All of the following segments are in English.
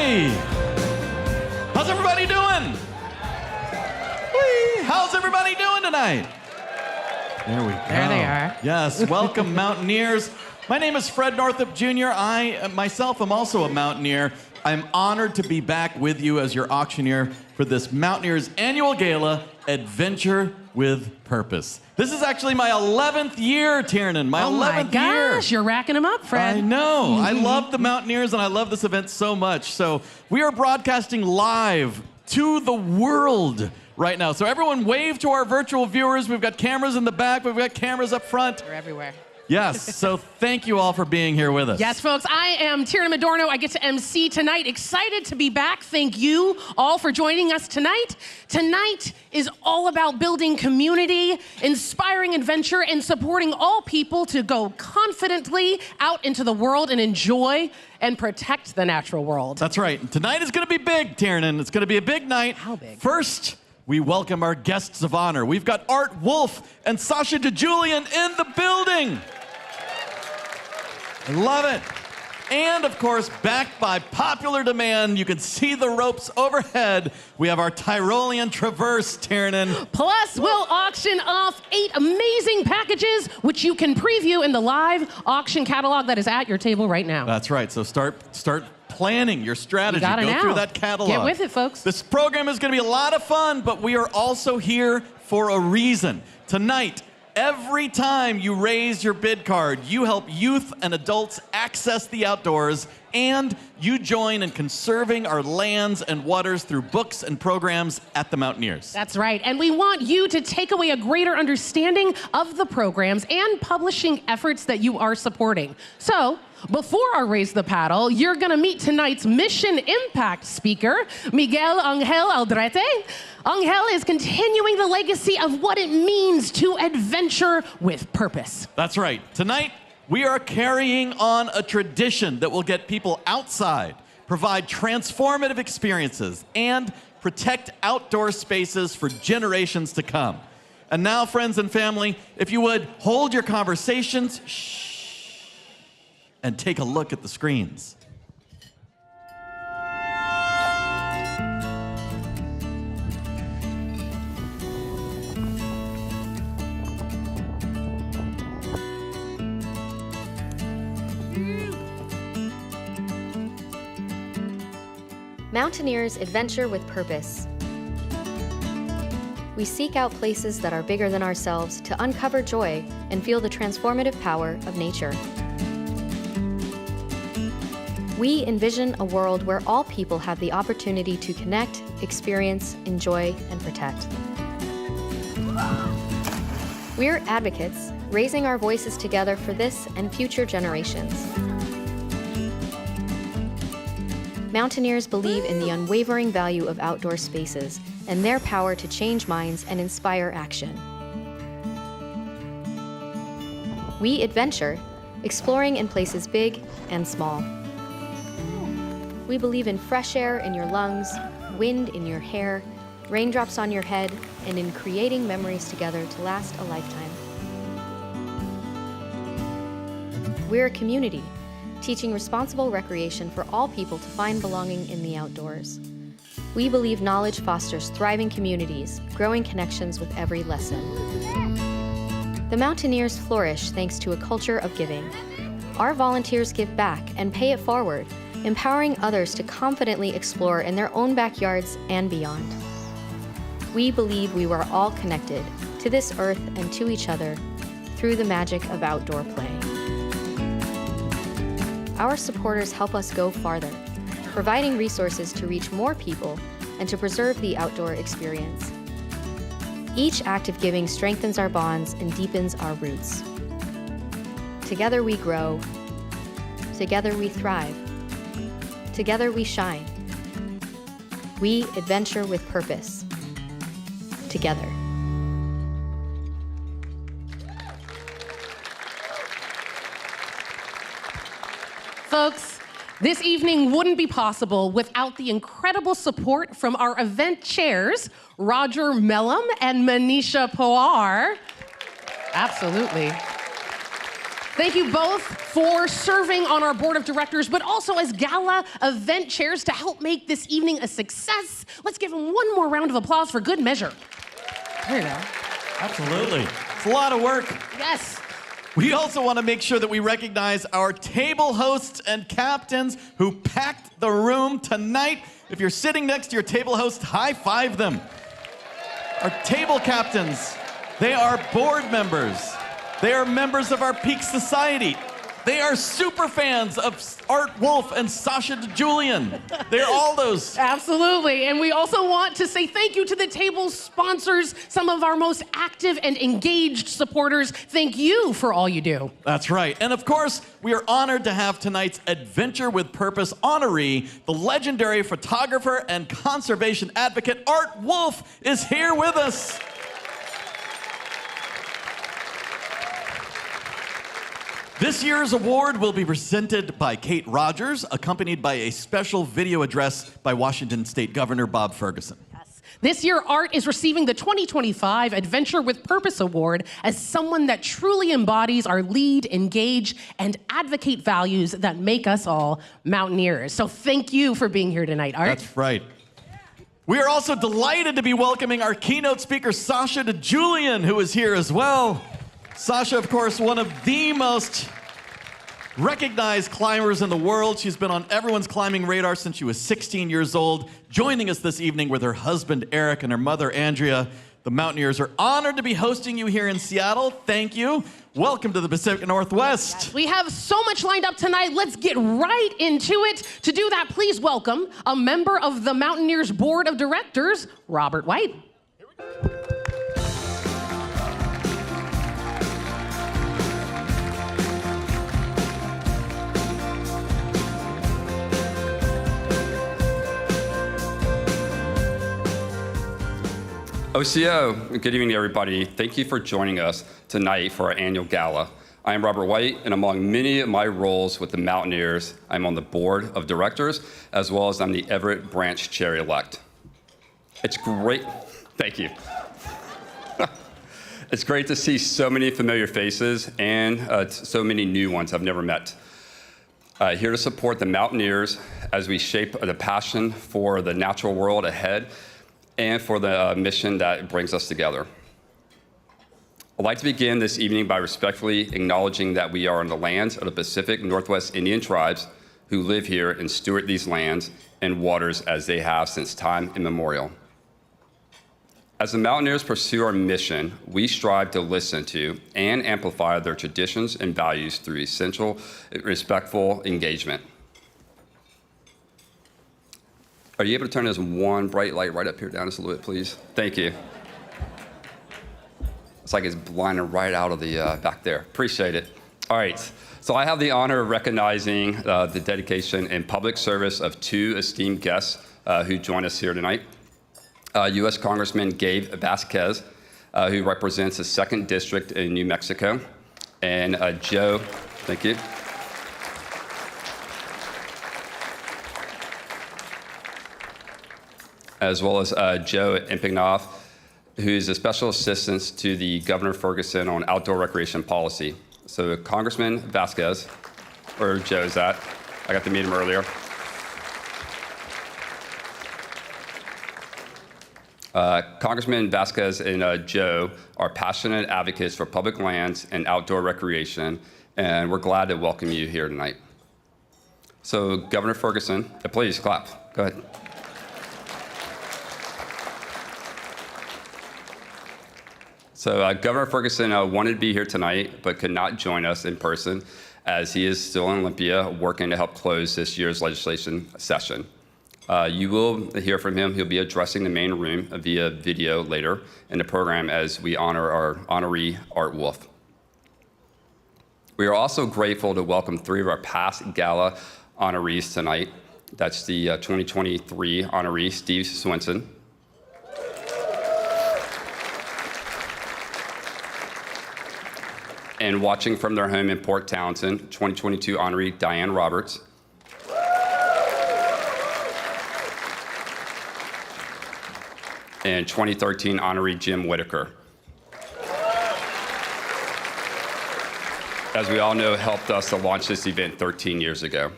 Hey! How's everybody doing? Whee! How's everybody doing tonight? There we go. There they are. Yes, welcome Mountaineers. My name is Fred Northup Jr. I myself am also a Mountaineer. I'm honored to be back with you as your auctioneer for this Mountaineers annual gala, Adventure with Purpose. This is actually my 11th year, Tiernan. My 11th year. Oh my gosh, you're racking them up, Fred. I know. I love the Mountaineers and I love this event so much. So we are broadcasting live to the world right now. So everyone wave to our virtual viewers. We've got cameras in the back. We've got cameras up front. They're everywhere. Yes, so thank you all for being here with us. Yes, folks, I am Tiernan Madorno. I get to MC tonight. Excited to be back. Thank you all for joining us tonight. Tonight is all about building community, inspiring adventure, and supporting all people to go confidently out into the world and enjoy and protect the natural world. That's right. Tonight is going to be big, Tiernan. It's going to be a big night. How big? First, we welcome our guests of honor. We've got Art Wolfe and Sasha DeJulian in the building. I love it. And of course, backed by popular demand, you can see the ropes overhead. We have our Tyrolean Traverse, Tiernan. Plus, we'll auction off 8 amazing packages, which you can preview in the live auction catalog that is at your table right now. That's right. So start planning your strategy. You gotta Go now. through that catalog. Get with it, folks. This program is going to be a lot of fun, but we are also here for a reason. Tonight, every time you raise your bid card, you help youth and adults access the outdoors, and you join in conserving our lands and waters through books and programs at the Mountaineers. That's right. And we want you to take away a greater understanding of the programs and publishing efforts that you are supporting. So, before our Raise the Paddle, you're going to meet tonight's Mission Impact speaker, Miguel Angel Aldrete. Angel is continuing the legacy of what it means to adventure with purpose. That's right. Tonight, we are carrying on a tradition that will get people outside, provide transformative experiences, and protect outdoor spaces for generations to come. And now, friends and family, if you would hold your conversations, and take a look at the screens. Mountaineers adventure with purpose. We seek out places that are bigger than ourselves to uncover joy and feel the transformative power of nature. We envision a world where all people have the opportunity to connect, experience, enjoy, and protect. We're advocates, raising our voices together for this and future generations. Mountaineers believe in the unwavering value of outdoor spaces and their power to change minds and inspire action. We adventure, exploring in places big and small. We believe in fresh air in your lungs, wind in your hair, raindrops on your head, and in creating memories together to last a lifetime. We're a community, teaching responsible recreation for all people to find belonging in the outdoors. We believe knowledge fosters thriving communities, growing connections with every lesson. The Mountaineers flourish thanks to a culture of giving. Our volunteers give back and pay it forward, empowering others to confidently explore in their own backyards and beyond. We believe we were all connected to this earth and to each other through the magic of outdoor play. Our supporters help us go farther, providing resources to reach more people and to preserve the outdoor experience. Each act of giving strengthens our bonds and deepens our roots. Together we grow. Together we thrive. Together we shine. We adventure with purpose. Together. Folks, this evening wouldn't be possible without the incredible support from our event chairs, Roger Mellum and Manisha Pawar. Absolutely. Thank you both for serving on our board of directors, but also as Gala event chairs to help make this evening a success. Let's give them one more round of applause for good measure. There you go. Absolutely. It's a lot of work. Yes. We also want to make sure that we recognize our table hosts and captains who packed the room tonight. If you're sitting next to your table host, high five them. Our table captains, they are board members. They are members of our Peak Society. They are super fans of Art Wolfe and Sasha DeJulian. They're all those. Absolutely. And we also want to say thank you to the table's sponsors, some of our most active and engaged supporters. Thank you for all you do. That's right. And of course, we are honored to have tonight's Adventure with Purpose honoree, the legendary photographer and conservation advocate, Art Wolfe, is here with us. This year's award will be presented by Kate Rogers, accompanied by a special video address by Washington State Governor Bob Ferguson. Yes. This year, Art is receiving the 2025 Adventure with Purpose Award as someone that truly embodies our lead, engage, and advocate values that make us all Mountaineers. So thank you for being here tonight, Art. That's right. We are also delighted to be welcoming our keynote speaker, Sasha DeJulian, who is here as well. Sasha, of course, one of the most recognized climbers in the world. She's been on everyone's climbing radar since she was 16 years old, joining us this evening with her husband, Eric, and her mother, Andrea. The Mountaineers are honored to be hosting you here in Seattle. Thank you. Welcome to the Pacific Northwest. Yes, we have so much lined up tonight. Let's get right into it. To do that, please welcome a member of the Mountaineers Board of Directors, Robert White. Here we go. OCO, good evening, everybody. Thank you for joining us tonight for our annual gala. I am Robert White, and among many of my roles with the Mountaineers, I'm on the board of directors, as well as I'm the Everett Branch Chair-elect. It's great, thank you. It's great to see so many familiar faces and so many new ones I've never met. Here to support the Mountaineers as we shape the passion for the natural world ahead and for the mission that brings us together. I'd like to begin this evening by respectfully acknowledging that we are on the lands of the Pacific Northwest Indian tribes who live here and steward these lands and waters as they have since time immemorial. As the Mountaineers pursue our mission, we strive to listen to and amplify their traditions and values through essential, respectful engagement. Are you able to turn this one bright light right up here down just a little bit, please? Thank you. It's like it's blinding right out of the back there. Appreciate it. All right, so I have the honor of recognizing the dedication and public service of two esteemed guests who join us here tonight. U.S. Congressman Gabe Vasquez, who represents the 2nd District in New Mexico, and Joe, thank you. As well as Joe Impignoff, who is a special assistant to the Governor Ferguson on outdoor recreation policy. So Congressman Vasquez, where Joe's at, I got to meet him earlier. Congressman Vasquez and Joe are passionate advocates for public lands and outdoor recreation, and we're glad to welcome you here tonight. So Governor Ferguson, please clap, go ahead. So Governor Ferguson wanted to be here tonight, but could not join us in person as he is still in Olympia working to help close this year's legislation session. You will hear from him. He'll be addressing the main room via video later in the program as we honor our honoree, Art Wolfe. We are also grateful to welcome 3 of our past gala honorees tonight. That's the 2023 honoree, Steve Swenson. And watching from their home in Port Townsend, 2022 honoree Diane Roberts. And 2013 honoree Jim Whitaker. as we all know, helped us to launch this event 13 years ago.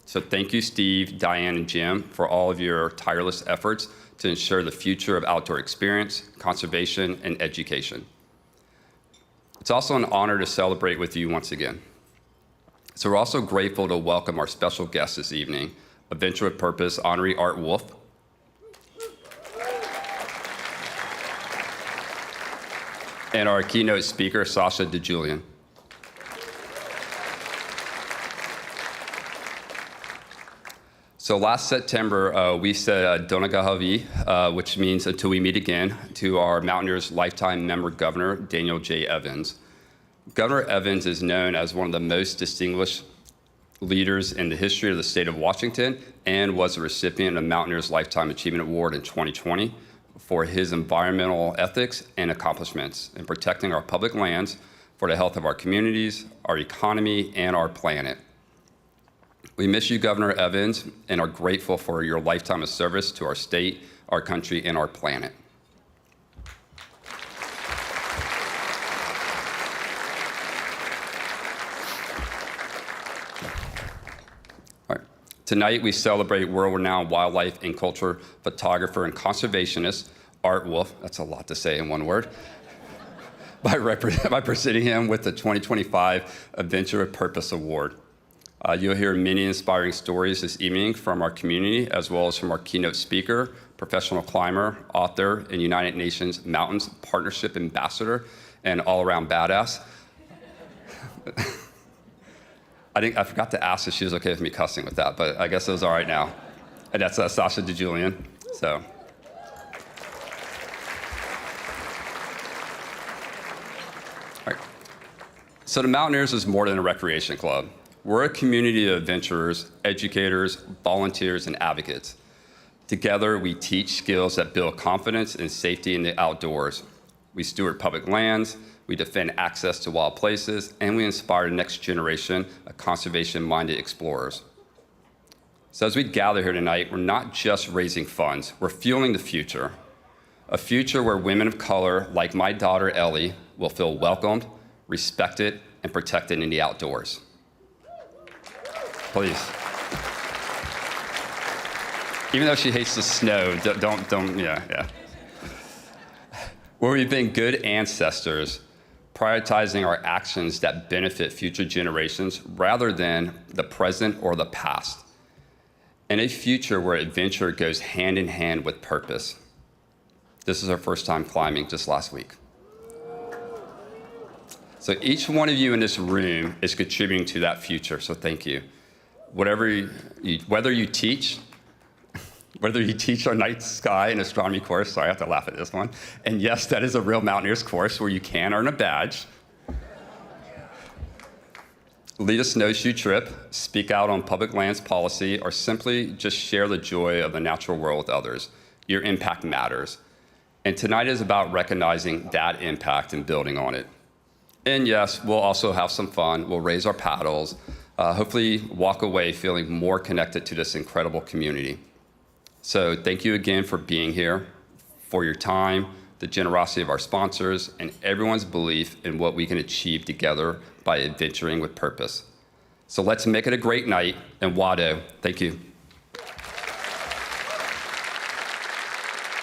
So thank you, Steve, Diane, and Jim, for all of your tireless efforts to ensure the future of outdoor experience, conservation, and education. It's also an honor to celebrate with you once again. So we're also grateful to welcome our special guest this evening, Adventure with Purpose Honoree Art Wolfe, and our keynote speaker, Sasha DeJulian. So last September, we said Donagahavi, which means until we meet again, to our Mountaineers lifetime member governor, Daniel J. Evans. Governor Evans is known as one of the most distinguished leaders in the history of the state of Washington and was a recipient of Mountaineers Lifetime Achievement Award in 2020 for his environmental ethics and accomplishments in protecting our public lands for the health of our communities, our economy, and our planet. We miss you, Governor Evans, and are grateful for your lifetime of service to our state, our country, and our planet. All right. Tonight, we celebrate world-renowned wildlife and culture photographer and conservationist Art Wolfe, that's a lot to say in one word, by presenting him with the 2025 Adventure with Purpose Award. You'll hear many inspiring stories this evening from our community, as well as from our keynote speaker, professional climber, author, and United Nations Mountains Partnership Ambassador, and all-around badass. I forgot to ask if she was okay with me cussing with that, but I guess it was all right now. And that's Sasha DeJulian. So. All right. So the Mountaineers is more than a recreation club. We're a community of adventurers, educators, volunteers, and advocates. Together, we teach skills that build confidence and safety in the outdoors. We steward public lands, we defend access to wild places, and we inspire the next generation of conservation-minded explorers. So as we gather here tonight, we're not just raising funds, we're fueling the future. A future where women of color, like my daughter Ellie, will feel welcomed, respected, and protected in the outdoors. Please. Even though she hates the snow, yeah. Where we've been good ancestors, prioritizing our actions that benefit future generations rather than the present or the past. And a future where adventure goes hand in hand with purpose. This is our first time climbing just last week. So each one of you in this room is contributing to that future, so thank you. Whether you teach our night sky and astronomy course, sorry, I have to laugh at this one. And yes, that is a real Mountaineers course where you can earn a badge. Lead a snowshoe trip, speak out on public lands policy, or simply just share the joy of the natural world with others. Your impact matters. And tonight is about recognizing that impact and building on it. And yes, we'll also have some fun. We'll raise our paddles. Hopefully walk away feeling more connected to this incredible community. So thank you again for being here, for your time, the generosity of our sponsors, and everyone's belief in what we can achieve together by adventuring with purpose. So let's make it a great night, and Wado, thank you.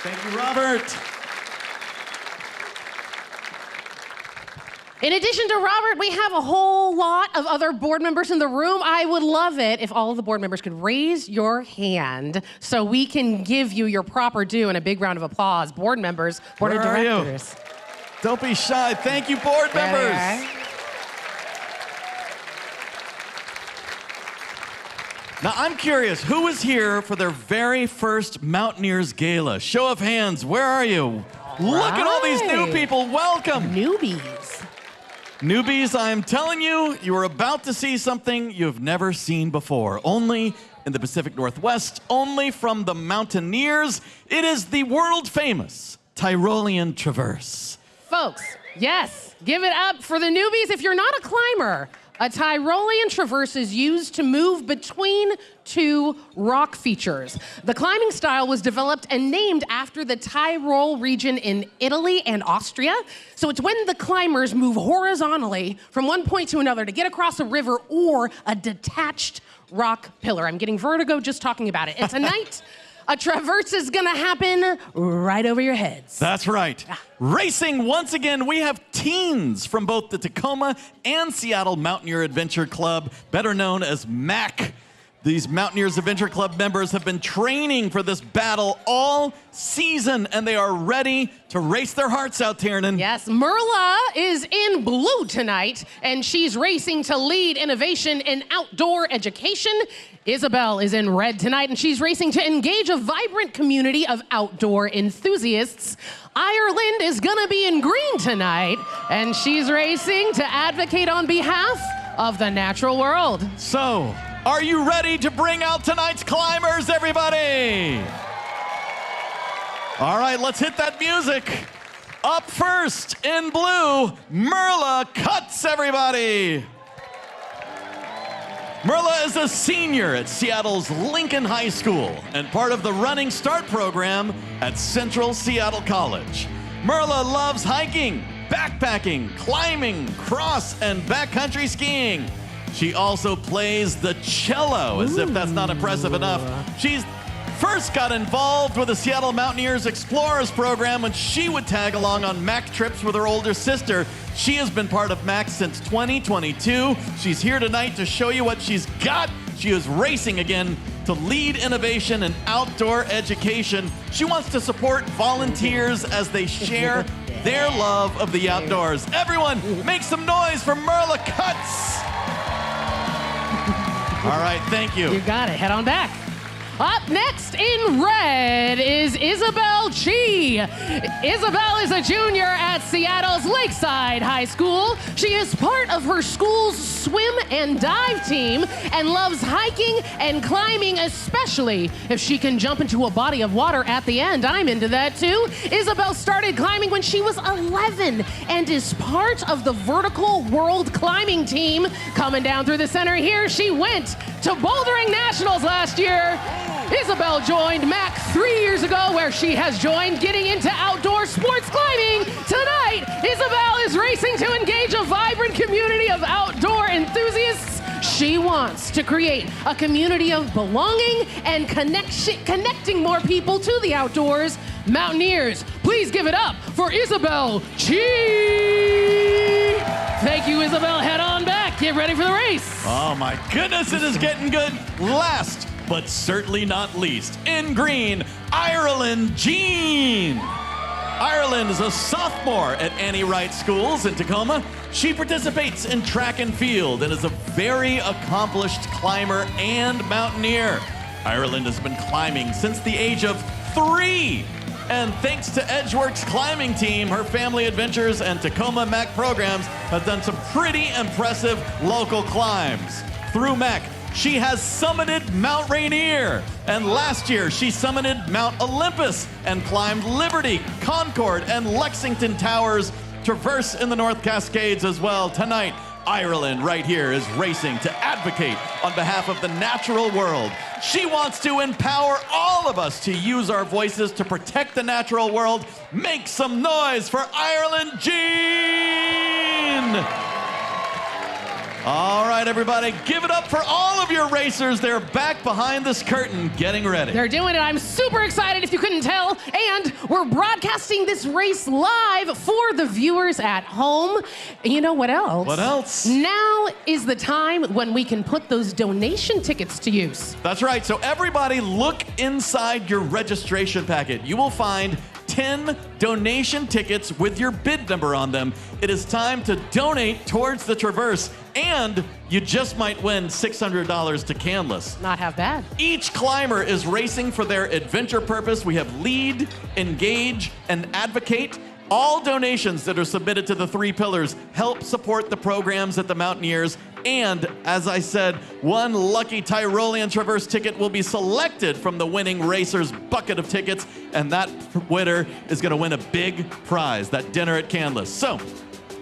Thank you, Robert. In addition to Robert, we have a whole lot of other board members in the room. I would love it if all of the board members could raise your hand so we can give you your proper due and a big round of applause. Board members, board of directors. Don't be shy. Thank you, board members. Now, I'm curious, who was here for their very first Mountaineers Gala? Show of hands, where are you? Look at all these new people. Welcome. Newbies. Newbies, I'm telling you, you are about to see something you've never seen before. Only in the Pacific Northwest, only from the Mountaineers. It is the world-famous Tyrolean Traverse. Folks, yes, give it up for the newbies. If you're not a climber, A Tyrolean traverse is used to move between two rock features. The climbing style was developed and named after the Tyrol region in Italy and Austria. So it's when the climbers move horizontally from one point to another to get across a river or a detached rock pillar. I'm getting vertigo just talking about it. And tonight, a traverse is gonna happen right over your heads. That's right. Racing once again, we have teens from both the Tacoma and Seattle Mountaineer Adventure Club, better known as MAC. These Mountaineers Adventure Club members have been training for this battle all season, and they are ready to race their hearts out, Tiernan. Yes, Merla is in blue tonight, and she's racing to lead innovation in outdoor education. Isabel is in red tonight, and she's racing to engage a vibrant community of outdoor enthusiasts. Ireland is gonna be in green tonight, and she's racing to advocate on behalf of the natural world. So, are you ready to bring out tonight's climbers, everybody? All right, let's hit that music. Up first, in blue, Merla Cuts, everybody. Merla is a senior at Seattle's Lincoln High School and part of the Running Start program at Central Seattle College. Merla loves hiking, backpacking, climbing, cross and backcountry skiing. She also plays the cello, as if that's not impressive enough. She's first got involved with the Seattle Mountaineers Explorers program when she would tag along on MAC trips with her older sister. She has been part of MAC since 2022. She's here tonight to show you what she's got. She is racing again to lead innovation in outdoor education. She wants to support volunteers as they share their love of the outdoors. Everyone, make some noise for Merla Cuts. All right, thank you. You got it. Head on back. Up next in red is Isabel Chi. Isabel is a junior at Seattle's Lakeside High School. She is part of her school's swim and dive team and loves hiking and climbing, especially if she can jump into a body of water at the end. I'm into that too. Isabel started climbing when she was 11 and is part of the Vertical World Climbing team. Coming down through the center here, she went to Bouldering Nationals last year. Isabel joined MAC 3 years ago, where she has joined getting into outdoor sports climbing. Tonight, Isabel is racing to engage a vibrant community of outdoor enthusiasts. She wants to create a community of belonging and connecting more people to the outdoors. Mountaineers, please give it up for Isabel Chi. Thank you, Isabel. Head on back. Get ready for the race. Oh my goodness, it is getting good. Last but certainly not least, in green, Ireland Jean. Ireland is a sophomore at Annie Wright Schools in Tacoma. She participates in track and field and is a very accomplished climber and mountaineer. Ireland has been climbing since the age of 3. And thanks to Edgeworks climbing team, her family adventures and Tacoma MAC programs have done some pretty impressive local climbs. Through MAC, she has summited Mount Rainier, and last year she summited Mount Olympus and climbed Liberty, Concord, and Lexington Towers, Traverse in the North Cascades as well. Tonight, Ireland right here is racing to advocate on behalf of the natural world. She wants to empower all of us to use our voices to protect the natural world. Make some noise for Ireland Jean! All right, everybody, give it up for all of your racers. They're back behind this curtain getting ready. They're doing it. I'm super excited if you couldn't tell. And we're broadcasting this race live for the viewers at home. You know what else? What else? Now is the time when we can put those donation tickets to use. That's right. So everybody look inside your registration packet. You will find 10 donation tickets with your bid number on them. It is time to donate towards the Traverse, and you just might win $600 to Canlis. Not half bad. Each climber is racing for their adventure purpose. We have lead, engage, and advocate. All donations that are submitted to the 3 pillars help support the programs at the Mountaineers. And as I said, one lucky Tyrolean Traverse ticket will be selected from the winning racer's bucket of tickets, and that winner is going to win a big prize, that dinner at Canlis. So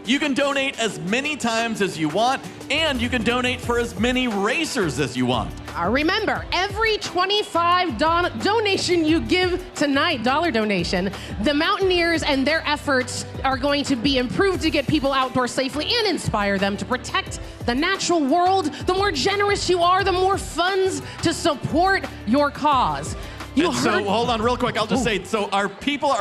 You can donate as many times as you want, and you can donate for as many racers as you want. Remember, every $25 donation you give tonight, dollar donation, the Mountaineers and their efforts are going to be improved to get people outdoors safely and inspire them to protect the natural world. The more generous you are, the more funds to support your cause. So hold on real quick. I'll just say, so our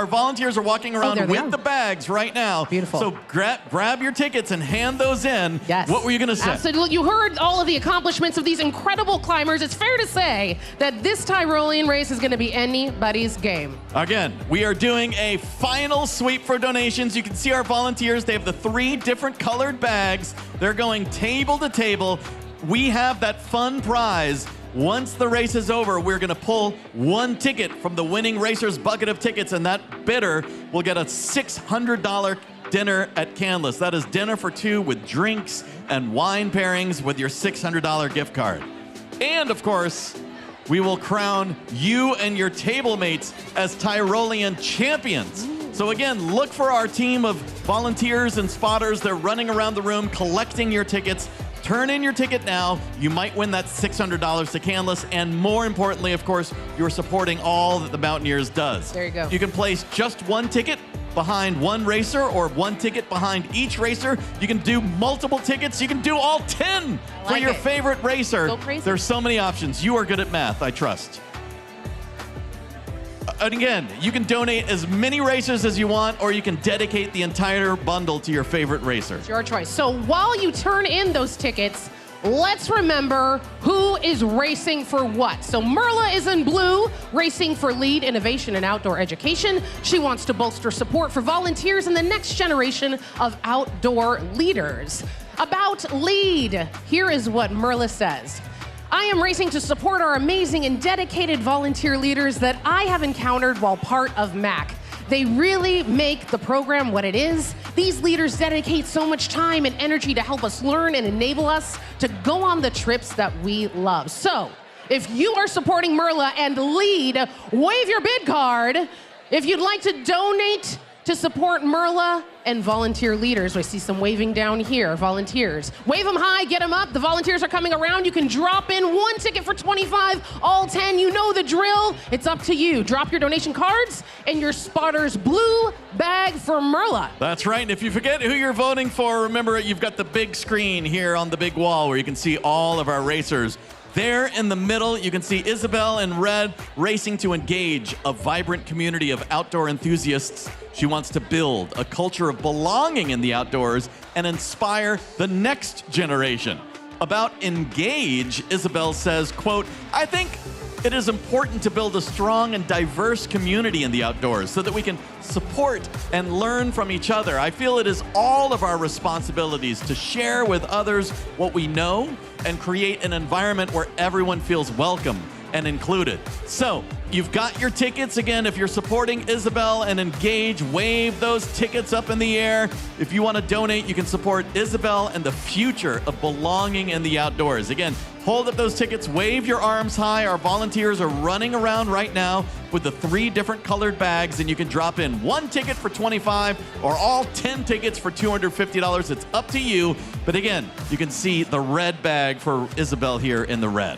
volunteers are walking around with the bags right now. Beautiful. So grab your tickets and hand those in. Yes. What were you going to say? Absolutely. You heard all of the accomplishments of these incredible climbers. It's fair to say that this Tyrolean race is going to be anybody's game. Again, we are doing a final sweep for donations. You can see our volunteers. They have the 3 different colored bags. They're going table to table. We have that fun prize. Once the race is over, we're going to pull 1 ticket from the winning racer's bucket of tickets, and that bidder will get a $600 dinner at Canlis. That is dinner for 2 with drinks and wine pairings with your $600 gift card. And, of course, we will crown you and your table mates as Tyrolean champions. So again, look for our team of volunteers and spotters. They're running around the room collecting your tickets. Turn in your ticket now. You might win that $600 to Canlis. And more importantly, of course, you're supporting all that the Mountaineers does. There you go. You can place just 1 ticket behind 1 racer or 1 ticket behind each racer. You can do multiple tickets. You can do all 10 for your favorite racer. Go crazy. There's so many options. You are good at math, I trust. And again, you can donate as many racers as you want, or you can dedicate the entire bundle to your favorite racer. It's your choice. So while you turn in those tickets, let's remember who is racing for what. So Merla is in blue, racing for lead, innovation, and outdoor education. She wants to bolster support for volunteers and the next generation of outdoor leaders. About lead, here is what Merla says. I am racing to support our amazing and dedicated volunteer leaders that I have encountered while part of MAC. They really make the program what it is. These leaders dedicate so much time and energy to help us learn and enable us to go on the trips that we love. So, if you are supporting Merla and lead, wave your bid card. If you'd like to donate to support Merla and volunteer leaders. I see some waving down here, volunteers. Wave them high, get them up. The volunteers are coming around. You can drop in 1 ticket for 25, all 10. You know the drill. It's up to you. Drop your donation cards and your spotter's blue bag for Merla. That's right. And if you forget who you're voting for, remember you've got the big screen here on the big wall where you can see all of our racers. There in the middle, you can see Isabel in red racing to engage a vibrant community of outdoor enthusiasts. She wants to build a culture of belonging in the outdoors and inspire the next generation. About engage, Isabel says, quote, I think it is important to build a strong and diverse community in the outdoors so that we can support and learn from each other. I feel it is all of our responsibilities to share with others what we know and create an environment where everyone feels welcome and included. So, you've got your tickets. Again, if you're supporting Isabel and Engage, wave those tickets up in the air. If you want to donate, you can support Isabel and the future of belonging in the outdoors. Again, hold up those tickets, wave your arms high. Our volunteers are running around right now with the 3 different colored bags, and you can drop in 1 ticket for $25 or all 10 tickets for $250. It's up to you. But again, you can see the red bag for Isabel here in the red.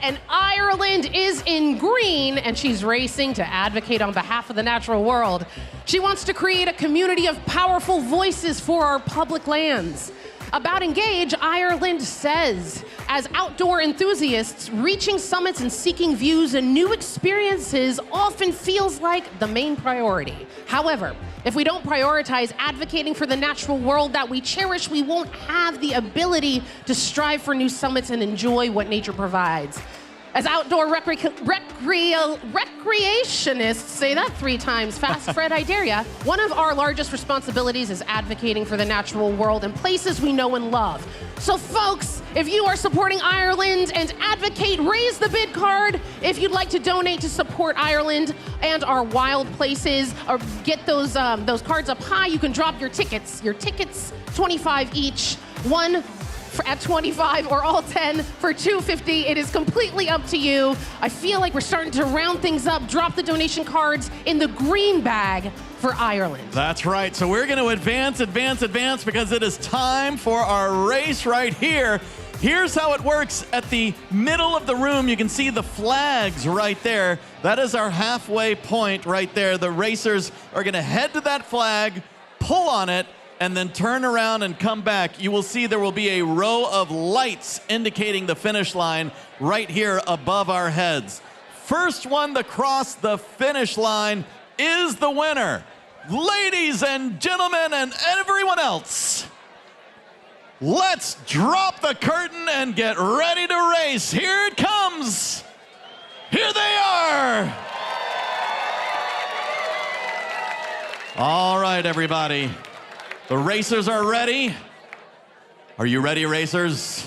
And Ireland is in green, and she's racing to advocate on behalf of the natural world. She wants to create a community of powerful voices for our public lands. About Engage, Ireland says, as outdoor enthusiasts, reaching summits and seeking views and new experiences often feels like the main priority. However, if we don't prioritize advocating for the natural world that we cherish, we won't have the ability to strive for new summits and enjoy what nature provides. As outdoor recreationists, say that 3 times fast, Fred, I dare ya. One of our largest responsibilities is advocating for the natural world and places we know and love. So folks, if you are supporting Ireland and advocate, raise the bid card. If you'd like to donate to support Ireland and our wild places, or get those cards up high, you can drop your tickets. Your tickets, $25 each. 1 at 25 or all 10 for $2.50. It is completely up to you. I feel like we're starting to round things up. Drop the donation cards in the green bag for Ireland. That's right. So we're going to advance because it is time for our race right here. Here's how it works. At the middle of the room, you can see the flags right there. That is our halfway point right there. The racers are going to head to that flag, pull on it, and then turn around and come back. You will see there will be a row of lights indicating the finish line right here above our heads. First one to cross the finish line is the winner. Ladies and gentlemen and everyone else, let's drop the curtain and get ready to race. Here it comes. Here they are. All right, everybody. The racers are ready. Are you ready, racers?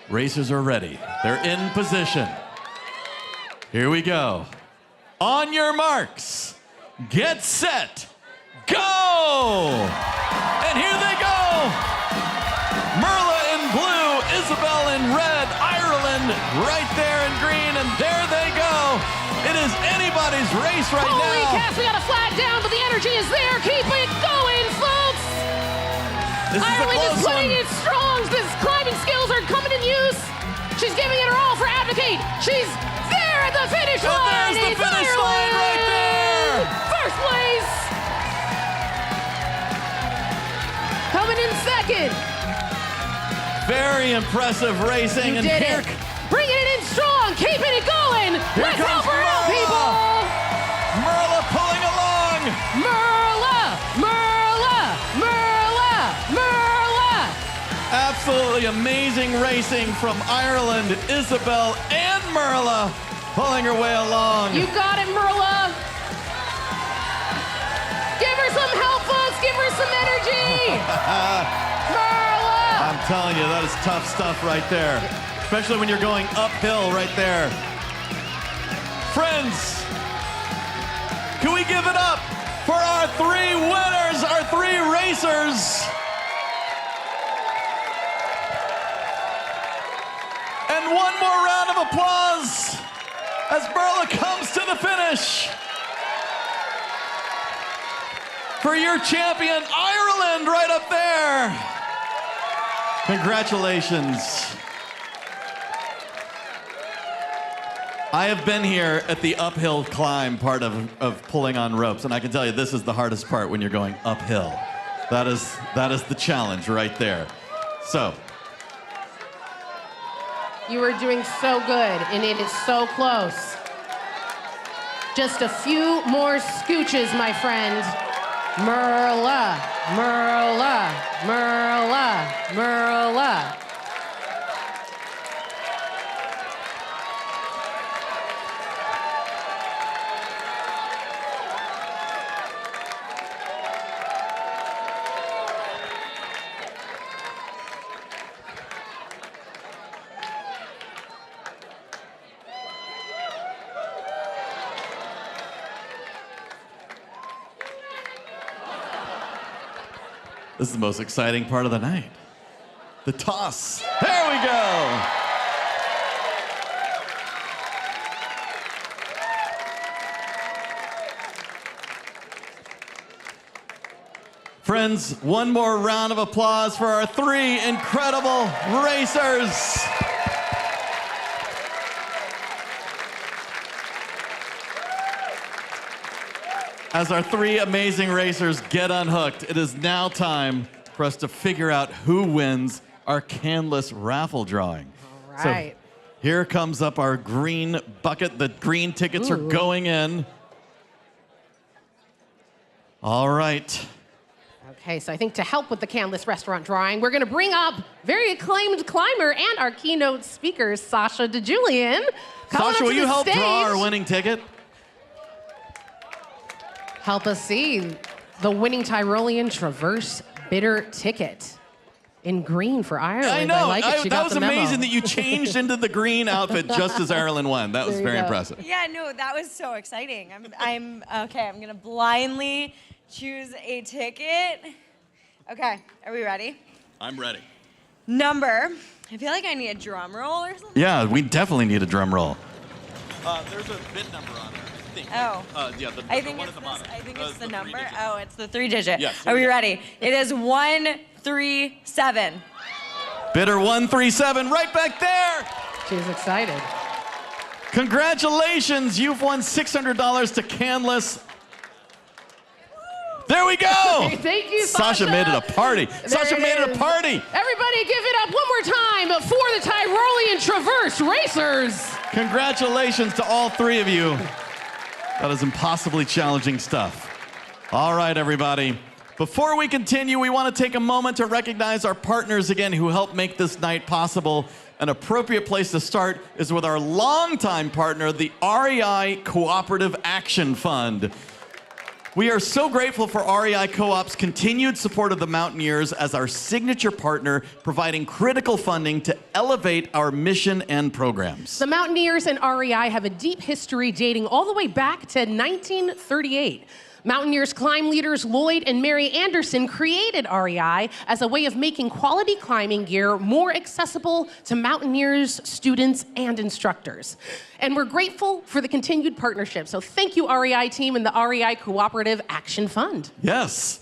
Racers are ready. They're in position. Here we go. On your marks, get set, go! And here they go. Merla in blue, Isabel in red, Ireland right there in green, and there they go. It is anybody's race right now. Holy cats, we got a flag down, but the energy is there. Keep it going, folks. Ireland is putting it strong. His climbing skills are coming in use. She's giving it her all for Advocate. She's there at the finish line. There's the finish line right there. First place. Coming in second. Very impressive racing. You and did here, it. Bringing it in strong. Keeping it going. Let's help her out, people. Merla pulling along. Merla, Merla, Merla, Merla. Absolutely amazing racing from Ireland, Isabel and Merla pulling her way along. You got it, Merla. Give her some help, folks. Give her some energy. Merla. I'm telling you, that is tough stuff right there. Especially when you're going uphill right there. Friends, can we give it up for our three winners, our three racers? And one more round of applause as Merla comes to the finish. For your champion, Ireland, right up there. Congratulations. I have been here at the uphill climb part of pulling on ropes, and I can tell you this is the hardest part when you're going uphill. That is the challenge right there. So. You are doing so good, and it is so close. Just a few more scooches, my friend. Merla, Merla, Merla, Merla. This is the most exciting part of the night. The toss. There we go. Friends, one more round of applause for our three incredible racers. As our three amazing racers get unhooked, it is now time for us to figure out who wins our canless raffle drawing. All right. So here comes up our green bucket. The green tickets are going in. All right. Okay, so I think to help with the canless restaurant drawing, we're going to bring up very acclaimed climber and our keynote speaker, Sasha DeJulian. Sasha, will you help draw our winning ticket? Help us see the winning Tyrolean Traverse Bitter ticket in green for Ireland. I know. like it. She got that was the memo. amazing that you changed into the green outfit just as Ireland won. That was very impressive. Yeah, no, that was so exciting. I'm okay. I'm gonna blindly choose a ticket. Okay, are we ready? I'm ready. number. I feel like I need a drum roll or something. Yeah, we definitely need a drum roll. There's a bid number on there, I think. Oh. Yeah, I think it's the number. Oh, it's the 3-digit. Yes. Are we ready? It is 137. Bidder 137, right back there. She's excited. Congratulations, you've won $600 to Canlis. There we go. Thank you, Sasha. Sasha made it a party. Sasha made it a party. Everybody give it up one more time for the Tyrolean Traverse Racers. Congratulations to all three of you. That is impossibly challenging stuff. All right, everybody. Before we continue, we want to take a moment to recognize our partners again who helped make this night possible. An appropriate place to start is with our longtime partner, the REI Cooperative Action Fund. We are so grateful for REI Co-op's continued support of the Mountaineers as our signature partner, providing critical funding to elevate our mission and programs. The Mountaineers and REI have a deep history dating all the way back to 1938. Mountaineers climb leaders Lloyd and Mary Anderson created REI as a way of making quality climbing gear more accessible to Mountaineers, students, and instructors. And we're grateful for the continued partnership. So thank you, REI team and the REI Cooperative Action Fund. Yes.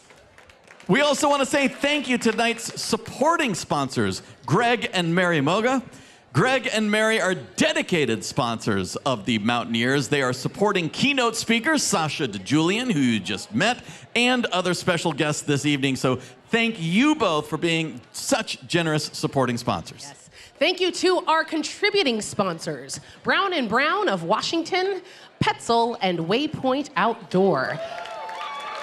We also want to say thank you to tonight's supporting sponsors, Greg and Mary Moga. Greg and Mary are dedicated sponsors of the Mountaineers. They are supporting keynote speakers, Sasha DeJulian, who you just met, and other special guests this evening. So thank you both for being such generous supporting sponsors. Yes. Thank you to our contributing sponsors, Brown & Brown of Washington, Petzl, and Waypoint Outdoor.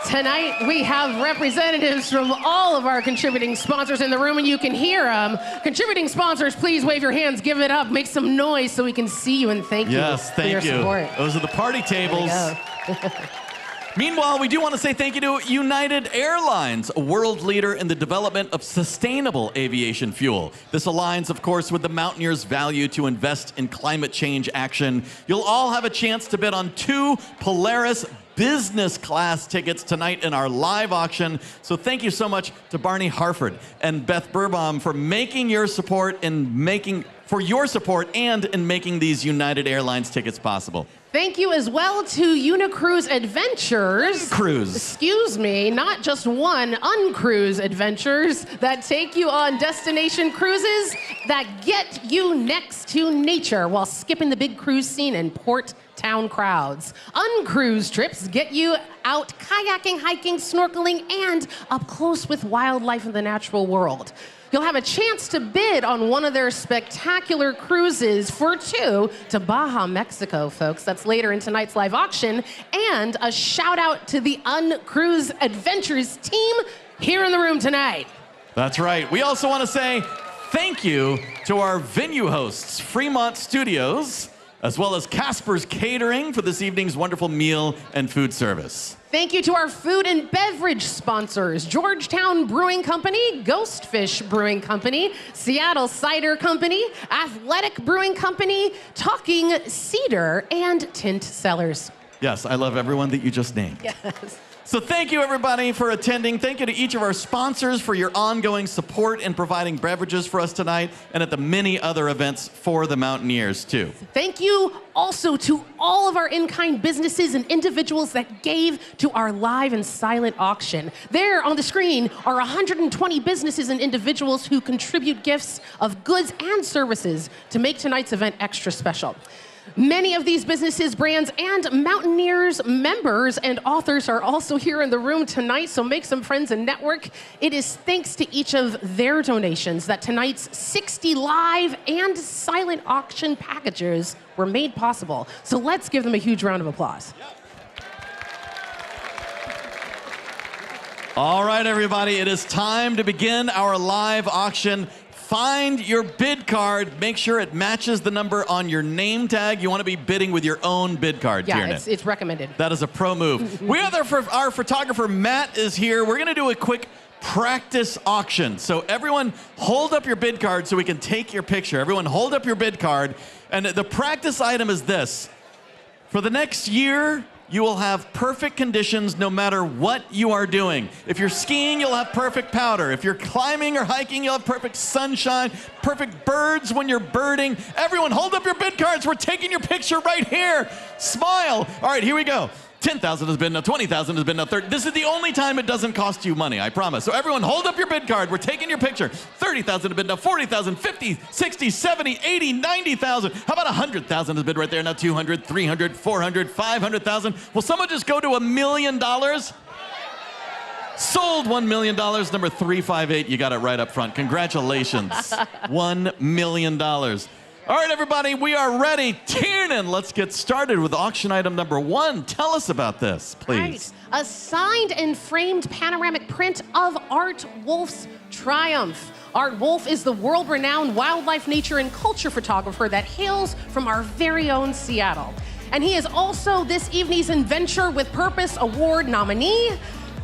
Tonight, we have representatives from all of our contributing sponsors in the room, and you can hear them. Contributing sponsors, please wave your hands, give it up, make some noise so we can see you, and thank you for your support. Those are the party tables. There you go. Meanwhile, we do want to say thank you to United Airlines, a world leader in the development of sustainable aviation fuel. This aligns, of course, with the Mountaineers' value to invest in climate change action. You'll all have a chance to bid on 2 Polaris business class tickets tonight in our live auction. So thank you so much to Barney Harford and Beth Burbaum for your support and making these United Airlines tickets possible. Thank you as well to Unicruise Adventures. Excuse me, not just one, Uncruise Adventures that take you on destination cruises that get you next to nature while skipping the big cruise scene and port town crowds. Uncruise trips get you out kayaking, hiking, snorkeling, and up close with wildlife in the natural world. You'll have a chance to bid on one of their spectacular cruises for 2 to Baja, Mexico, folks. That's later in tonight's live auction. And a shout out to the Uncruise Adventures team here in the room tonight. That's right. We also want to say thank you to our venue hosts, Fremont Studios, as well as Casper's Catering for this evening's wonderful meal and food service. Thank you to our food and beverage sponsors, Georgetown Brewing Company, Ghostfish Brewing Company, Seattle Cider Company, Athletic Brewing Company, Talking Cedar, and Tint Cellars. Yes, I love everyone that you just named. Yes. So thank you, everybody, for attending. Thank you to each of our sponsors for your ongoing support in providing beverages for us tonight and at the many other events for the Mountaineers, too. Thank you also to all of our in-kind businesses and individuals that gave to our live and silent auction. There on the screen are 120 businesses and individuals who contribute gifts of goods and services to make tonight's event extra special. Many of these businesses, brands, and Mountaineers members and authors are also here in the room tonight, so make some friends and network. It is thanks to each of their donations that tonight's 60 live and silent auction packages were made possible. So let's give them a huge round of applause. All right, everybody, it is time to begin our live auction. Find your bid card. Make sure it matches the number on your name tag. You want to be bidding with your own bid card, Yeah, it's recommended. That is a pro move. We have our photographer, Matt, is here. We're going to do a quick practice auction. So everyone hold up your bid card so we can take your picture. Everyone hold up your bid card. And the practice item is this. For the next year, you will have perfect conditions no matter what you are doing. If you're skiing, you'll have perfect powder. If you're climbing or hiking, you'll have perfect sunshine, perfect birds when you're birding. Everyone, hold up your bid cards. We're taking your picture right here. Smile. All right, here we go. 10,000 has bid, now 20,000 has bid, now 30. This is the only time it doesn't cost you money, I promise. So everyone, hold up your bid card. We're taking your picture. 30,000 has bid, now 40,000, 50, 60, 70, 80, 90,000. How about 100,000 has bid right there, now 200, 300, 400, 500,000. Will someone just go to $1 million? Sold $1 million, number 358. You got it right up front. Congratulations. $1 million. All right, everybody, we are ready. Tiernan, let's get started with auction item number 1. Tell us about this, please. Right. A signed and framed panoramic print of Art Wolfe's Triumph. Art Wolfe is the world-renowned wildlife, nature, and culture photographer that hails from our very own Seattle. And he is also this evening's Adventure with Purpose Award nominee.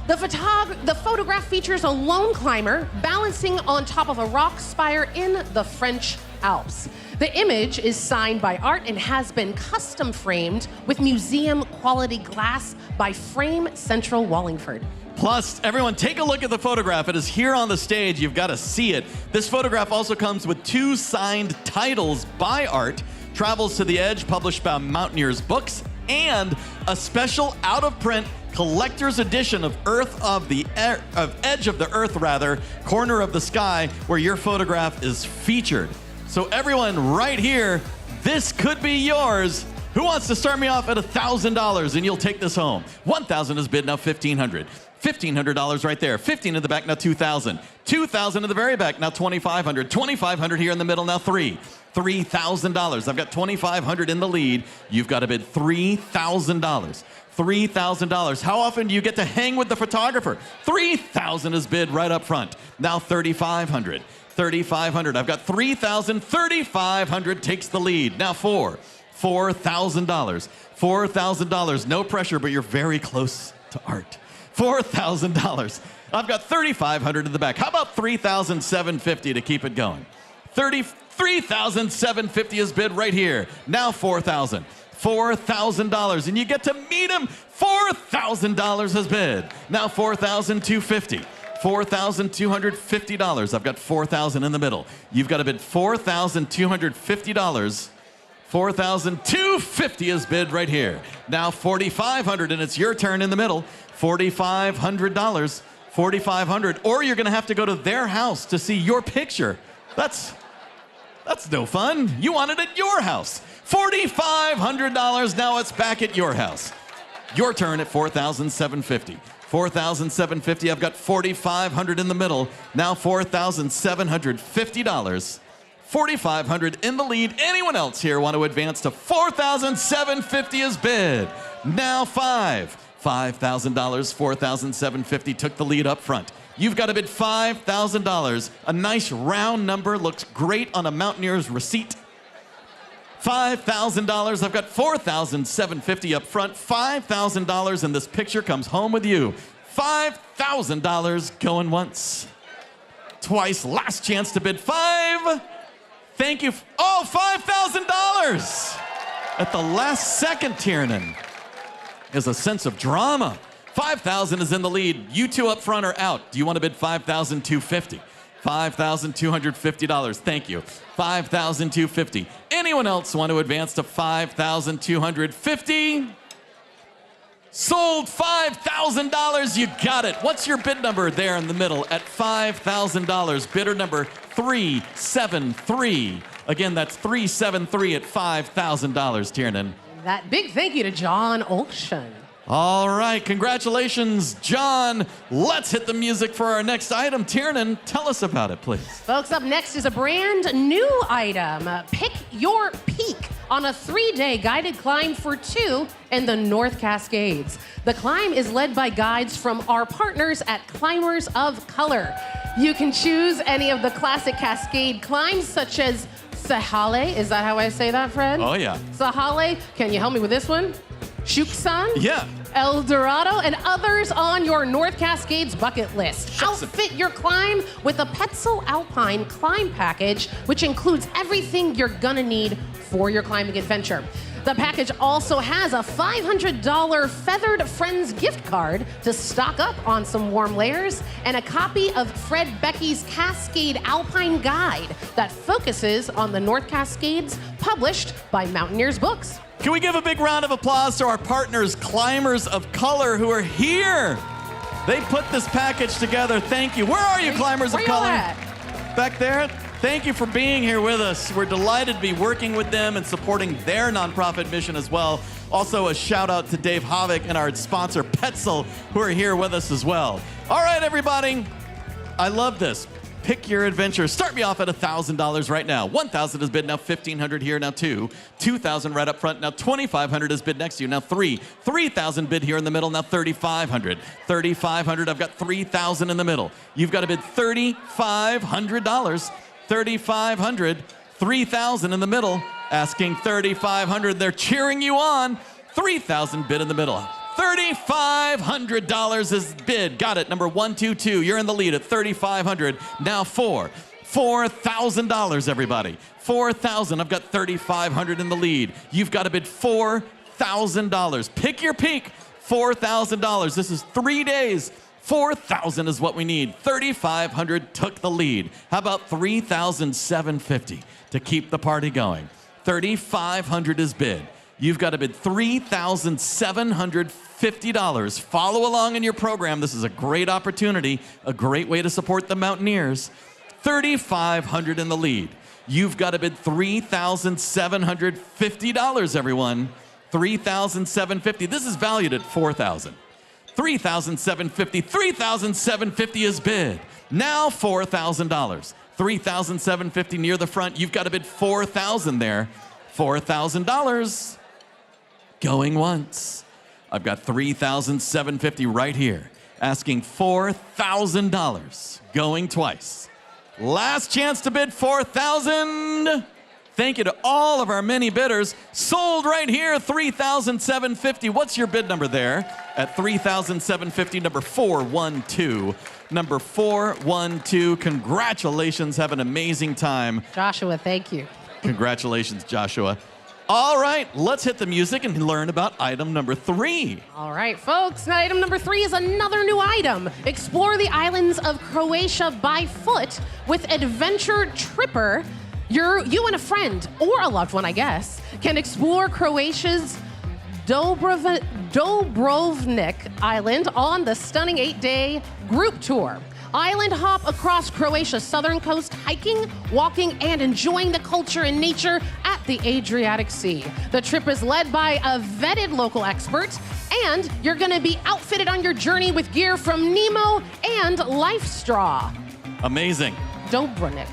The photograph features a lone climber balancing on top of a rock spire in the French Alps. The image is signed by Art and has been custom framed with museum quality glass by Frame Central Wallingford. Plus, everyone, take a look at the photograph. It is here on the stage. You've got to see it. This photograph also comes with 2 signed titles by Art, Travels to the Edge, published by Mountaineers Books, and a special out-of-print collector's edition of Edge of the Earth, Corner of the Sky, where your photograph is featured. So everyone right here, this could be yours. Who wants to start me off at $1,000 and you'll take this home? 1,000 is bid, now 1,500. $1,500 right there. 15 in the back, now 2,000. 2,000 in the very back, now 2,500. 2,500 here in the middle, now $3,000. I've got 2,500 in the lead. You've got to bid $3,000. $3,000. How often do you get to hang with the photographer? 3,000 is bid right up front. Now 3,500. 3,500. I've got 3,000. 3,500 takes the lead. Now $4,000. $4,000. No pressure, but you're very close to Art. $4,000. I've got 3,500 in the back. How about 3,750 to keep it going? 3,750 is bid right here. Now $4,000. $4,000, and you get to meet him. $4,000 has bid. Now $4,250. $4,250. I've got 4,000 in the middle. You've got to bid $4,250. $4,250 is bid right here. Now $4,500, and it's your turn in the middle. $4,500. $4,500, or you're going to have to go to their house to see your picture. That's no fun. You want it at your house. $4,500. Now it's back at your house. Your turn at $4,750. $4,750. I've got $4,500 in the middle. Now $4,750. $4,500 in the lead. Anyone else here want to advance to $4,750 is bid? Now $5,000. $4,750 took the lead up front. You've got to bid $5,000. A nice round number, looks great on a Mountaineers receipt. $5,000. I've got $4,750 up front. $5,000, and this picture comes home with you. $5,000 going once, twice. Last chance to bid $5,000. Thank you. Oh, $5,000 at the last second, Tiernan. There's a sense of drama. 5,000 is in the lead. You two up front are out. Do you want to bid $5,250? $5,250. Thank you. $5,250. Anyone else want to advance to $5,250? Sold. $5,000. You got it. What's your bid number there in the middle at $5,000? Bidder number 373. Again, that's 373 at $5,000, Tiernan. That big thank you to John Olkshan. All right, congratulations, John. Let's hit the music for our next item. Tiernan, tell us about it, please. Folks, up next is a brand new item. Pick your peak on a 3-day guided climb for 2 in the North Cascades. The climb is led by guides from our partners at Climbers of Color. You can choose any of the classic Cascade climbs, such as Sahale. Is that how I say that, Fred? Oh, yeah. Sahale. Can you help me with this one? Shuksan, Yeah. El Dorado, and others on your North Cascades bucket list. Outfit your climb with a Petzl Alpine climb package, which includes everything you're gonna need for your climbing adventure. The package also has a $500 Feathered Friends gift card to stock up on some warm layers and a copy of Fred Becky's Cascade Alpine Guide that focuses on the North Cascades, published by Mountaineers Books. Can we give a big round of applause to our partners, Climbers of Color, who are here? They put this package together. Thank you. Where are you, Climbers of Color? Back there? Thank you for being here with us. We're delighted to be working with them and supporting their nonprofit mission as well. Also, a shout out to Dave Havik and our sponsor, Petzl, who are here with us as well. All right, everybody. I love this. Pick your adventure. Start me off at $1,000 right now. $1,000 is bid now. $1,500 here now. $2,000 right up front now. $2,500 is bid next to you now. $3,000 bid here in the middle now. $3,500. $3,500. I've got $3,000 in the middle. You've got to bid $3,500. $3,500, $3,000 in the middle, asking $3,500. They're cheering you on. $3,000 bid in the middle. $3,500 is bid. Got it. Number 122. You're in the lead at $3,500. Now $4,000, everybody. $4,000. I've got $3,500 in the lead. You've got to bid $4,000. Pick your peak. $4,000. This is 3 days. 4,000 is what we need. 3,500 took the lead. How about 3,750 to keep the party going? 3,500 is bid. You've got to bid $3,750. Follow along in your program. This is a great opportunity, a great way to support the Mountaineers. 3,500 in the lead. You've got to bid $3,750, everyone. 3,750. This is valued at 4,000. 3,750. 3,750 is bid. Now $4,000. 3,750 near the front. You've got to bid 4,000 there. $4,000. Going once. I've got 3,750 right here. Asking $4,000. Going twice. Last chance to bid 4,000. Thank you to all of our many bidders. Sold right here, 3,750. What's your bid number there? At 3,750, number 412. Number 412, congratulations. Have an amazing time. Joshua, thank you. Congratulations, Joshua. All right, let's hit the music and learn about item number 3. All right, folks, item number 3 is another new item. Explore the islands of Croatia by foot with Adventure Tripper. You and a friend, or a loved one, I guess, can explore Croatia's Dubrovnik Island on the stunning 8-day group tour. Island hop across Croatia's southern coast, hiking, walking, and enjoying the culture and nature at the Adriatic Sea. The trip is led by a vetted local expert, and you're going to be outfitted on your journey with gear from Nemo and Life Straw. Amazing. Dubrovnik.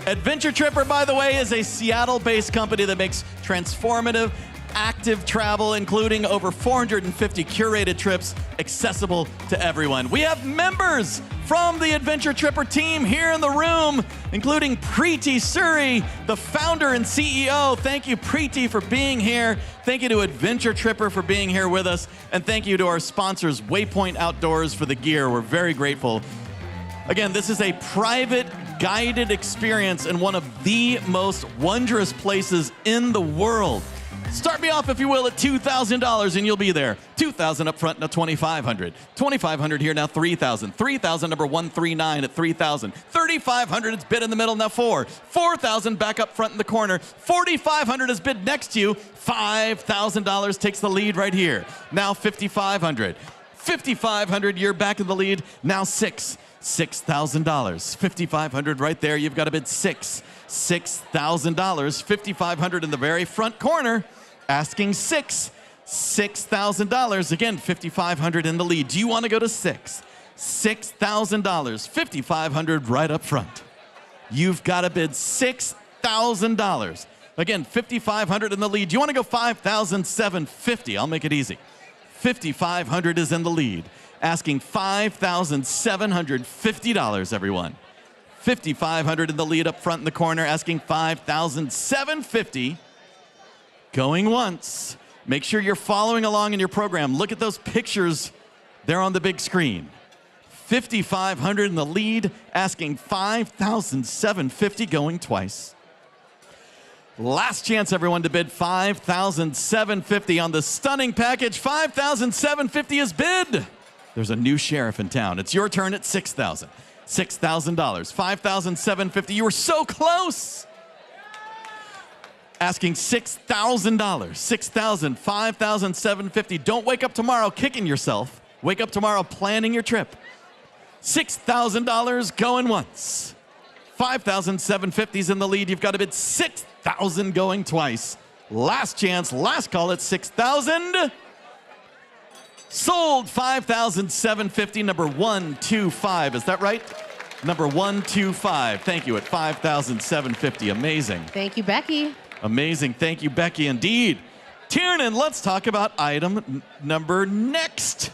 Adventure Tripper, by the way, is a Seattle-based company that makes transformative, active travel, including over 450 curated trips, accessible to everyone. We have members from the Adventure Tripper team here in the room, including Preeti Suri, the founder and CEO. Thank you, Preeti, for being here. Thank you to Adventure Tripper for being here with us. And thank you to our sponsors, Waypoint Outdoors, for the gear. We're very grateful. Again, this is a private, guided experience in one of the most wondrous places in the world. Start me off, if you will, at $2,000 and you'll be there. $2,000 up front, now $2,500. $2,500 here, now $3,000. $3,000, number 139 at $3,000. $3,500 is bid in the middle, now $4,000 back up front in the corner. $4,500 is bid next to you. $5,000 takes the lead right here. Now $5,500. $5,500, you're back in the lead. Now $6,000. $5,500 right there. You've got to bid $6,000. $5,500 in the very front corner. Asking $6,000. Again, $5,500 in the lead. Do you want to go to $6,000? $5,500 right up front. You've got to bid $6,000. Again, $5,500 in the lead. Do you want to go $5,750? I'll make it easy. $5,500 is in the lead. Asking $5,750, everyone. $5,500 in the lead up front in the corner, asking $5,750. Going once. Make sure you're following along in your program. Look at those pictures there on the big screen. $5,500 in the lead, asking $5,750, going twice. Last chance, everyone, to bid $5,750 on the stunning package. $5,750 is bid. There's a new sheriff in town. It's your turn at $6,000. $6,000. $5,750. You were so close. Asking $6,000. $6,000. $5,750. Don't wake up tomorrow kicking yourself. Wake up tomorrow planning your trip. $6,000 going once. $5,750 is in the lead. You've got to bid $6,000 going twice. Last chance, last call at $6,000. Sold. $5,750. Number 125. Is that right? Number 125. Thank you at $5,750. Amazing. Thank you, Becky. Amazing. Thank you, Becky. Indeed. Tiernan, let's talk about item number next.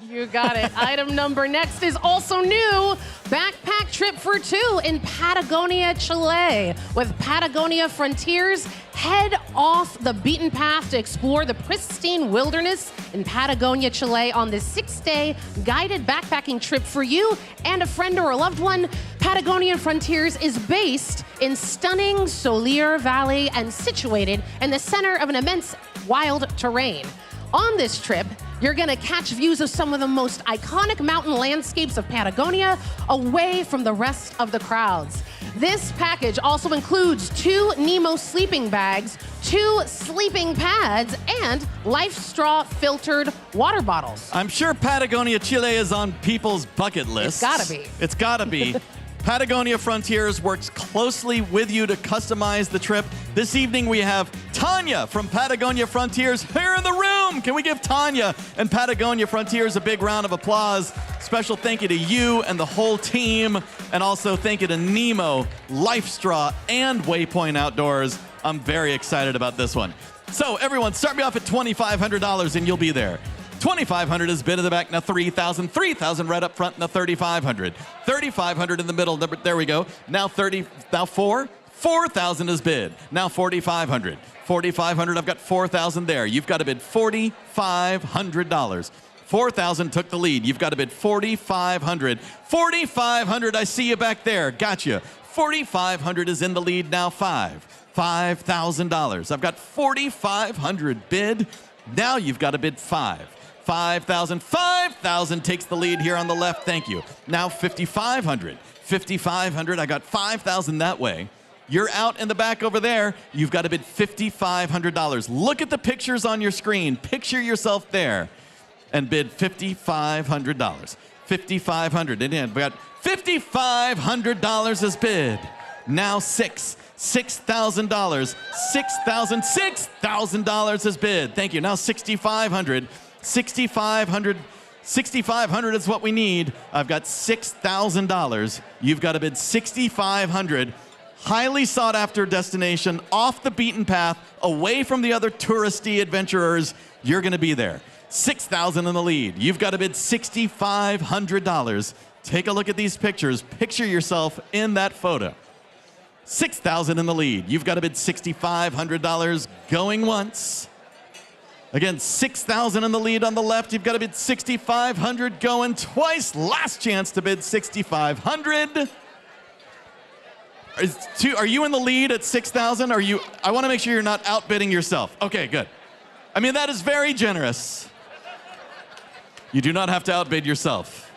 You got it. Item number next is also new. Backpack trip for two in Patagonia, Chile. With Patagonia Frontiers, head off the beaten path to explore the pristine wilderness in Patagonia, Chile on this 6-day guided backpacking trip for you and a friend or a loved one. Patagonia Frontiers is based in stunning Soler Valley and situated in the center of an immense wild terrain. On this trip, you're gonna catch views of some of the most iconic mountain landscapes of Patagonia away from the rest of the crowds. This package also includes 2 Nemo sleeping bags, 2 sleeping pads, and Life Straw filtered water bottles. I'm sure Patagonia, Chile is on people's bucket lists. It's gotta be. It's gotta be. Patagonia Frontiers works closely with you to customize the trip. This evening we have Tanya from Patagonia Frontiers here in the room. Can we give Tanya and Patagonia Frontiers a big round of applause? Special thank you to you and the whole team, and also thank you to Nemo, Life Straw, and Waypoint Outdoors. I'm very excited about this one. So everyone, start me off at $2,500 and you'll be there. $2,500 is bid in the back, now $3,000. $3,000 right up front, now $3,500. $3,500 in the middle, there we go. Now $4,000 is bid. Now $4,500. $4,500, I've got $4,000 there. You've got to bid $4,500. $4,000 took the lead. You've got to bid $4,500. $4,500, I see you back there. Gotcha. $4,500 is in the lead, now $5,000. I've got $4,500 bid. Now you've got to bid $5,000. $5,000 takes the lead here on the left. Thank you. Now $5,500. $5,500. I got $5,000 that way. You're out in the back over there. You've got to bid $5,500. Look at the pictures on your screen. Picture yourself there and bid $5,500. $5,500. And we got $5,500 is bid. Now $6,000. $6,000 is bid. Thank you. Now $6,500. $6,500 is what we need. I've got $6,000. You've got to bid $6,500. Highly sought after destination, off the beaten path, away from the other touristy adventurers. You're going to be there. $6,000 in the lead. You've got to bid $6,500. Take a look at these pictures. Picture yourself in that photo. $6,000 in the lead. You've got to bid $6,500 going once. Again, $6,000 in the lead on the left. You've got to bid $6,500 going twice. Last chance to bid $6,500. Are you in the lead at $6,000? Are you? I want to make sure you're not outbidding yourself. Okay, good. I mean, that is very generous. You do not have to outbid yourself.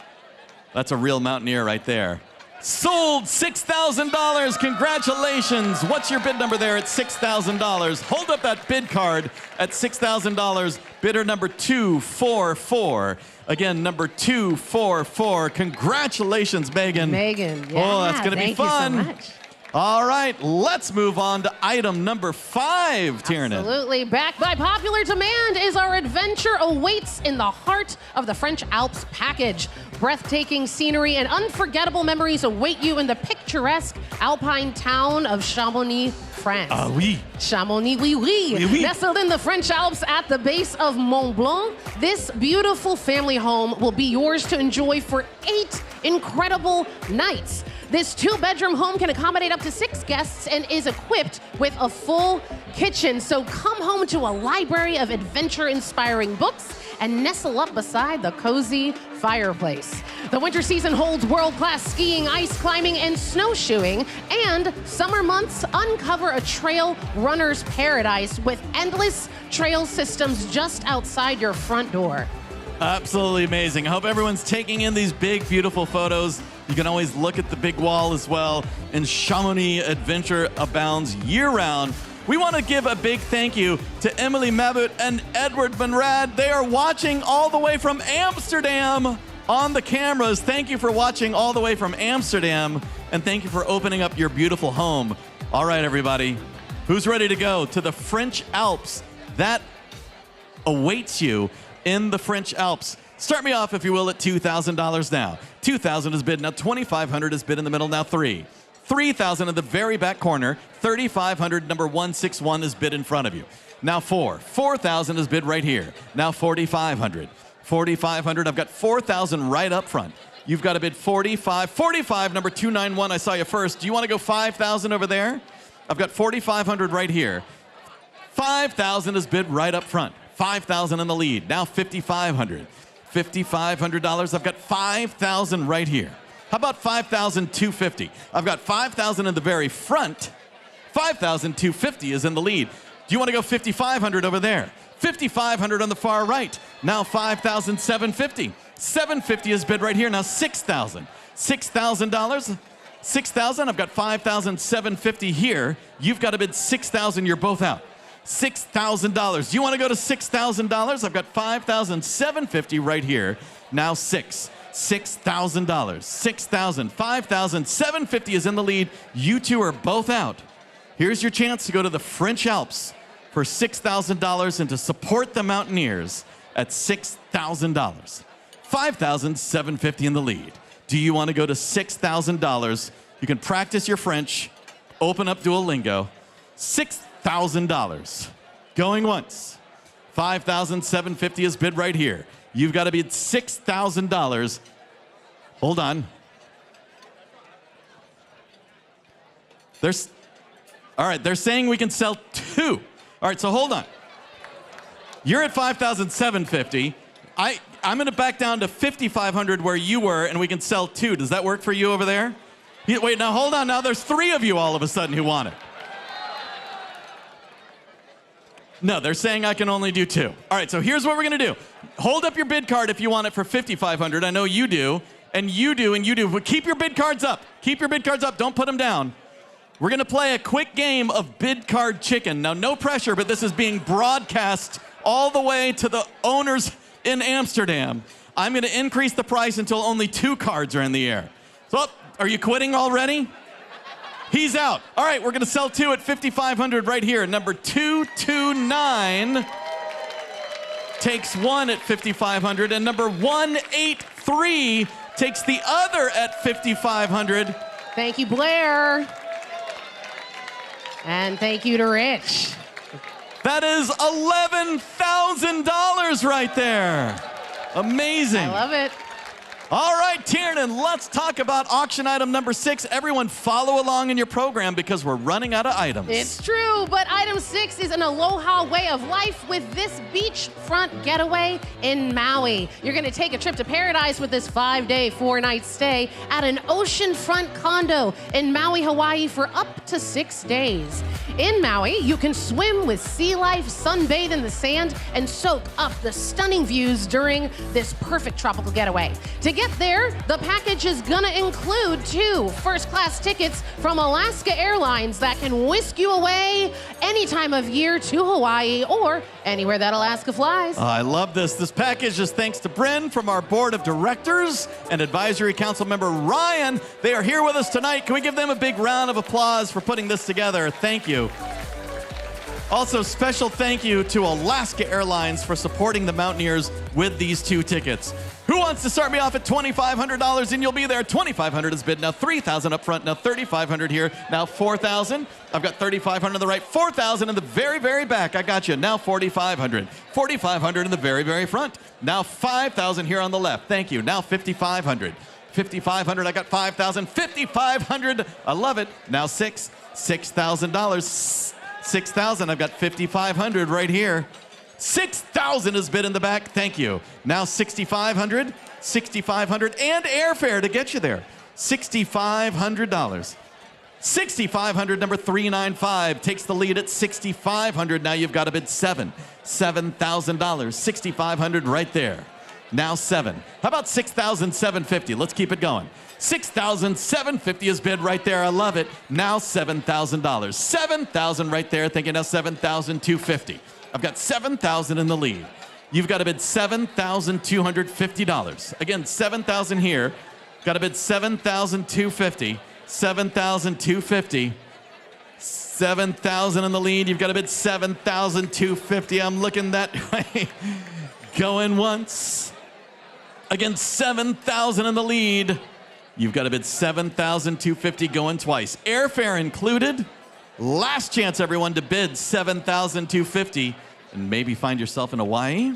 That's a real mountaineer right there. Sold $6,000. Congratulations. What's your bid number there at $6,000? Hold up that bid card at $6,000. Bidder number 244. Again, number 244. Congratulations, Megan. Megan, yeah. Oh, that's going to be fun. Thank you so much. All right, let's move on to item number 5, Tiernan. Absolutely. Back by popular demand is our adventure awaits in the heart of the French Alps package. Breathtaking scenery and unforgettable memories await you in the picturesque alpine town of Chamonix, France. Ah, oui. Chamonix, oui, oui. Oui, oui. Nestled in the French Alps at the base of Mont Blanc, this beautiful family home will be yours to enjoy for 8 incredible nights. This 2-bedroom home can accommodate up to 6 guests and is equipped with a full kitchen. So come home to a library of adventure-inspiring books and nestle up beside the cozy fireplace. The winter season holds world-class skiing, ice climbing, and snowshoeing, and summer months uncover a trail runner's paradise with endless trail systems just outside your front door. Absolutely amazing. I hope everyone's taking in these big, beautiful photos. You can always look at the big wall as well. And Chamonix adventure abounds year-round. We want to give a big thank you to Emily Mabut and Edward Benrad. They are watching all the way from Amsterdam on the cameras. Thank you for watching all the way from Amsterdam, and thank you for opening up your beautiful home. All right, everybody, who's ready to go to the French Alps? That awaits you in the French Alps. Start me off, if you will, at $2,000 now. $2,000 is bid. Now $2,500 is bid in the middle. Now $3,000 at the very back corner. $3,500, number 161, is bid in front of you. Now $4,000 is bid right here. Now $4,500. $4,500. I've got $4,000 right up front. You've got to bid $45, number 291. I saw you first. Do you want to go $5,000 over there? I've got $4,500 right here. $5,000 is bid right up front. $5,000 in the lead. Now $5,500. $5,500. I've got $5,000 right here. How about $5,250? I've got $5,000 in the very front. $5,250 is in the lead. Do you want to go $5,500 over there? $5,500 on the far right. Now $5,750. $750 is bid right here. Now $6,000. $6,000. $6,000. I've got $5,750 here. You've got to bid $6,000. You're both out. $6,000. Do you want to go to $6,000? I've got $5,750 right here. Now $6,000. $6,000. $5,750 is in the lead. You two are both out. Here's your chance to go to the French Alps for $6,000 and to support the Mountaineers at $6,000. $5,750 in the lead. Do you want to go to $6,000? You can practice your French, open up Duolingo. $6,000. Going once. $5,750 is bid right here. You've got to bid $6,000. Hold on. All right, they're saying we can sell two. All right, so hold on. You're at $5,750. I'm going to back down to $5,500 where you were, and we can sell two. Does that work for you over there? Wait, now hold on. Now there's three of you all of a sudden who want it. No, they're saying I can only do two. All right, so here's what we're going to do. Hold up your bid card if you want it for $5,500. I know you do, and you do, and you do. But keep your bid cards up. Keep your bid cards up. Don't put them down. We're going to play a quick game of bid card chicken. Now, no pressure, but this is being broadcast all the way to the owners in Amsterdam. I'm going to increase the price until only two cards are in the air. So, are you quitting already? He's out. All right, we're going to sell two at $5,500 right here. Number 229 takes one at $5,500, and number 183 takes the other at $5,500. Thank you, Blair. And thank you to Rich. That is $11,000 right there. Amazing. I love it. All right, Tiernan, let's talk about auction item number 6. Everyone follow along in your program because we're running out of items. It's true, but item 6 is an aloha way of life with this beachfront getaway in Maui. You're going to take a trip to paradise with this 5-day, 4-night stay at an oceanfront condo in Maui, Hawaii for up to 6 days. In Maui, you can swim with sea life, sunbathe in the sand, and soak up the stunning views during this perfect tropical getaway. To get there, the package is gonna include 2 first-class tickets from Alaska Airlines that can whisk you away any time of year to Hawaii or anywhere that Alaska flies. I love this. This package is thanks to Bryn from our board of directors and advisory council member Ryan. They are here with us tonight. Can we give them a big round of applause for putting this together? Thank you. Also, special thank you to Alaska Airlines for supporting the Mountaineers with these 2 tickets. Who wants to start me off at $2,500 and you'll be there? $2,500 is bid. Now $3,000 up front. Now $3,500 here. Now $4,000. I've got $3,500 on the right. $4,000 in the very, very back. I got you. Now $4,500. $4,500 in the very, very front. Now $5,000 here on the left. Thank you. Now $5,500. $5,500. I got $5,000. $5,500. I love it. Now $6,000. $6,000. I've got $5,500 right here. 6,000 is bid in the back. Thank you. Now 6,500, 6,500, and airfare to get you there. $6,500. 6,500, number 395, takes the lead at 6,500. Now you've got to bid $7,000. 6,500 right there. Now 7. How about 6,750? Let's keep it going. 6,750 is bid right there. I love it. Now $7,000. 7,000 right there. Thinking now 7,250. I've got 7,000 in the lead. You've got to bid $7,250. Again, 7,000 here. Got to bid $7,250. 7,250. 7,000 in the lead. You've got to bid $7,250. I'm looking that way. Going once. Again, 7,000 in the lead. You've got to bid $7,250 going twice. Airfare included. Last chance, everyone, to bid $7,250 and maybe find yourself in Hawaii.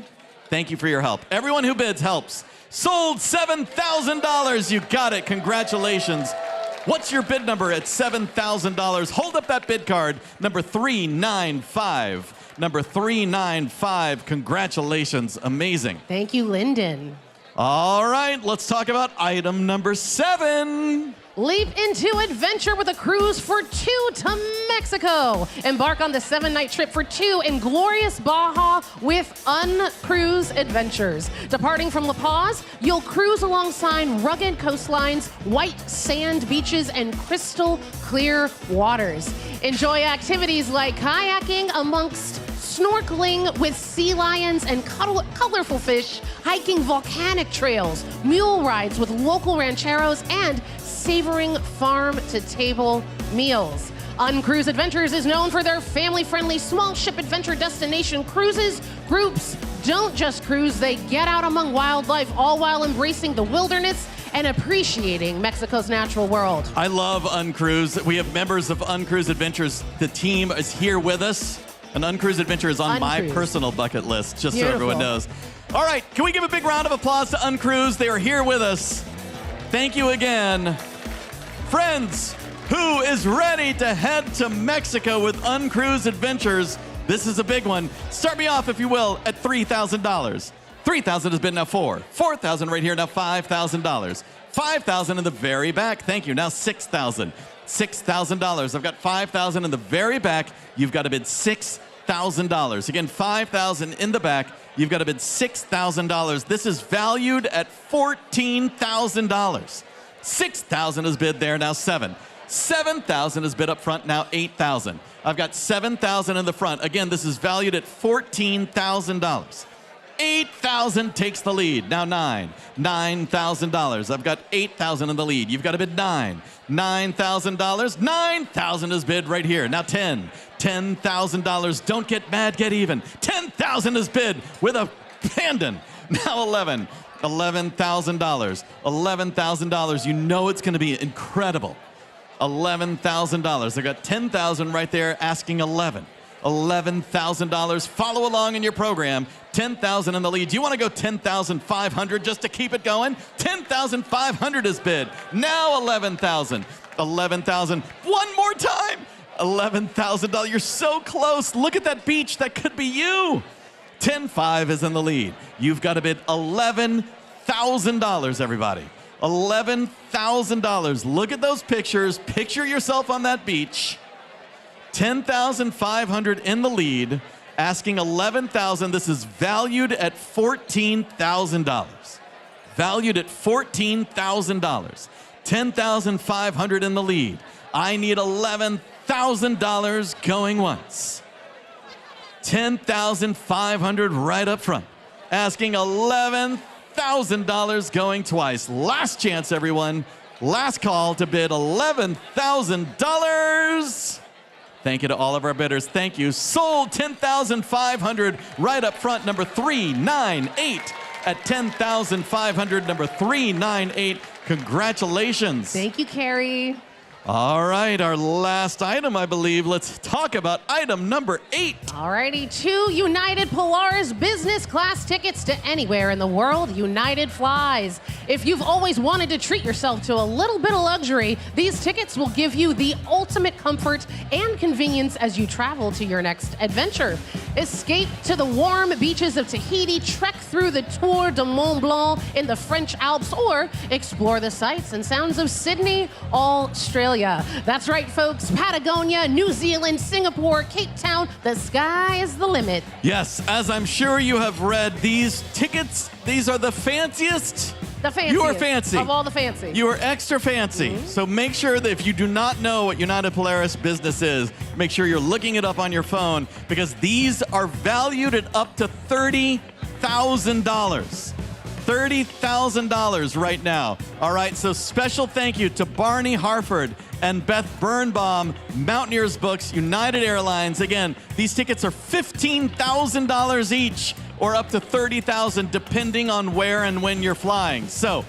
Thank you for your help. Everyone who bids helps. Sold $7,000. You got it. Congratulations. What's your bid number at $7,000? Hold up that bid card. Number 395. Number 395. Congratulations. Amazing. Thank you, Lyndon. All right, let's talk about item number 7. Leap into adventure with a cruise for 2 to Mexico. Embark on the 7-night trip for 2 in glorious Baja with Uncruise Adventures. Departing from La Paz, you'll cruise alongside rugged coastlines, white sand beaches, and crystal clear waters. Enjoy activities like kayaking amongst snorkeling with sea lions and colorful fish, hiking volcanic trails, mule rides with local rancheros, and savoring farm-to-table meals. Uncruise Adventures is known for their family-friendly small ship adventure destination cruises. Groups don't just cruise, they get out among wildlife, all while embracing the wilderness and appreciating Mexico's natural world. I love Uncruise. We have members of Uncruise Adventures. The team is here with us. An Uncruise Adventure is on my personal bucket list, just so everyone knows. All right, can we give a big round of applause to Uncruise? They are here with us. Thank you again. Friends, who is ready to head to Mexico with Uncruise Adventures? This is a big one. Start me off, if you will, at $3,000. 3,000 has been now 4. 4,000 right here, now $5,000. 5,000 in the very back. Thank you. Now 6,000. $6,000. I've got 5,000 in the very back. You've got to bid $6,000. Again, 5,000 in the back. You've got to bid $6,000. This is valued at $14,000. 6,000 is bid there, now 7. 7,000 is bid up front, now 8,000. I've got 7,000 in the front. Again, this is valued at $14,000. 8,000 takes the lead. Now 9. $9,000. I've got 8,000 in the lead. You've got to bid 9. $9,000. 9,000 is bid right here. Now 10. $10,000. Don't get mad, get even. 10,000 is bid with a abandon. Now 11. $11,000. $11,000. You know it's going to be incredible. $11,000. I got 10,000 right there asking 11. $11,000. Follow along in your program. 10,000 in the lead. Do you want to go 10,500 just to keep it going? 10,500 is bid. Now 11,000. 11,000. One more time. $11,000. You're so close. Look at that beach. That could be you. 10,500 is in the lead. You've got to bid $11,000, everybody. $11,000. Look at those pictures. Picture yourself on that beach. 10,500 in the lead, asking 11,000. This is valued at $14,000. Valued at $14,000. 10,500 in the lead. I need $11,000 going once. 10,500 right up front, asking $11,000 going twice. Last chance, everyone. Last call to bid $11,000. Thank you to all of our bidders. Thank you. Sold 10,500 right up front. Number 398 at 10,500. Number 398. Congratulations. Thank you, Carrie. All right, our last item, I believe. Let's talk about item number 8. Alrighty, 2 United Polaris business class tickets to anywhere in the world. United flies. If you've always wanted to treat yourself to a little bit of luxury, these tickets will give you the ultimate comfort and convenience as you travel to your next adventure. Escape to the warm beaches of Tahiti, trek through the Tour de Mont Blanc in the French Alps, or explore the sights and sounds of Sydney, Australia. That's right, folks. Patagonia, New Zealand, Singapore, Cape Town. The sky is the limit. Yes, as I'm sure you have read, these tickets, these are the fanciest. The fanciest. You are fancy. Of all the fancy. You are extra fancy. So make sure that if you do not know what United Polaris business is, make sure you're looking it up on your phone, because these are valued at up to $30,000. $30,000 right now. All right, so special thank you to Barney Harford and Beth Birnbaum, Mountaineers Books, United Airlines. Again, these tickets are $15,000 each, or up to $30,000 depending on where and when you're flying. So,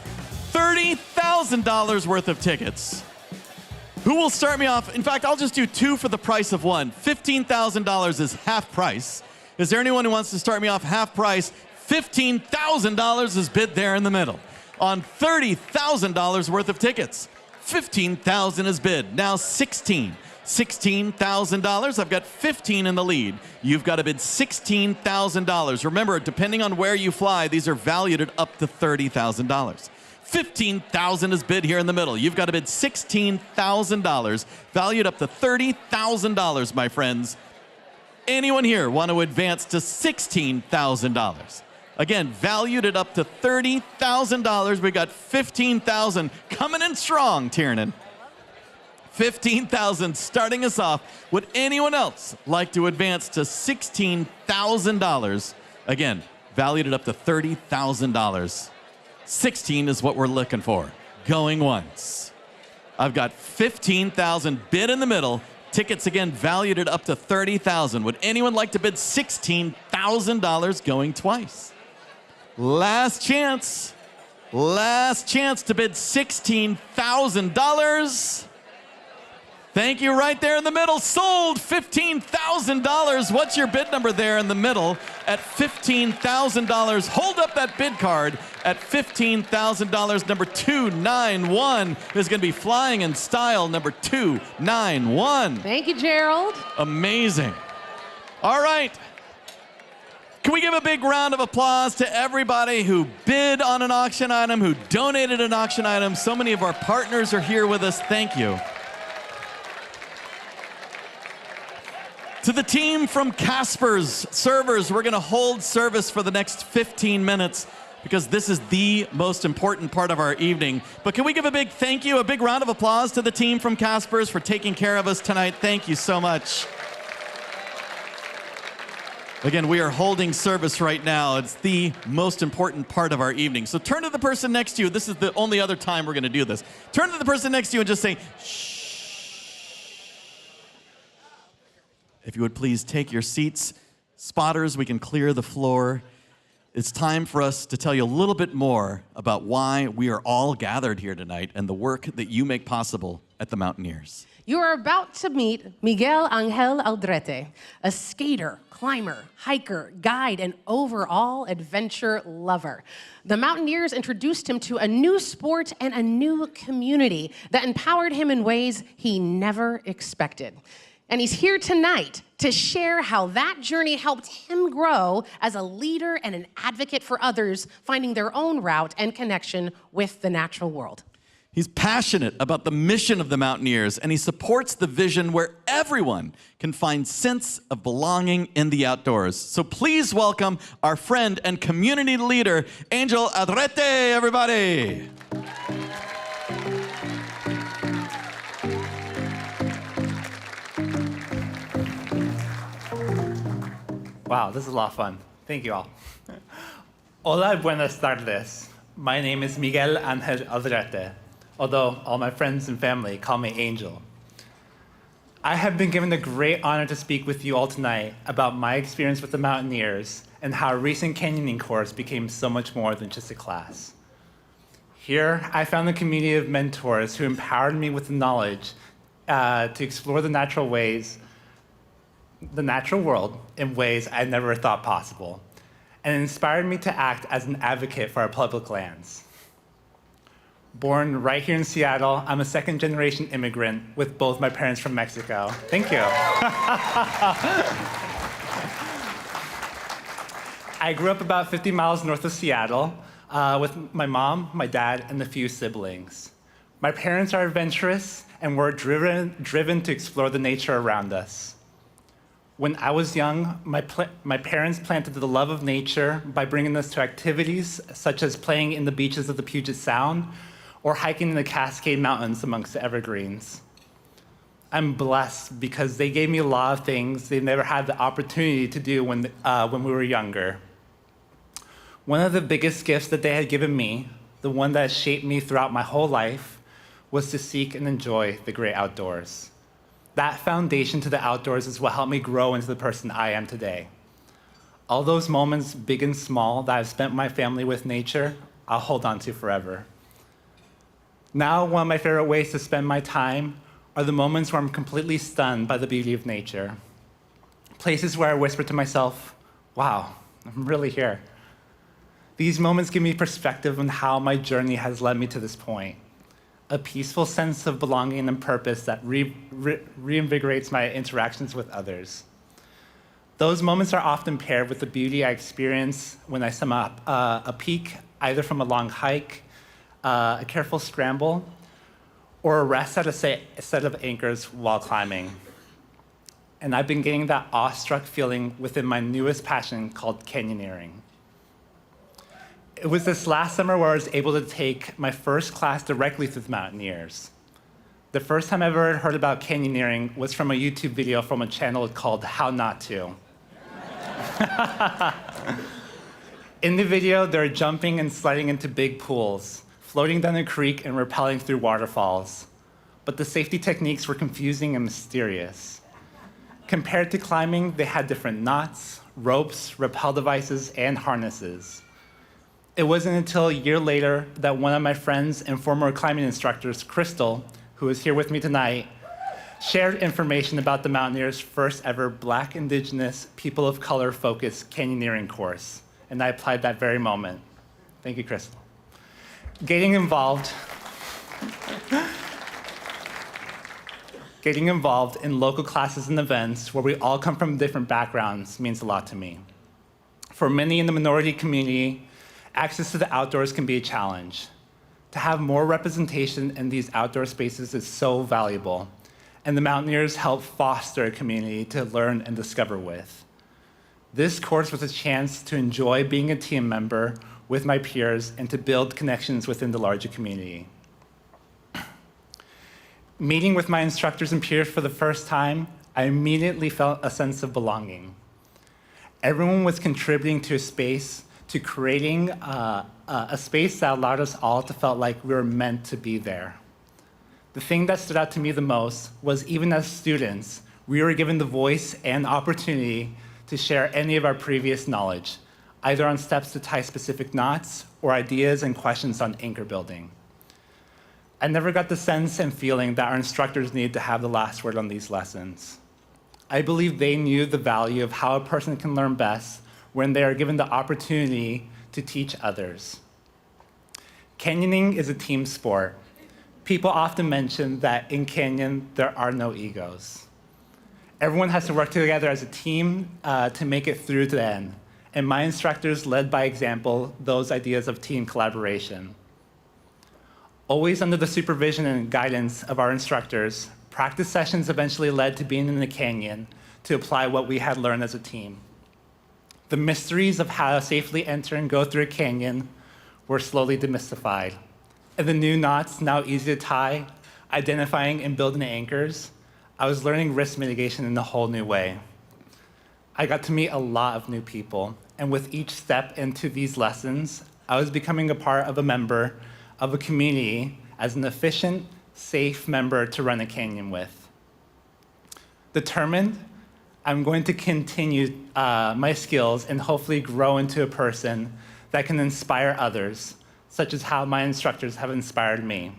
$30,000 worth of tickets. Who will start me off? In fact, I'll just do 2 for the price of 1. $15,000 is half price. Is there anyone who wants to start me off half price? $15,000 is bid there in the middle. On $30,000 worth of tickets, $15,000 is bid. Now $16,000. I've got 15 in the lead. You've got to bid $16,000. Remember, depending on where you fly, these are valued at up to $30,000. $15,000 is bid here in the middle. You've got to bid $16,000, valued up to $30,000, my friends. Anyone here want to advance to $16,000? Again, valued at up to $30,000. We got $15,000 coming in strong, Tiernan. $15,000 starting us off. Would anyone else like to advance to $16,000? Again, valued at up to $30,000. 16 is what we're looking for. Going once. I've got 15,000 bid in the middle. Tickets again valued at up to 30,000. Would anyone like to bid $16,000 going twice? Last chance. Last chance to bid $16,000. Thank you, right there in the middle. Sold $15,000. What's your bid number there in the middle at $15,000? Hold up that bid card at $15,000. Number 291 is going to be flying in style. Number 291. Thank you, Gerald. Amazing. All right. Can we give a big round of applause to everybody who bid on an auction item, who donated an auction item? So many of our partners are here with us. Thank you. To the team from Casper's Servers, we're going to hold service for the next 15 minutes because this is the most important part of our evening. But can we give a big thank you, a big round of applause to the team from Casper's for taking care of us tonight? Thank you so much. Again, we are holding service right now. It's the most important part of our evening. So turn to the person next to you. This is the only other time we're going to do this. Turn to the person next to you and just say, shh. If you would please take your seats. Spotters, we can clear the floor. It's time for us to tell you a little bit more about why we are all gathered here tonight and the work that you make possible at the Mountaineers. You are about to meet Miguel Angel Aldrete, a skater, climber, hiker, guide, and overall adventure lover. The Mountaineers introduced him to a new sport and a new community that empowered him in ways he never expected. And he's here tonight to share how that journey helped him grow as a leader and an advocate for others finding their own route and connection with the natural world. He's passionate about the mission of the Mountaineers, and he supports the vision where everyone can find sense of belonging in the outdoors. So please welcome our friend and community leader, Angel Aldrete, everybody. Wow, this is a lot of fun. Thank you all. Hola, buenas tardes. My name is Miguel Angel Aldrete, although all my friends and family call me Angel. I have been given the great honor to speak with you all tonight about my experience with the Mountaineers and how a recent canyoning course became so much more than just a class. Here, I found a community of mentors who empowered me with the knowledge to explore the natural world in ways I never thought possible, and inspired me to act as an advocate for our public lands. Born right here in Seattle, I'm a second-generation immigrant with both my parents from Mexico. Thank you. I grew up about 50 miles north of Seattle with my mom, my dad, and a few siblings. My parents are adventurous and were driven to explore the nature around us. When I was young, my parents planted the love of nature by bringing us to activities such as playing in the beaches of the Puget Sound or hiking in the Cascade Mountains amongst the evergreens. I'm blessed because they gave me a lot of things they never had the opportunity to do when we were younger. One of the biggest gifts that they had given me, the one that shaped me throughout my whole life, was to seek and enjoy the great outdoors. That foundation to the outdoors is what helped me grow into the person I am today. All those moments, big and small, that I've spent my family with nature, I'll hold on to forever. Now, one of my favorite ways to spend my time are the moments where I'm completely stunned by the beauty of nature. Places where I whisper to myself, wow, I'm really here. These moments give me perspective on how my journey has led me to this point. A peaceful sense of belonging and purpose that reinvigorates my interactions with others. Those moments are often paired with the beauty I experience when I sum up a peak, either from a long hike, a careful scramble, or a rest at a set of anchors while climbing. And I've been getting that awestruck feeling within my newest passion called canyoneering. It was this last summer where I was able to take my first class directly through the Mountaineers. The first time I ever heard about canyoneering was from a YouTube video from a channel called How Not To. In the video, they're jumping and sliding into big pools, floating down a creek and rappelling through waterfalls. But the safety techniques were confusing and mysterious. Compared to climbing, they had different knots, ropes, rappel devices, and harnesses. It wasn't until a year later that one of my friends and former climbing instructors, Crystal, who is here with me tonight, shared information about the Mountaineers' first ever Black, Indigenous, people of color focused canyoneering course. And I applied that very moment. Thank you, Crystal. Getting involved in local classes and events where we all come from different backgrounds means a lot to me. For many in the minority community, access to the outdoors can be a challenge. To have more representation in these outdoor spaces is so valuable, and the Mountaineers help foster a community to learn and discover with. This course was a chance to enjoy being a team member with my peers and to build connections within the larger community. Meeting with my instructors and peers for the first time, I immediately felt a sense of belonging. Everyone was contributing to a space, to creating a space that allowed us all to feel like we were meant to be there. The thing that stood out to me the most was even as students, we were given the voice and opportunity to share any of our previous knowledge, either on steps to tie specific knots or ideas and questions on anchor building. I never got the sense and feeling that our instructors needed to have the last word on these lessons. I believe they knew the value of how a person can learn best when they are given the opportunity to teach others. Canyoning is a team sport. People often mention that in canyon, there are no egos. Everyone has to work together as a team to make it through to the end. And my instructors led by example those ideas of team collaboration. Always under the supervision and guidance of our instructors, practice sessions eventually led to being in the canyon to apply what we had learned as a team. The mysteries of how to safely enter and go through a canyon were slowly demystified. And the new knots, now easy to tie, identifying and building anchors, I was learning risk mitigation in a whole new way. I got to meet a lot of new people, and with each step into these lessons, I was becoming a part of a member of a community as an efficient, safe member to run a canyon with. Determined, I'm going to continue my skills and hopefully grow into a person that can inspire others such as how my instructors have inspired me.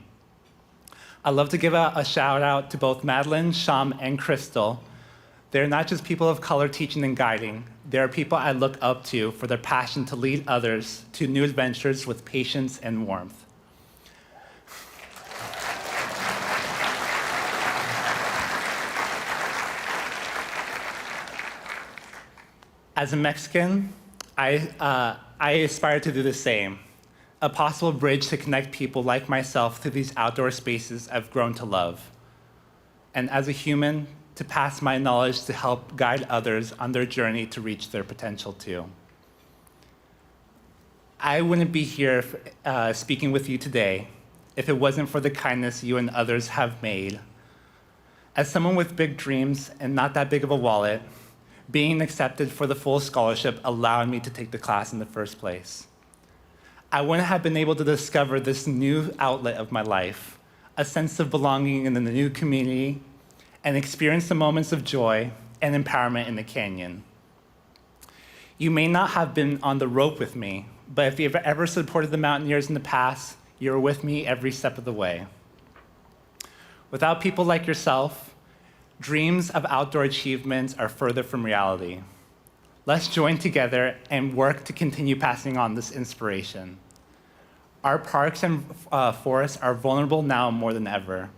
I'd love to give a shout out to both Madeline, Sham, and Crystal. They're not just people of color teaching and guiding. They're people I look up to for their passion to lead others to new adventures with patience and warmth. As a Mexican, I aspire to do the same, a possible bridge to connect people like myself to these outdoor spaces I've grown to love. And as a human, to pass my knowledge to help guide others on their journey to reach their potential too. I wouldn't be here speaking with you today if it wasn't for the kindness you and others have made. As someone with big dreams and not that big of a wallet, being accepted for the full scholarship allowed me to take the class in the first place. I wouldn't have been able to discover this new outlet of my life, a sense of belonging in the new community, and experience the moments of joy and empowerment in the canyon. You may not have been on the rope with me, but if you've ever supported the Mountaineers in the past, you're with me every step of the way. Without people like yourself, dreams of outdoor achievements are further from reality. Let's join together and work to continue passing on this inspiration. Our parks and forests are vulnerable now more than ever.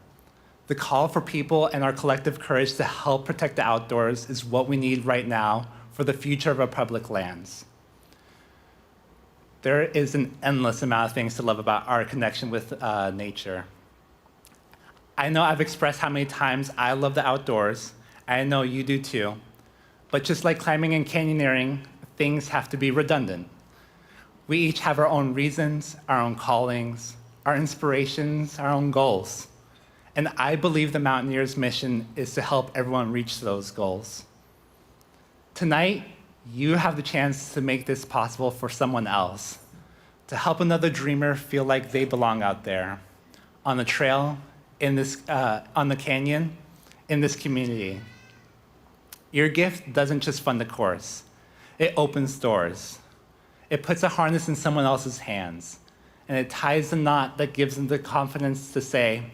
The call for people and our collective courage to help protect the outdoors is what we need right now for the future of our public lands. There is an endless amount of things to love about our connection with nature. I know I've expressed how many times I love the outdoors. I know you do too. But just like climbing and canyoneering, things have to be redundant. We each have our own reasons, our own callings, our inspirations, our own goals. And I believe the Mountaineers' mission is to help everyone reach those goals. Tonight, you have the chance to make this possible for someone else, to help another dreamer feel like they belong out there, on the trail, on the canyon, in this community. Your gift doesn't just fund the course. It opens doors. It puts a harness in someone else's hands, and it ties the knot that gives them the confidence to say,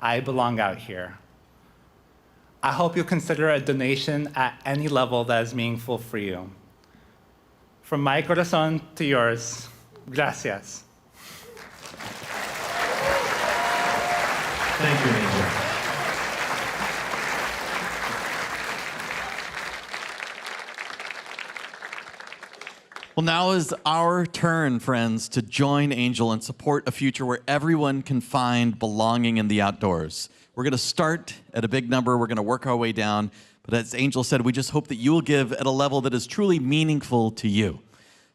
I belong out here. I hope you'll consider a donation at any level that is meaningful for you. From my corazón to yours, gracias. Thank you, Angel. Well, now is our turn, friends, to join Angel and support a future where everyone can find belonging in the outdoors. We're going to start at a big number. We're going to work our way down. But as Angel said, we just hope that you will give at a level that is truly meaningful to you.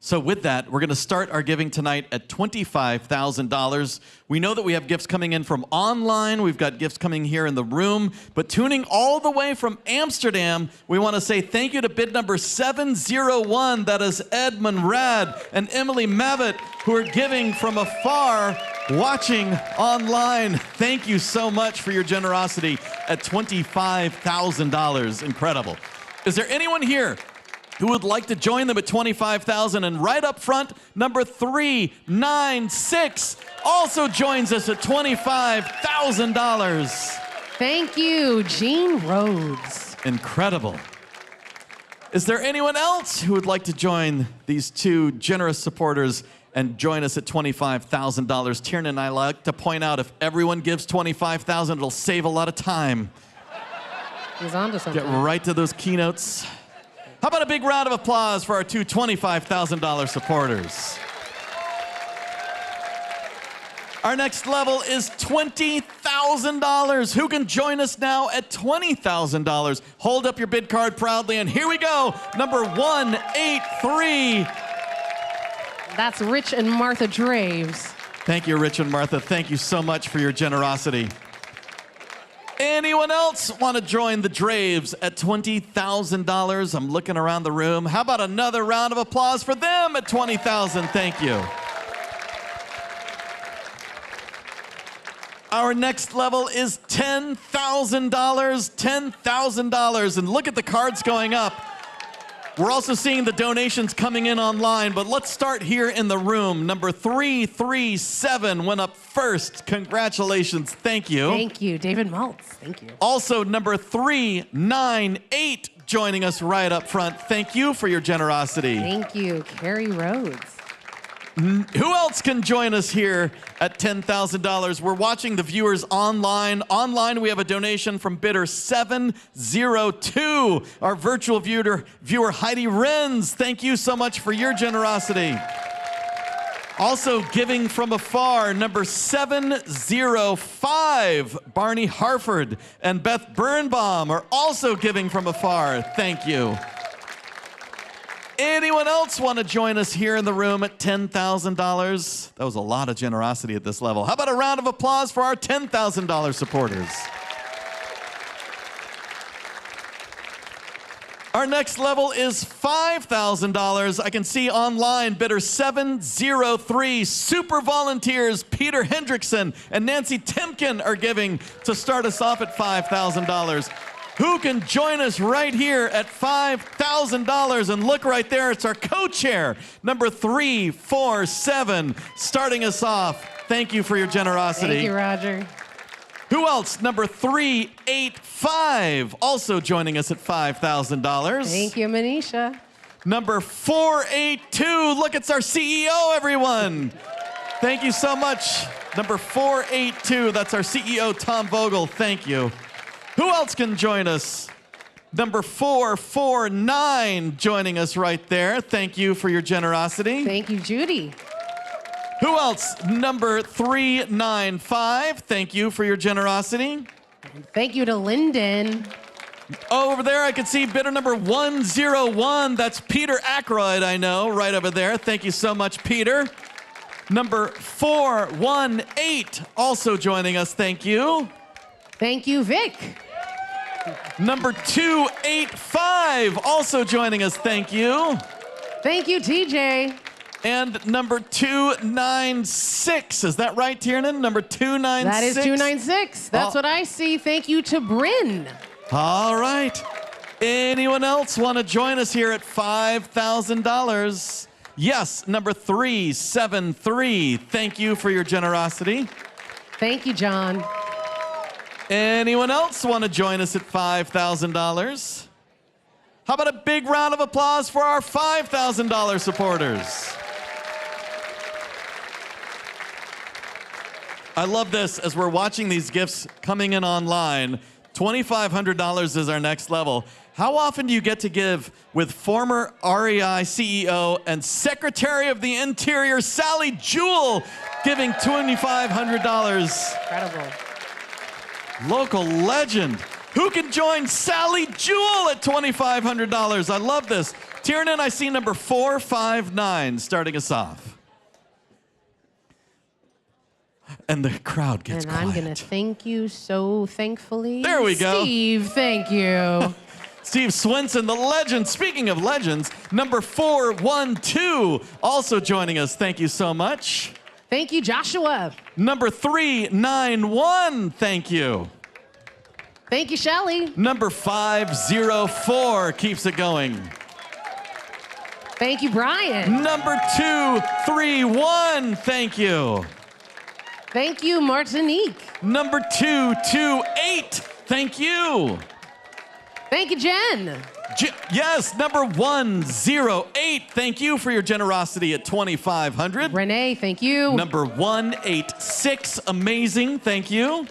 So with that, we're going to start our giving tonight at $25,000. We know that we have gifts coming in from online. We've got gifts coming here in the room. But tuning all the way from Amsterdam, we want to say thank you to bid number 701. That is Edmund Rad and Emily Mavitt, who are giving from afar, watching online. Thank you so much for your generosity at $25,000. Incredible. Is there anyone here who would like to join them at $25,000? And right up front, number 396 also joins us at $25,000. Thank you, Gene Rhodes. Incredible. Is there anyone else who would like to join these two generous supporters and join us at $25,000? Tiernan and I like to point out, if everyone gives $25,000, it'll save a lot of time. He's on to something. Get right to those keynotes. How about a big round of applause for our two $25,000 supporters? Our next level is $20,000. Who can join us now at $20,000? Hold up your bid card proudly, and here we go. Number 183. That's Rich and Martha Draves. Thank you, Rich and Martha. Thank you so much for your generosity. Anyone else want to join the Draves at $20,000? I'm looking around the room. How about another round of applause for them at $20,000? Thank you. Our next level is $10,000. $10,000. And look at the cards going up. We're also seeing the donations coming in online, but let's start here in the room. Number 337 went up first. Congratulations. Thank you. Thank you, David Maltz. Thank you. Also, number 398 joining us right up front. Thank you for your generosity. Thank you, Carrie Rhodes. Who else can join us here at $10,000? We're watching the viewers online. Online, we have a donation from bidder 702. Our virtual viewer Heidi Renz. Thank you so much for your generosity. Also giving from afar, number 705, Barney Harford and Beth Birnbaum are also giving from afar. Thank you. Anyone else want to join us here in the room at $10,000? That was a lot of generosity at this level. How about a round of applause for our $10,000 supporters? Our next level is $5,000. I can see online bidder 703, super volunteers Peter Hendrickson and Nancy Timken are giving to start us off at $5,000. Who can join us right here at $5,000? And look right there, it's our co-chair, number 347, starting us off. Thank you for your generosity. Thank you, Roger. Who else? Number 385, also joining us at $5,000. Thank you, Manisha. Number 482, look, it's our CEO, everyone. Thank you so much. Number 482, that's our CEO, Tom Vogel. Thank you. Who else can join us? Number 449 joining us right there. Thank you for your generosity. Thank you, Judy. Who else? Number 395. Thank you for your generosity. Thank you to Lyndon. Over there, I can see bidder number 101. That's Peter Ackroyd, I know, right over there. Thank you so much, Peter. Number 418 also joining us. Thank you. Thank you, Vic. Number 285 also joining us. Thank you. Thank you, TJ. And number 296. Is that right, Tiernan? Number 296? That is 296. That's what I see. Thank you to Bryn. All right. Anyone else want to join us here at $5,000? Yes, number 373. Thank you for your generosity. Thank you, John. Anyone else want to join us at $5,000? How about a big round of applause for our $5,000 supporters? I love this as we're watching these gifts coming in online. $2,500 is our next level. How often do you get to give with former REI CEO and Secretary of the Interior, Sally Jewell, giving $2,500? Incredible. Local legend. Who can join Sally Jewell at $2,500? I love this. Tiernan, I see number 459 starting us off. And the crowd gets quiet. And I'm going to thank you so thankfully. There we go. Steve, thank you. Steve Swenson, the legend. Speaking of legends, number 412 also joining us. Thank you so much. Thank you, Joshua. Number 391, thank you. Thank you, Shelly. Number 504 keeps it going. Thank you, Brian. Number 231, thank you. Thank you, Martinique. Number 228, thank you. Thank you, Jen. Yes, number 108, thank you for your generosity at $2,500. Renee, thank you. Number 186, amazing, thank you.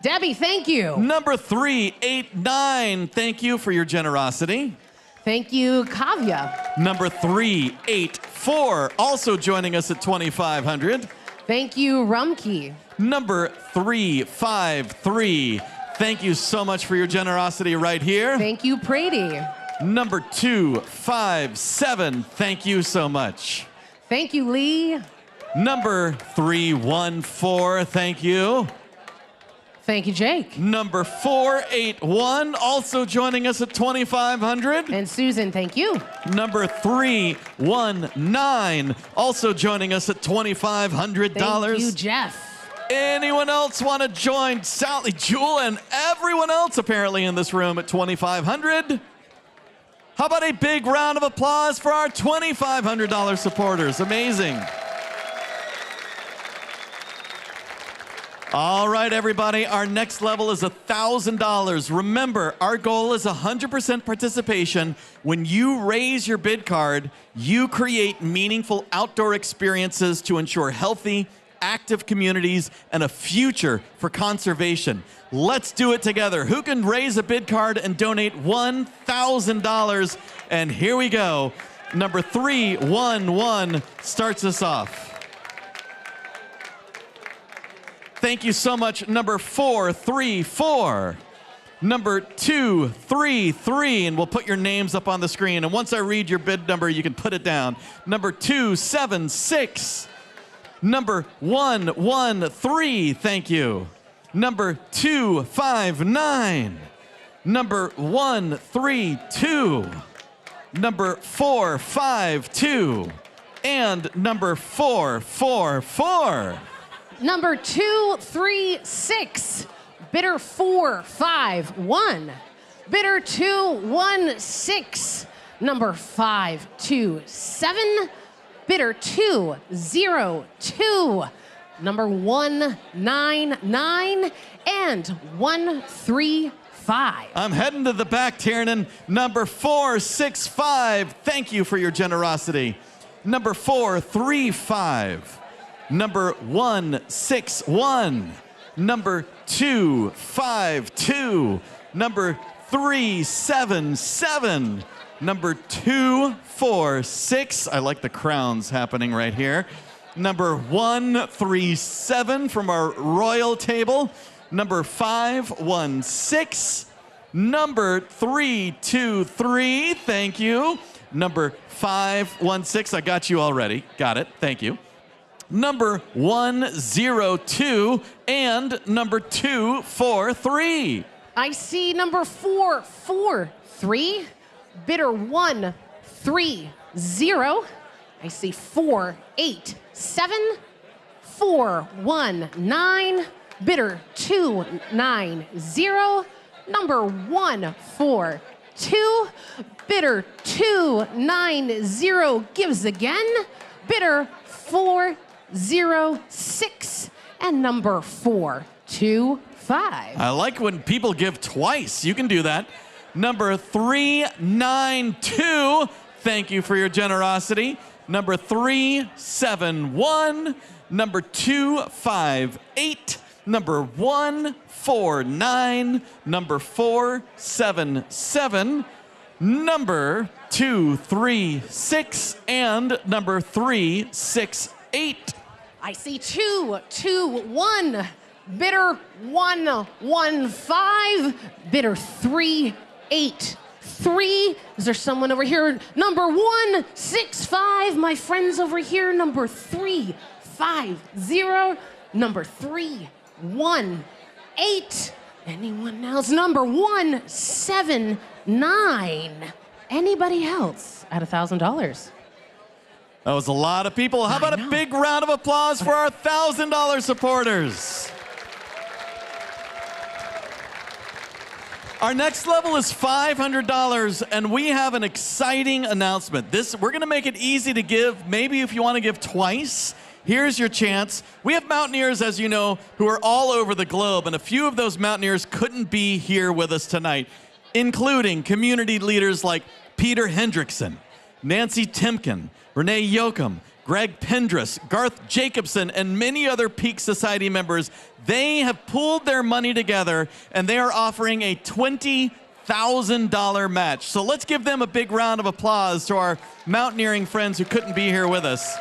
Debbie, thank you. Number 389, thank you for your generosity. Thank you, Kavya. Number 384, also joining us at $2,500. Thank you, Rumkey. Number 353, thank you so much for your generosity right here. Thank you, Brady. Number 257, thank you so much. Thank you, Lee. Number 314, thank you. Thank you, Jake. Number 481, also joining us at $2,500. And Susan, thank you. Number 319, also joining us at $2,500. Thank you, Jeff. Anyone else want to join Sally Jewell and everyone else apparently in this room at $2,500? How about a big round of applause for our $2,500 supporters? Amazing. All right, everybody, our next level is $1,000. Remember, our goal is 100% participation. When you raise your bid card, you create meaningful outdoor experiences to ensure healthy, active communities and a future for conservation. Let's do it together. Who can raise a bid card and donate $1,000? And here we go. Number 311 starts us off. Thank you so much. Number 434. Number 233, and we'll put your names up on the screen. And once I read your bid number, you can put it down. Number 276. Number 113, thank you. Number 259. Number 132. Number 452. And number 444. Number 236, bidder 451. Bidder 216, number 527. Bidder 202, number 199, and 135. I'm heading to the back, Tiernan. Number 465, thank you for your generosity. Number 435. Number 161, number 252, number 377, number 246. I like the crowns happening right here. Number 137 from our royal table. Number 516, number 323. Thank you. Number 516. I got you already. Got it. Thank you. Number 102 and number 243. I see number 443, bidder 130. I see 487, 419, bidder 290, number 142, bidder 290 gives again, bidder 406, and number 425. I like when people give twice. You can do that. Number 392, thank you for your generosity. Number 371, number 258, number 149, number 477, number 236, and number 368. I see 221, bidder 115, bidder 383. Is there someone over here? Number 165, my friends over here. Number 350, number 318. Anyone else? Number 179. Anybody else at $1,000? That was a lot of people. How about a big round of applause for our $1,000 supporters? Our next level is $500, and we have an exciting announcement. We're going to make it easy to give. Maybe if you want to give twice, here's your chance. We have Mountaineers, as you know, who are all over the globe, and a few of those Mountaineers couldn't be here with us tonight, including community leaders like Peter Hendrickson, Nancy Timken, Renee Yoakum, Greg Pendris, Garth Jacobson, and many other Peak Society members. They have pooled their money together, and they are offering a $20,000 match. So let's give them a big round of applause to our mountaineering friends who couldn't be here with us.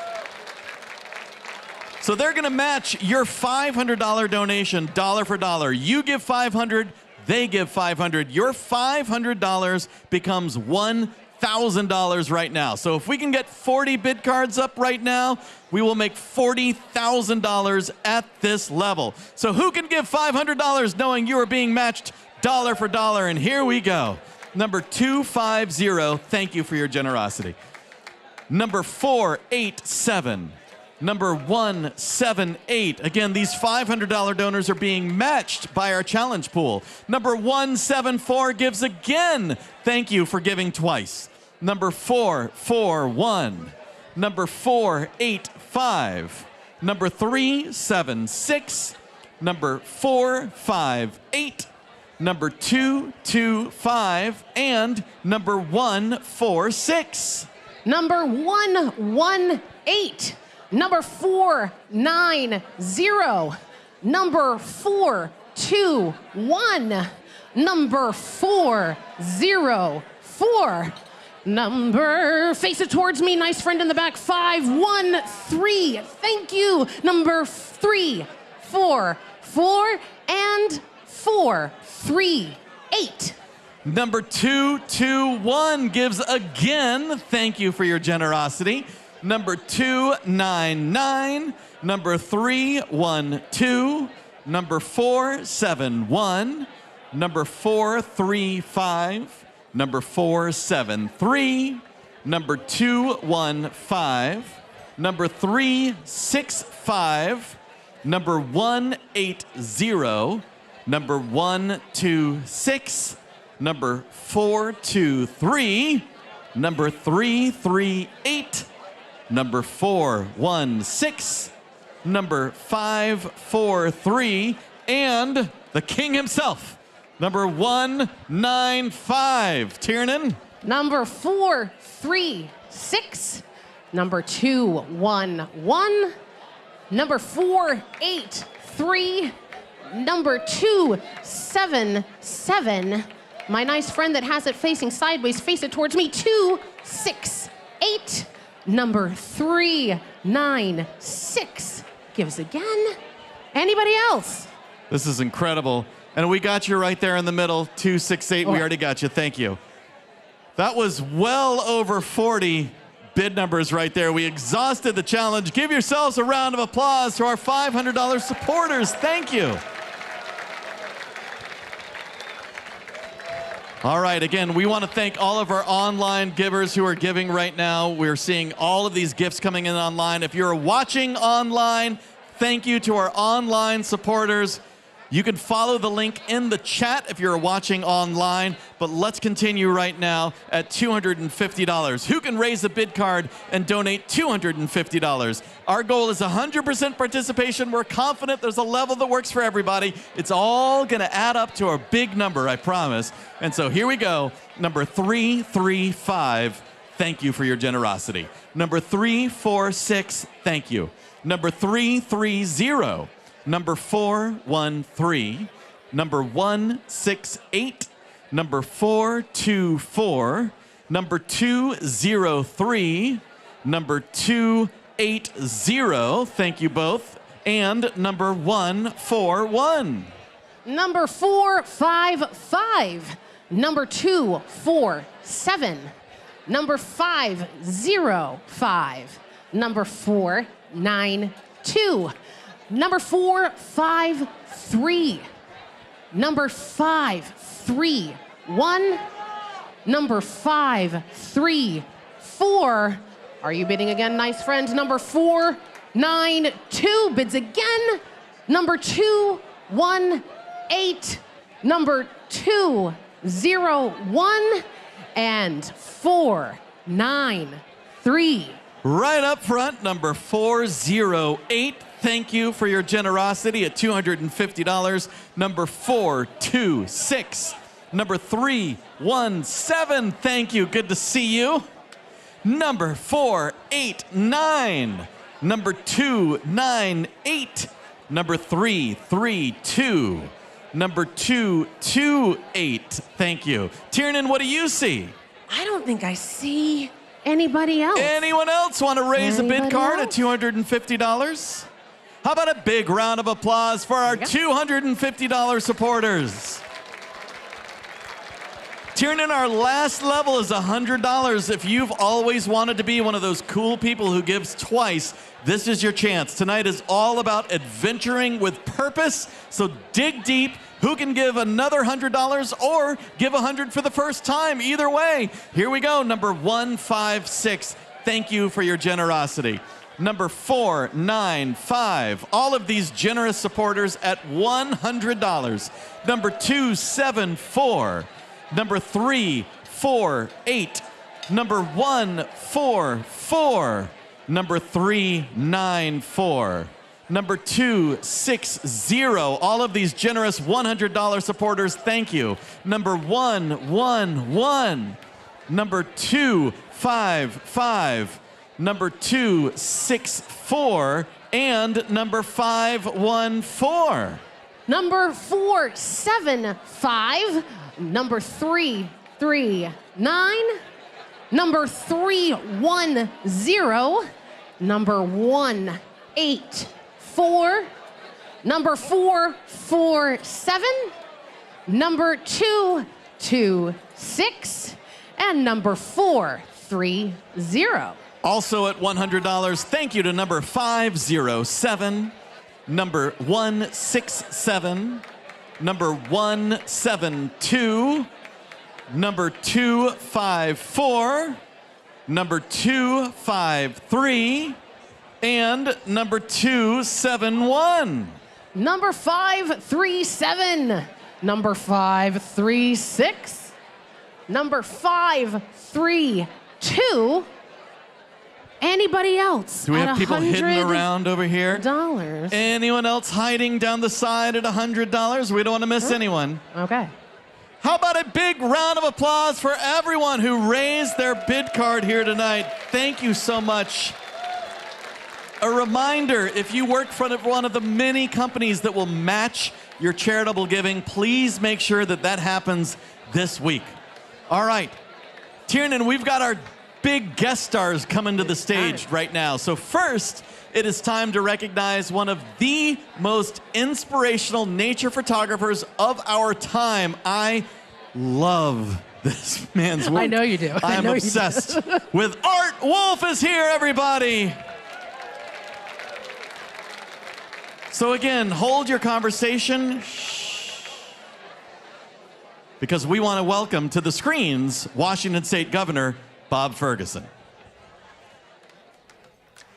So they're going to match your $500 donation dollar for dollar. You give $500, they give $500. Your $500 becomes $1,000 right now. So if we can get 40 bid cards up right now, we will make $40,000 at this level. So who can give $500 knowing you are being matched dollar for dollar? And here we go. Number 250, thank you for your generosity. Number 487. Number 178. Again, these $500 donors are being matched by our challenge pool. Number 174 gives again. Thank you for giving twice. Number 441. Number 485. Number 376. Number 458. Number 225. And number 146. Number 118. Number 490. Number 421. Number 404. Number, face it towards me, nice friend in the back, 513. Thank you. Number 344 and 438. Number 221 gives again. Thank you for your generosity. Number 299. Number 312. Number 471. Number 435. Number 473. Number 215. Number 365. Number 180. Number 126. Number 423. Number 338. Number 416. Number 543. And the king himself. Number 195. Tiernan. Number 436. Number 211. Number 483. Number 277. My nice friend that has it facing sideways, face it towards me, 268. Number 396 gives again. Anybody else? This is incredible. And we got you right there in the middle, 268. We already got you. Thank you. That was well over 40 bid numbers right there. We exhausted the challenge. Give yourselves a round of applause to our $500 supporters. Thank you. All right, again, we want to thank all of our online givers who are giving right now. We're seeing all of these gifts coming in online. If you're watching online, thank you to our online supporters. You can follow the link in the chat if you're watching online, but let's continue right now at $250. Who can raise a bid card and donate $250? Our goal is 100% participation. We're confident there's a level that works for everybody. It's all gonna add up to a big number, I promise. And so here we go. Number 335, thank you for your generosity. Number 346, thank you. Number 330. Number 413, number 168, number 424, number 203, number 280, thank you both, and number 141. Number 455, number 247, number 505, number 492. Number 453, number 531, number 534. Are you bidding again, nice friend? Number 492 bids again. Number 218, number 201, and 493. Right up front, number 408. Thank you for your generosity at $250. Number 426. Number 317. Thank you. Good to see you. Number 489. Number 298. Number 332. Number 228. Thank you. Tiernan, what do you see? I don't think I see anybody else. Anyone else want to raise a bid Anybody card else? at $250? How about a big round of applause for our $250 supporters? Tiernan, our last level is $100. If you've always wanted to be one of those cool people who gives twice, this is your chance. Tonight is all about adventuring with purpose, so dig deep. Who can give another $100 or give $100 for the first time? Either way, here we go. Number 156, thank you for your generosity. number 495. All of these generous supporters at $100. Number 274. Number 348. Number 144. Number 394. Number 260. All of these generous $100 supporters, thank you. Number 111. Number 255. Number 264. And number 514. Number 475. Number 339. Number 310. Number 184. Number 447. Number 226. And number 430. Also at $100, thank you to number 507, number 167, number 172, number 254, number 253, and number 271. Number 537. Number 536. Number 532. Anybody else? Do we have people hidden around over here? $100. Anyone else hiding down the side at $100? We don't want to miss anyone. Okay. How about a big round of applause for everyone who raised their bid card here tonight? Thank you so much. A reminder, if you work for one of the many companies that will match your charitable giving, please make sure that that happens this week. All right. Tiernan, we've got our big guest stars coming to the stage right now. So first, it is time to recognize one of the most inspirational nature photographers of our time. I love this man's work. I know you do. I'm obsessed with Art. Wolfe is here, everybody. So again, hold your conversation. Because we want to welcome to the screens Washington State Governor Bob Ferguson.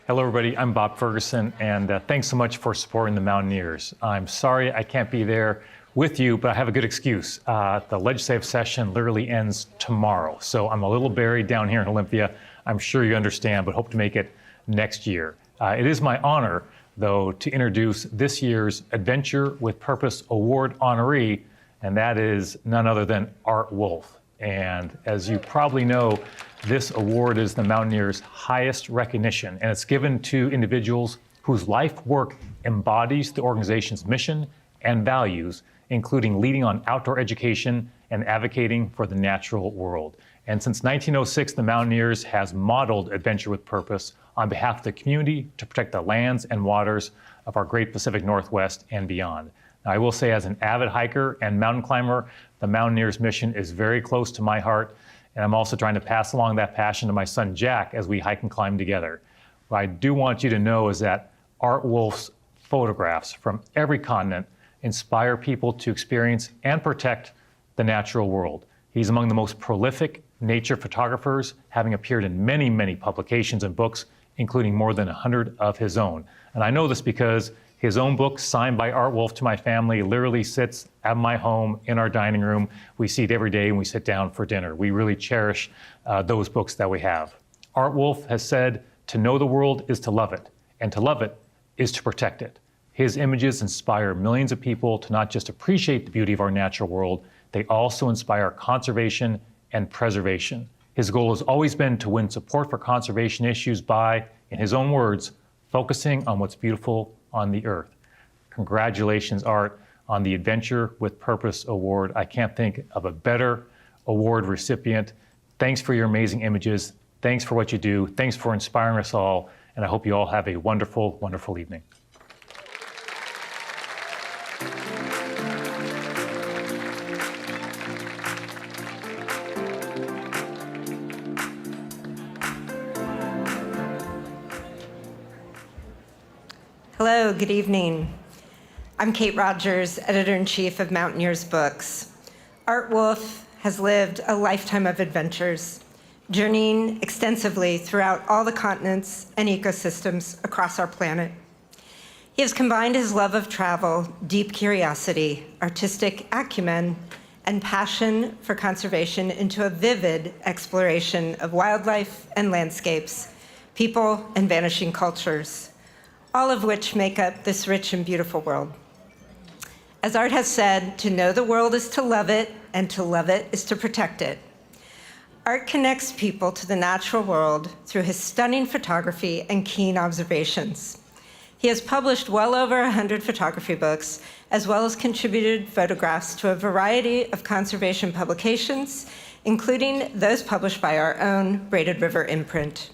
Hello, everybody. I'm Bob Ferguson, and thanks so much for supporting the Mountaineers. I'm sorry I can't be there with you, but I have a good excuse. The legislative session literally ends tomorrow, so I'm a little buried down here in Olympia. I'm sure you understand, but hope to make it next year. It is my honor, though, to introduce this year's Adventure with Purpose Award honoree, and that is none other than Art Wolfe. And as you probably know, this award is the Mountaineers' highest recognition, and it's given to individuals whose life work embodies the organization's mission and values, including leading on outdoor education and advocating for the natural world. And since 1906, the Mountaineers has modeled Adventure with Purpose on behalf of the community to protect the lands and waters of our great Pacific Northwest and beyond. Now, I will say, as an avid hiker and mountain climber, the Mountaineers' mission is very close to my heart, and I'm also trying to pass along that passion to my son Jack as we hike and climb together. What I do want you to know is that Art Wolfe's photographs from every continent inspire people to experience and protect the natural world. He's among the most prolific nature photographers, having appeared in many, many publications and books, including more than 100 of his own. And I know this because his own book, signed by Art Wolfe to my family, literally sits at my home in our dining room. We see it every day when we sit down for dinner. We really cherish those books that we have. Art Wolfe has said, to know the world is to love it, and to love it is to protect it. His images inspire millions of people to not just appreciate the beauty of our natural world, they also inspire conservation and preservation. His goal has always been to win support for conservation issues by, in his own words, focusing on what's beautiful on the earth. Congratulations, Art, on the Adventure with Purpose Award. I can't think of a better award recipient. Thanks for your amazing images. Thanks for what you do. Thanks for inspiring us all. And I hope you all have a wonderful, wonderful evening. Hello, good evening. I'm Kate Rogers, Editor-in-Chief of Mountaineers Books. Art Wolfe has lived a lifetime of adventures, journeying extensively throughout all the continents and ecosystems across our planet. He has combined his love of travel, deep curiosity, artistic acumen, and passion for conservation into a vivid exploration of wildlife and landscapes, people and vanishing cultures, all of which make up this rich and beautiful world. As Art has said, to know the world is to love it, and to love it is to protect it. Art connects people to the natural world through his stunning photography and keen observations. He has published well over 100 photography books, as well as contributed photographs to a variety of conservation publications, including those published by our own Braided River imprint.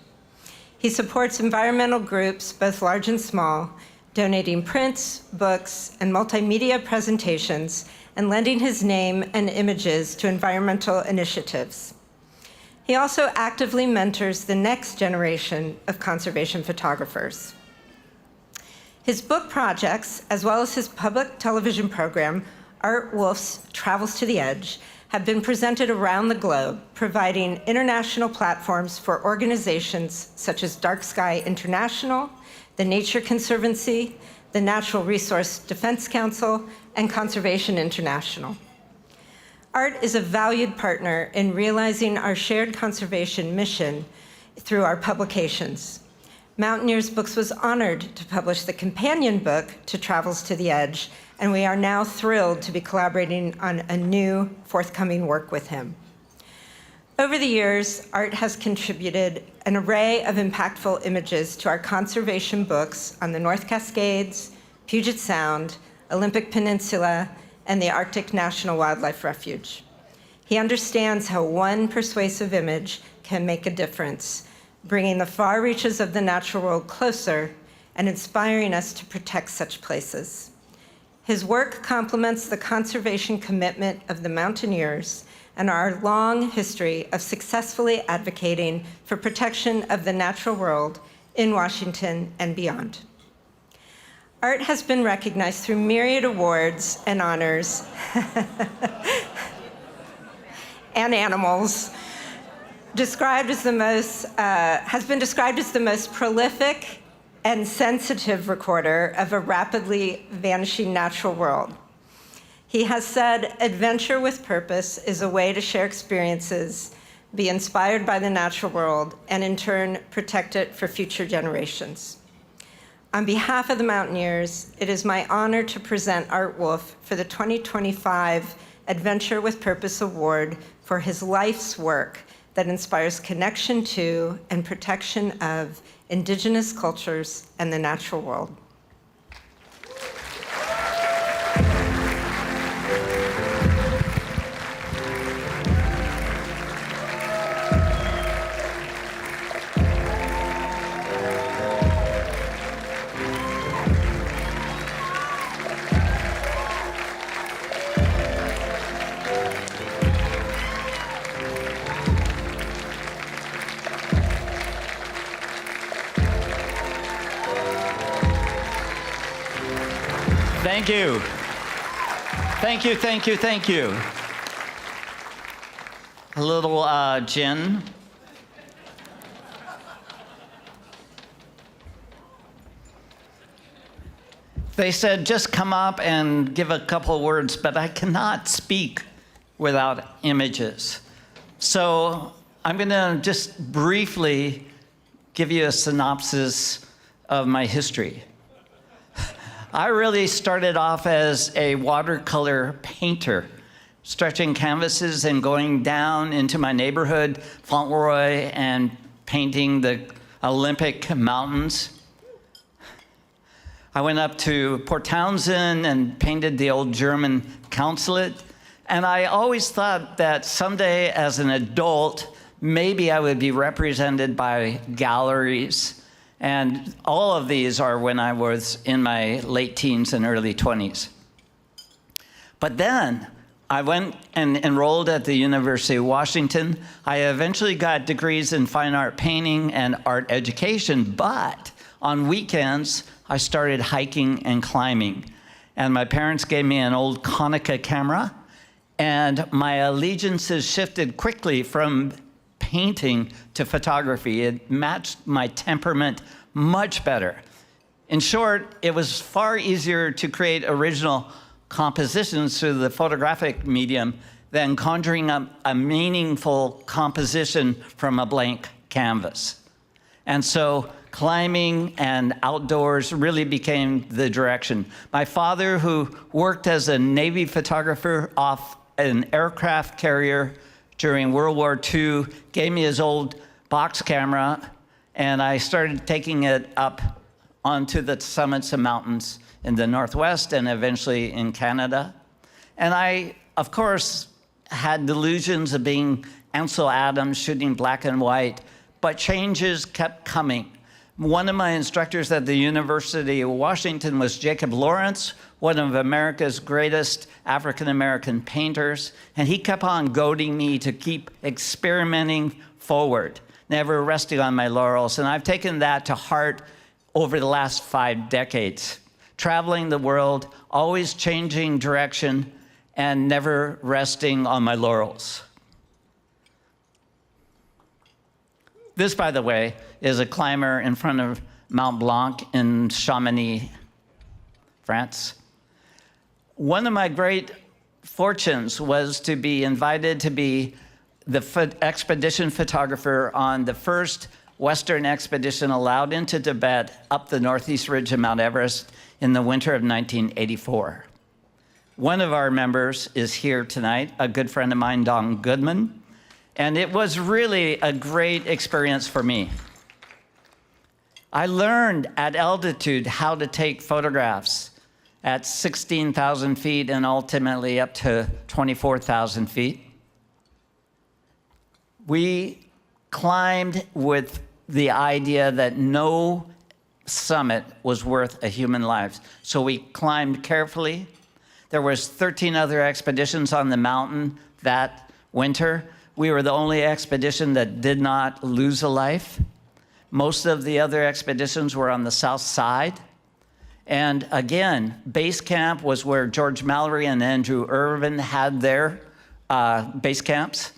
He supports environmental groups, both large and small, donating prints, books, and multimedia presentations, and lending his name and images to environmental initiatives. He also actively mentors the next generation of conservation photographers. His book projects, as well as his public television program, Art Wolfe's Travels to the Edge, have been presented around the globe, providing international platforms for organizations such as Dark Sky International, the Nature Conservancy, the Natural Resource Defense Council, and Conservation International. Art is a valued partner in realizing our shared conservation mission through our publications. Mountaineers Books was honored to publish the companion book to Travels to the Edge, and we are now thrilled to be collaborating on a new forthcoming work with him. Over the years, Art has contributed an array of impactful images to our conservation books on the North Cascades, Puget Sound, Olympic Peninsula, and the Arctic National Wildlife Refuge. He understands how one persuasive image can make a difference, bringing the far reaches of the natural world closer and inspiring us to protect such places. His work complements the conservation commitment of the Mountaineers and our long history of successfully advocating for protection of the natural world in Washington and beyond. Art has been recognized through myriad awards and honors and animals, has been described as the most prolific and sensitive recorder of a rapidly vanishing natural world. He has said, adventure with purpose is a way to share experiences, be inspired by the natural world, and in turn, protect it for future generations. On behalf of the Mountaineers, it is my honor to present Art Wolfe for the 2025 Adventure with Purpose Award for his life's work that inspires connection to and protection of indigenous cultures and the natural world. Thank you. Thank you, thank you, thank you. A little gin. They said just come up and give a couple of words, but I cannot speak without images. So I'm going to just briefly give you a synopsis of my history. I really started off as a watercolor painter, stretching canvases and going down into my neighborhood, Fauntleroy, and painting the Olympic mountains. I went up to Port Townsend and painted the old German consulate. And I always thought that someday as an adult, maybe I would be represented by galleries. And all of these are when I was in my late teens and early 20s. But then I went and enrolled at the University of Washington. I eventually got degrees in fine art painting and art education, but on weekends, I started hiking and climbing. And my parents gave me an old Konica camera, and my allegiances shifted quickly from painting to photography. It matched my temperament much better. In short, it was far easier to create original compositions through the photographic medium than conjuring up a meaningful composition from a blank canvas. And so climbing and outdoors really became the direction. My father, who worked as a Navy photographer off an aircraft carrier during World War II, gave me his old box camera, and I started taking it up onto the summits of mountains in the Northwest and eventually in Canada. And I, of course, had delusions of being Ansel Adams shooting black and white, but changes kept coming. One of my instructors at the University of Washington was Jacob Lawrence, one of America's greatest African-American painters, and he kept on goading me to keep experimenting forward, never resting on my laurels. And I've taken that to heart over the last 5 decades, traveling the world, always changing direction, and never resting on my laurels. This, by the way, is a climber in front of Mount Blanc in Chamonix, France. One of my great fortunes was to be invited to be the expedition photographer on the first Western expedition allowed into Tibet up the northeast ridge of Mount Everest in the winter of 1984. One of our members is here tonight, a good friend of mine, Don Goodman, and it was really a great experience for me. I learned at altitude how to take photographs at 16,000 feet and ultimately up to 24,000 feet. We climbed with the idea that no summit was worth a human life. So we climbed carefully. There was 13 other expeditions on the mountain that winter. We were the only expedition that did not lose a life. Most of the other expeditions were on the south side. And again, base camp was where George Mallory and Andrew Irvin had their base camps.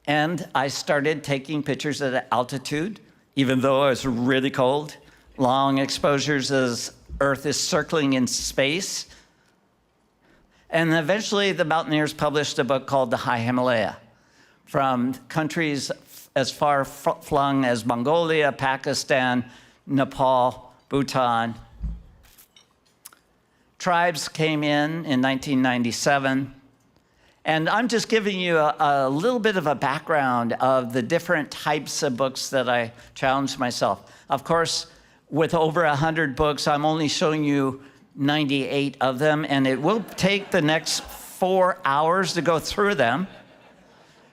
And I started taking pictures at altitude, even though it was really cold, long exposures as Earth is circling in space. And eventually the Mountaineers published a book called The High Himalaya, from countries as far flung as Mongolia, Pakistan, Nepal, Bhutan. Tribes came in 1997. And I'm just giving you a little bit of a background of the different types of books that I challenged myself. Of course, with over 100 books, I'm only showing you 98 of them, and it will take the next 4 hours to go through them.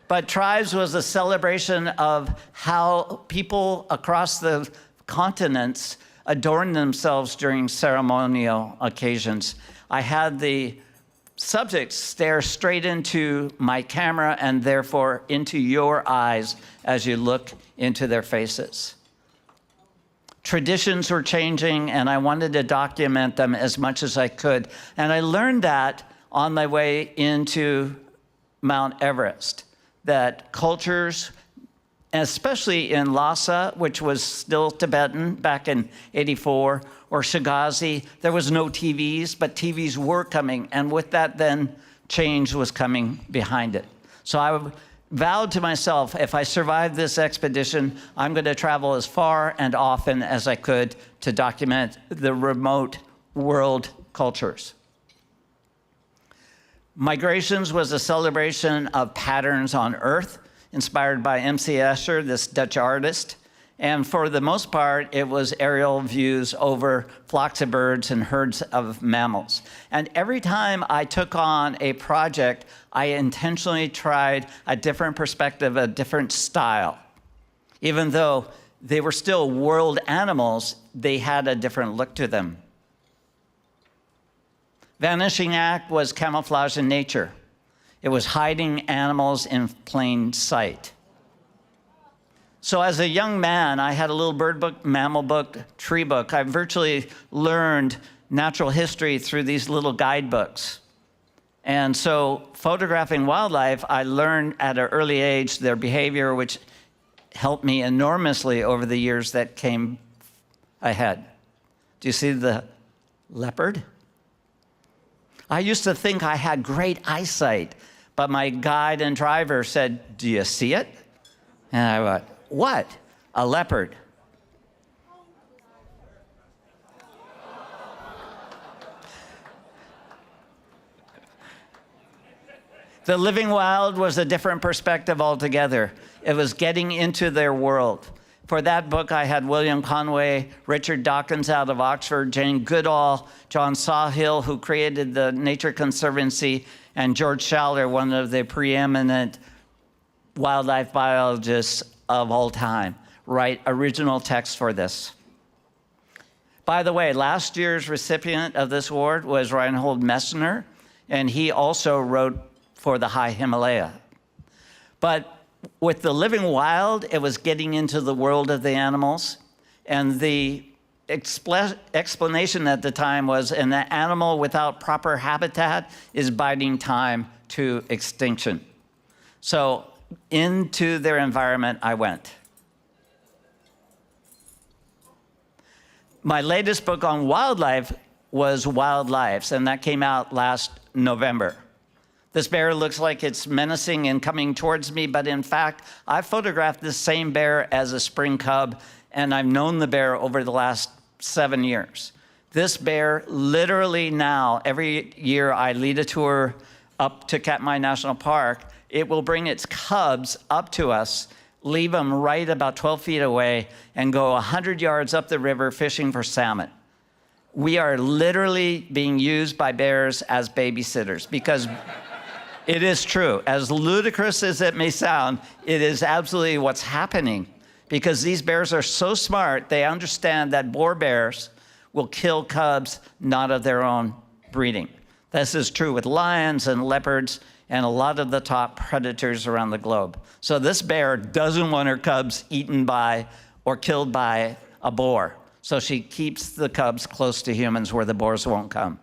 But Tribes was a celebration of how people across the continents adorn themselves during ceremonial occasions. I had the subjects stare straight into my camera and therefore into your eyes as you look into their faces. Traditions were changing, and I wanted to document them as much as I could. And I learned that on my way into Mount Everest, that cultures, especially in Lhasa, which was still Tibetan back in '84, or Shagazi, there was no TVs, but TVs were coming. And with that, then, change was coming behind it. So I vowed to myself, if I survive this expedition, I'm going to travel as far and often as I could to document the remote world cultures. Migrations was a celebration of patterns on Earth, inspired by M.C. Escher, this Dutch artist. And for the most part, it was aerial views over flocks of birds and herds of mammals. And every time I took on a project, I intentionally tried a different perspective, a different style. Even though they were still world animals, they had a different look to them. Vanishing Act was camouflage in nature. It was hiding animals in plain sight. So as a young man, I had a little bird book, mammal book, tree book. I virtually learned natural history through these little guidebooks. And so photographing wildlife, I learned at an early age their behavior, which helped me enormously over the years that came ahead. Do you see the leopard? I used to think I had great eyesight, but my guide and driver said, "Do you see it?" And I went, "What?" "A leopard." The Living Wild was a different perspective altogether. It was getting into their world. For that book, I had William Conway, Richard Dawkins out of Oxford, Jane Goodall, John Sawhill, who created the Nature Conservancy, and George Schaller, one of the preeminent wildlife biologists of all time, write original text for this. By the way, last year's recipient of this award was Reinhold Messner, and he also wrote for the High Himalaya. But with the Living Wild, it was getting into the world of the animals. And the explanation at the time was an animal without proper habitat is biding time to extinction. So into their environment I went. My latest book on wildlife was Wild Lives, and that came out last November. This bear looks like it's menacing and coming towards me, but in fact, I photographed this same bear as a spring cub, and I've known the bear over the last 7 years. This bear, literally now, every year I lead a tour up to Katmai National Park, it will bring its cubs up to us, leave them right about 12 feet away, and go 100 yards up the river fishing for salmon. We are literally being used by bears as babysitters because it is true. As ludicrous as it may sound, it is absolutely what's happening because these bears are so smart, they understand that boar bears will kill cubs not of their own breeding. This is true with lions and leopards and a lot of the top predators around the globe. So this bear doesn't want her cubs eaten by or killed by a boar. So she keeps the cubs close to humans where the boars won't come.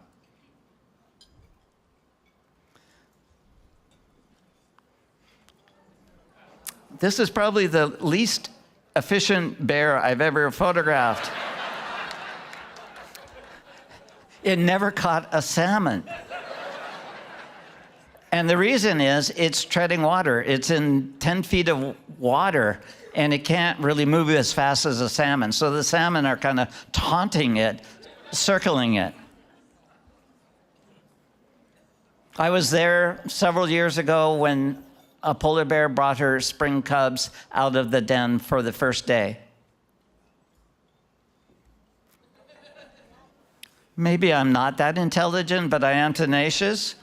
This is probably the least efficient bear I've ever photographed. It never caught a salmon. And the reason is it's treading water. It's in 10 feet of water, and it can't really move as fast as a salmon. So the salmon are kind of taunting it, circling it. I was there several years ago when a polar bear brought her spring cubs out of the den for the first day. Maybe I'm not that intelligent, but I am tenacious.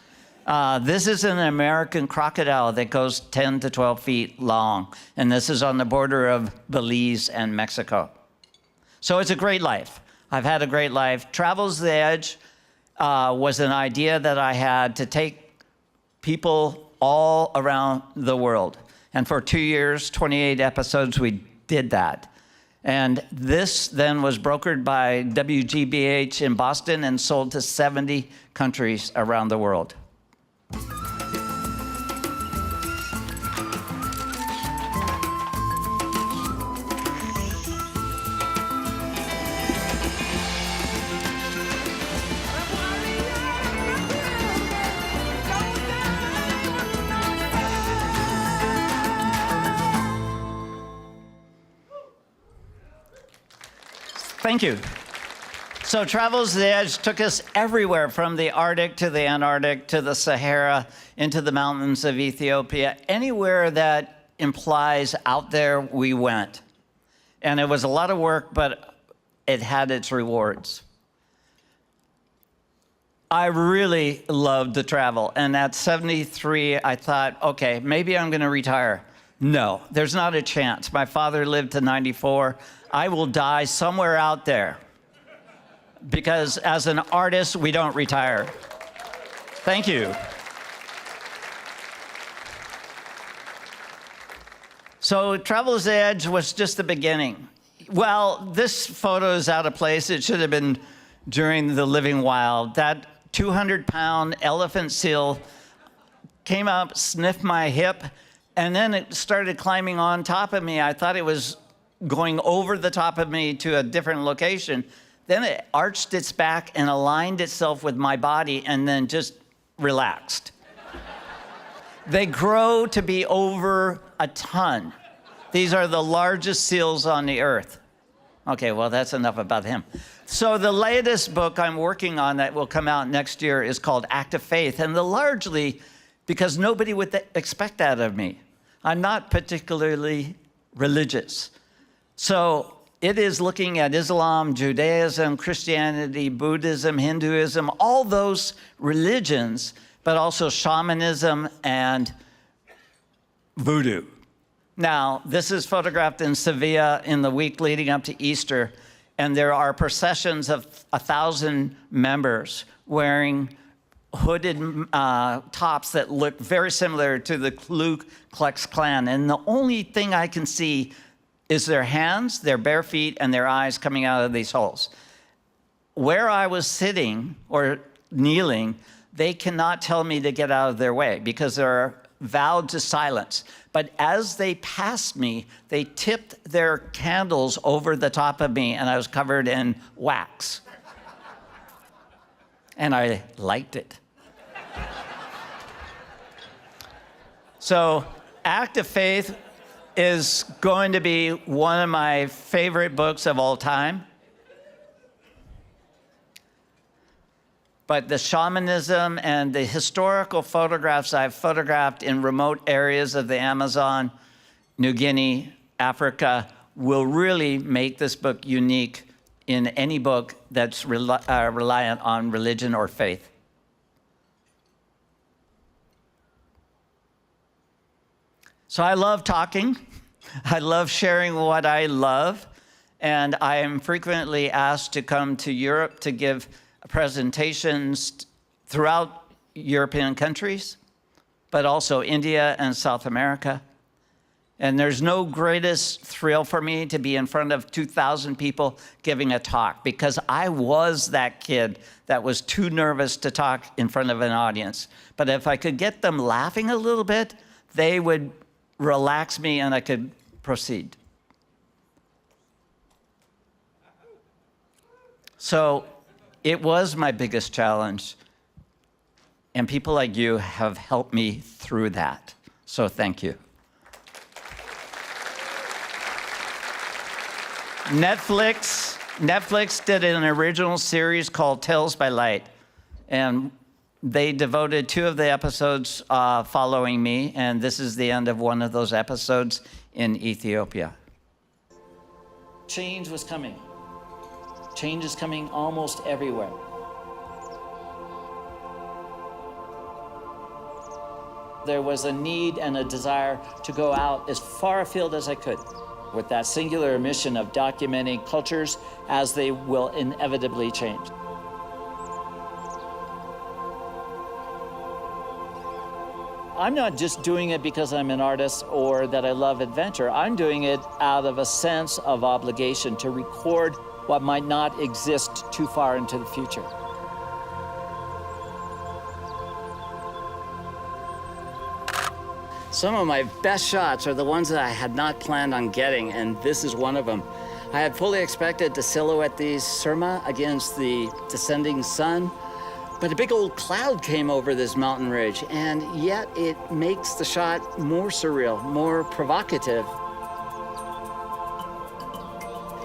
This is an American crocodile that goes 10 to 12 feet long, and this is on the border of Belize and Mexico. So it's a great life. I've had a great life. Travels the Edge was an idea that I had to take people all around the world. And for 2 years, 28 episodes, we did that. And this then was brokered by WGBH in Boston and sold to 70 countries around the world. Thank you. So Travels the Edge took us everywhere from the Arctic to the Antarctic to the Sahara into the mountains of Ethiopia. Anywhere that implies out there, we went. And it was a lot of work, but it had its rewards. I really loved to travel. And at 73, I thought, okay, maybe I'm going to retire. No, there's not a chance. My father lived to 94. I will die somewhere out there because as an artist, we don't retire. Thank you. So Travel's Edge was just the beginning. Well, this photo is out of place. It should have been during the Living Wild. That 200-pound elephant seal came up, sniffed my hip, and then it started climbing on top of me. I thought it was going over the top of me to a different location. Then it arched its back and aligned itself with my body and then just relaxed. They grow to be over a ton. These are the largest seals on the earth. Okay, well, that's enough about him. So the latest book I'm working on that will come out next year is called Act of Faith, and largely because nobody would expect that of me. I'm not particularly religious. So it is looking at Islam, Judaism, Christianity, Buddhism, Hinduism, all those religions, but also shamanism and voodoo. Now, this is photographed in Sevilla in the week leading up to Easter, and there are processions of 1,000 members wearing hooded tops that look very similar to the Ku Klux Klan. And the only thing I can see is their hands, their bare feet, and their eyes coming out of these holes. Where I was sitting or kneeling, they cannot tell me to get out of their way because they're vowed to silence. But as they passed me, they tipped their candles over the top of me, and I was covered in wax. And I liked it. So, Act of Faith is going to be one of my favorite books of all time. But the shamanism and the historical photographs I've photographed in remote areas of the Amazon, New Guinea, Africa, will really make this book unique in any book that's reliant on religion or faith. So I love talking. I love sharing what I love. And I am frequently asked to come to Europe to give presentations throughout European countries, but also India and South America. And there's no greatest thrill for me to be in front of 2,000 people giving a talk, because I was that kid that was too nervous to talk in front of an audience. But if I could get them laughing a little bit, they would relax me and I could proceed. So it was my biggest challenge, and people like you have helped me through that. So thank you. Netflix did an original series called Tales by Light, and they devoted 2 of the episodes following me, and this is the end of one of those episodes in Ethiopia. Change was coming. Change is coming almost everywhere. There was a need and a desire to go out as far afield as I could with that singular mission of documenting cultures as they will inevitably change. I'm not just doing it because I'm an artist or that I love adventure. I'm doing it out of a sense of obligation to record what might not exist too far into the future. Some of my best shots are the ones that I had not planned on getting, and this is one of them. I had fully expected to silhouette these Surma against the descending sun, but a big old cloud came over this mountain ridge, and yet it makes the shot more surreal, more provocative.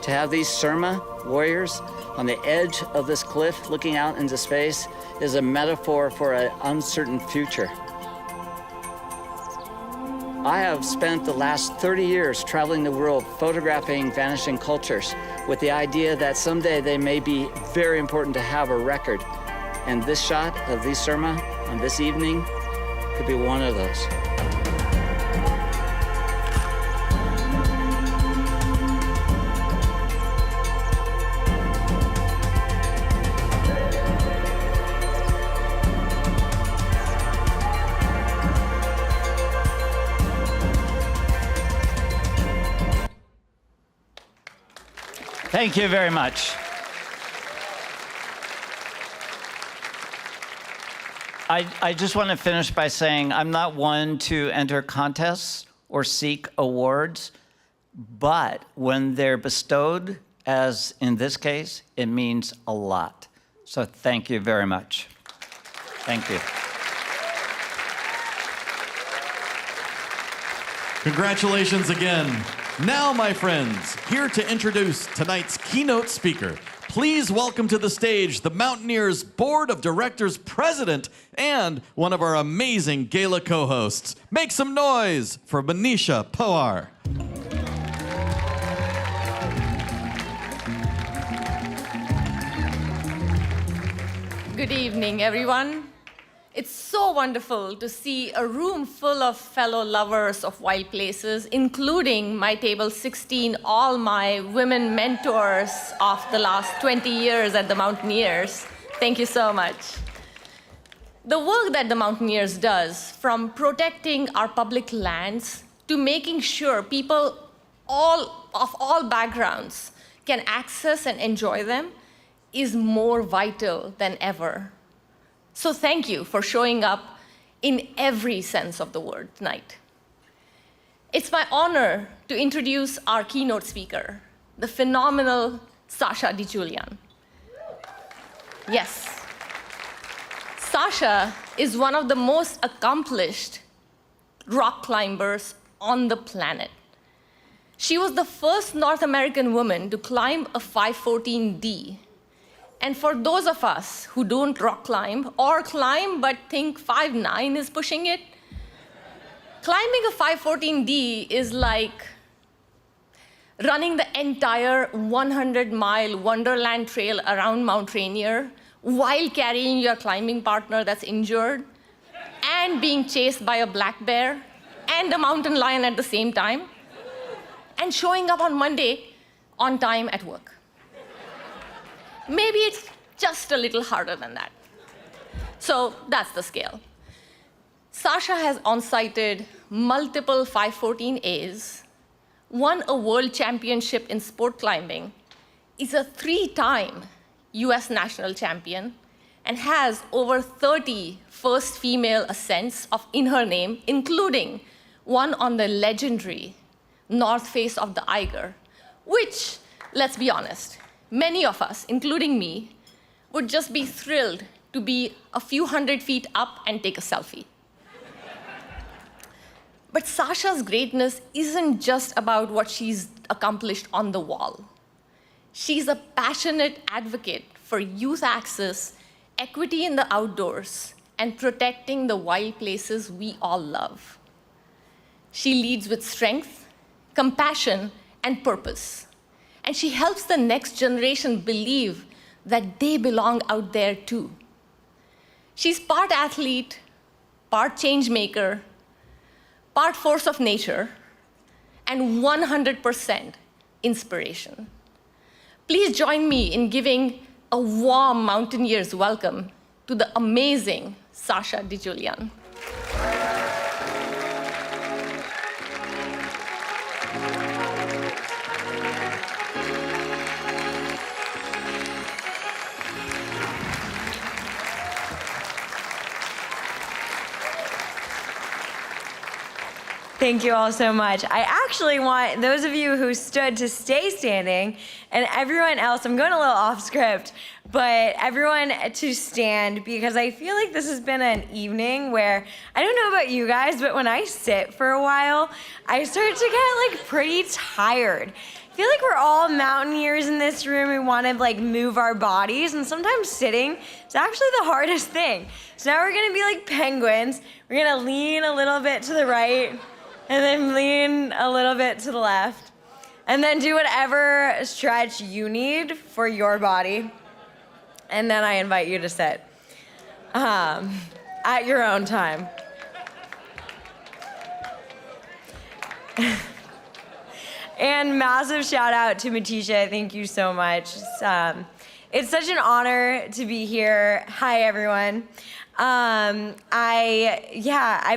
To have these Surma warriors on the edge of this cliff looking out into space is a metaphor for an uncertain future. I have spent the last 30 years traveling the world photographing vanishing cultures with the idea that someday they may be very important to have a record. And this shot of these Surma on this evening could be one of those. Thank you very much. I just want to finish by saying I'm not one to enter contests or seek awards, but when they're bestowed, as in this case, it means a lot. So thank you very much. Thank you. Congratulations again. Now, my friends, here to introduce tonight's keynote speaker. Please welcome to the stage the Mountaineers Board of Directors President and one of our amazing Gala co-hosts. Make some noise for Manisha Pawar. Good evening, everyone. It's so wonderful to see a room full of fellow lovers of wild places, including my table 16, all my women mentors of the last 20 years at the Mountaineers. Thank you so much. The work that the Mountaineers does, from protecting our public lands to making sure people of all backgrounds can access and enjoy them, is more vital than ever. So thank you for showing up in every sense of the word tonight. It's my honor to introduce our keynote speaker, the phenomenal Sasha DiGiulian. Yes, Sasha is one of the most accomplished rock climbers on the planet. She was the first North American woman to climb a 514D. And for those of us who don't rock climb or climb but think 5'9" is pushing it, climbing a 514D is like running the entire 100-mile Wonderland Trail around Mount Rainier while carrying your climbing partner that's injured and being chased by a black bear and a mountain lion at the same time and showing up on Monday on time at work. Maybe it's just a little harder than that. So that's the scale. Sasha has on-sighted multiple 514As, won a world championship in sport climbing, is a 3-time US national champion, and has over 30 first female ascents in her name, including one on the legendary north face of the Eiger, which, let's be honest, many of us, including me, would just be thrilled to be a few hundred feet up and take a selfie. But Sasha's greatness isn't just about what she's accomplished on the wall. She's a passionate advocate for youth access, equity in the outdoors, and protecting the wild places we all love. She leads with strength, compassion, and purpose. And she helps the next generation believe that they belong out there too. She's part athlete, part change maker, part force of nature, and 100% inspiration. Please join me in giving a warm Mountaineers welcome to the amazing Sasha DiGiulian. Thank you all so much. I actually want those of you who stood to stay standing, and everyone else, I'm going a little off script, but everyone to stand, because I feel like this has been an evening where, I don't know about you guys, but when I sit for a while, I start to get like pretty tired. I feel like we're all mountaineers in this room. We want to like move our bodies, and sometimes sitting is actually the hardest thing. So now we're going to be like penguins. We're going to lean a little bit to the right, and then lean a little bit to the left. And then do whatever stretch you need for your body. And then I invite you to sit at your own time. And massive shout out to Matisha. Thank you so much. It's such an honor to be here. Hi, everyone. I've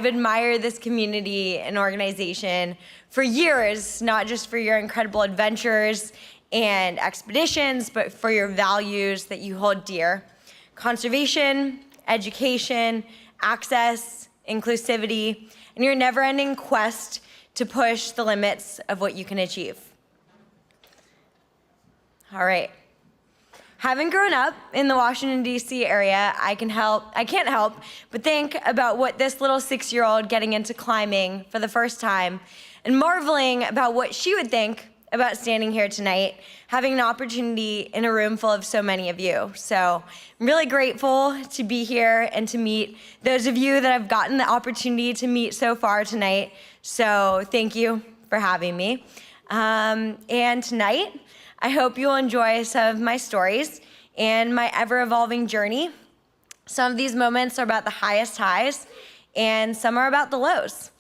admired this community and organization for years, not just for your incredible adventures and expeditions, but for your values that you hold dear: conservation, education, access, inclusivity, and your never-ending quest to push the limits of what you can achieve. All right. Having grown up in the Washington, D.C. area, I can't help but think about what this little 6-year-old getting into climbing for the first time and marveling about what she would think about standing here tonight, having an opportunity in a room full of so many of you. So I'm really grateful to be here and to meet those of you that I've gotten the opportunity to meet so far tonight. So thank you for having me. And tonight, I hope you'll enjoy some of my stories and my ever-evolving journey. Some of these moments are about the highest highs, and some are about the lows.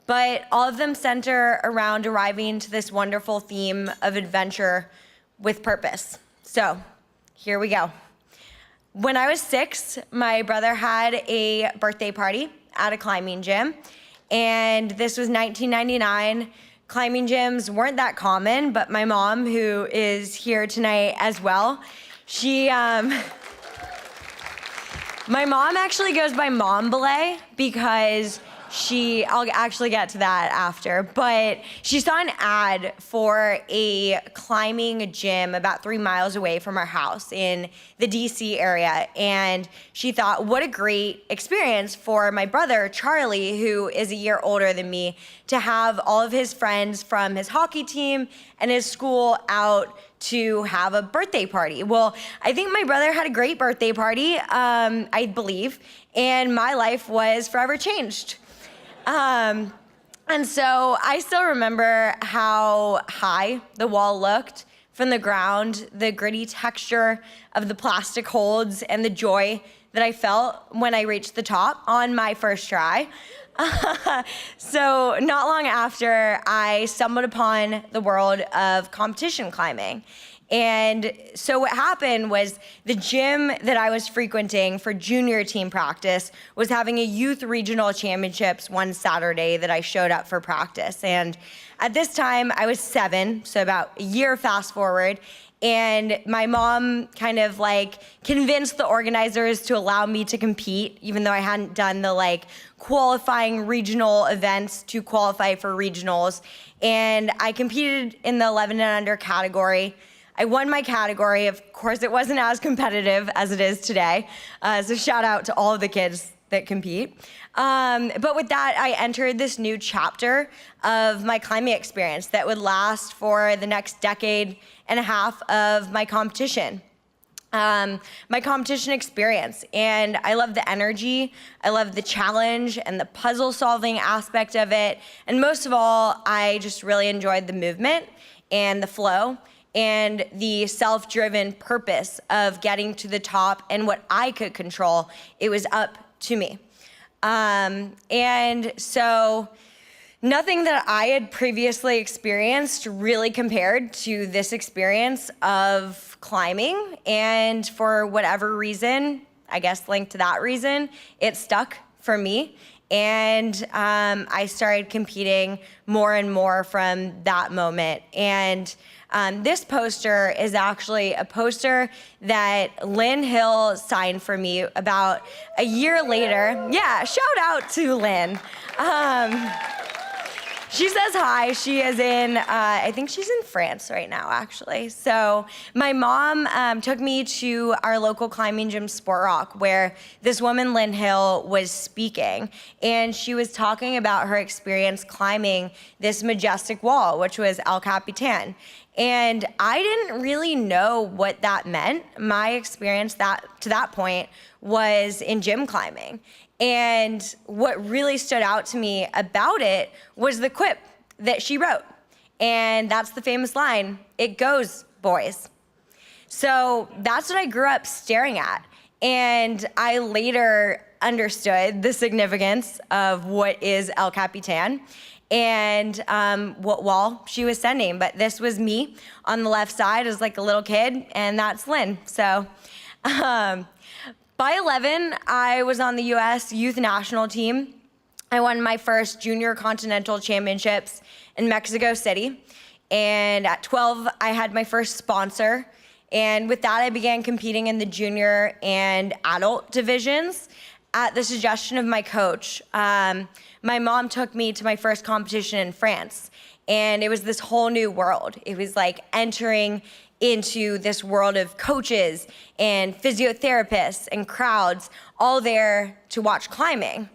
But all of them center around arriving to this wonderful theme of adventure with purpose. So here we go. When I was 6, my brother had a birthday party at a climbing gym, and this was 1999. Climbing gyms weren't that common, but my mom, who is here tonight as well, my mom actually goes by Mom Belay because I'll actually get to that after, but she saw an ad for a climbing gym about 3 miles away from our house in the DC area. And she thought, what a great experience for my brother, Charlie, who is a year older than me, to have all of his friends from his hockey team and his school out to have a birthday party. Well, I think my brother had a great birthday party, I believe, and my life was forever changed. And so I still remember how high the wall looked from the ground, the gritty texture of the plastic holds, and the joy that I felt when I reached the top on my first try. So not long after, I stumbled upon the world of competition climbing. And so what happened was the gym that I was frequenting for junior team practice was having a youth regional championships one Saturday that I showed up for practice. And at this time, I was 7, so about a year fast forward. And my mom kind of convinced the organizers to allow me to compete, even though I hadn't done the qualifying regional events to qualify for regionals. And I competed in the 11 and under category. I won my category. Of course, it wasn't as competitive as it is today. So shout out to all of the kids that compete. But with that, I entered this new chapter of my climbing experience that would last for the next decade and a half of my competition. My competition experience. And I love the energy, I love the challenge and the puzzle solving aspect of it. And most of all, I just really enjoyed the movement and the flow and the self-driven purpose of getting to the top and what I could control. It was up to me. And so nothing that I had previously experienced really compared to this experience of climbing. And for whatever reason, I guess linked to that reason, it stuck for me. And I started competing more and more from that moment. And this poster is actually a poster that Lynn Hill signed for me about a year later. Yeah, shout out to Lynn. She says hi. She is in, I think she's in France right now, actually. So my mom took me to our local climbing gym, Sport Rock, where this woman, Lynn Hill, was speaking. And she was talking about her experience climbing this majestic wall, which was El Capitan. And I didn't really know what that meant. My experience to that point was in gym climbing. And what really stood out to me about it was the quip that she wrote. And that's the famous line, "It goes, boys." So that's what I grew up staring at. And I later understood the significance of what is El Capitan and what wall she was sending. But this was me on the left side as like a little kid, and that's Lynn. So by 11, I was on the US youth national team. I won my first junior continental championships in Mexico City. And at 12, I had my first sponsor. And with that, I began competing in the junior and adult divisions at the suggestion of my coach. My mom took me to my first competition in France, and it was this whole new world. It was like entering into this world of coaches and physiotherapists and crowds, all there to watch climbing.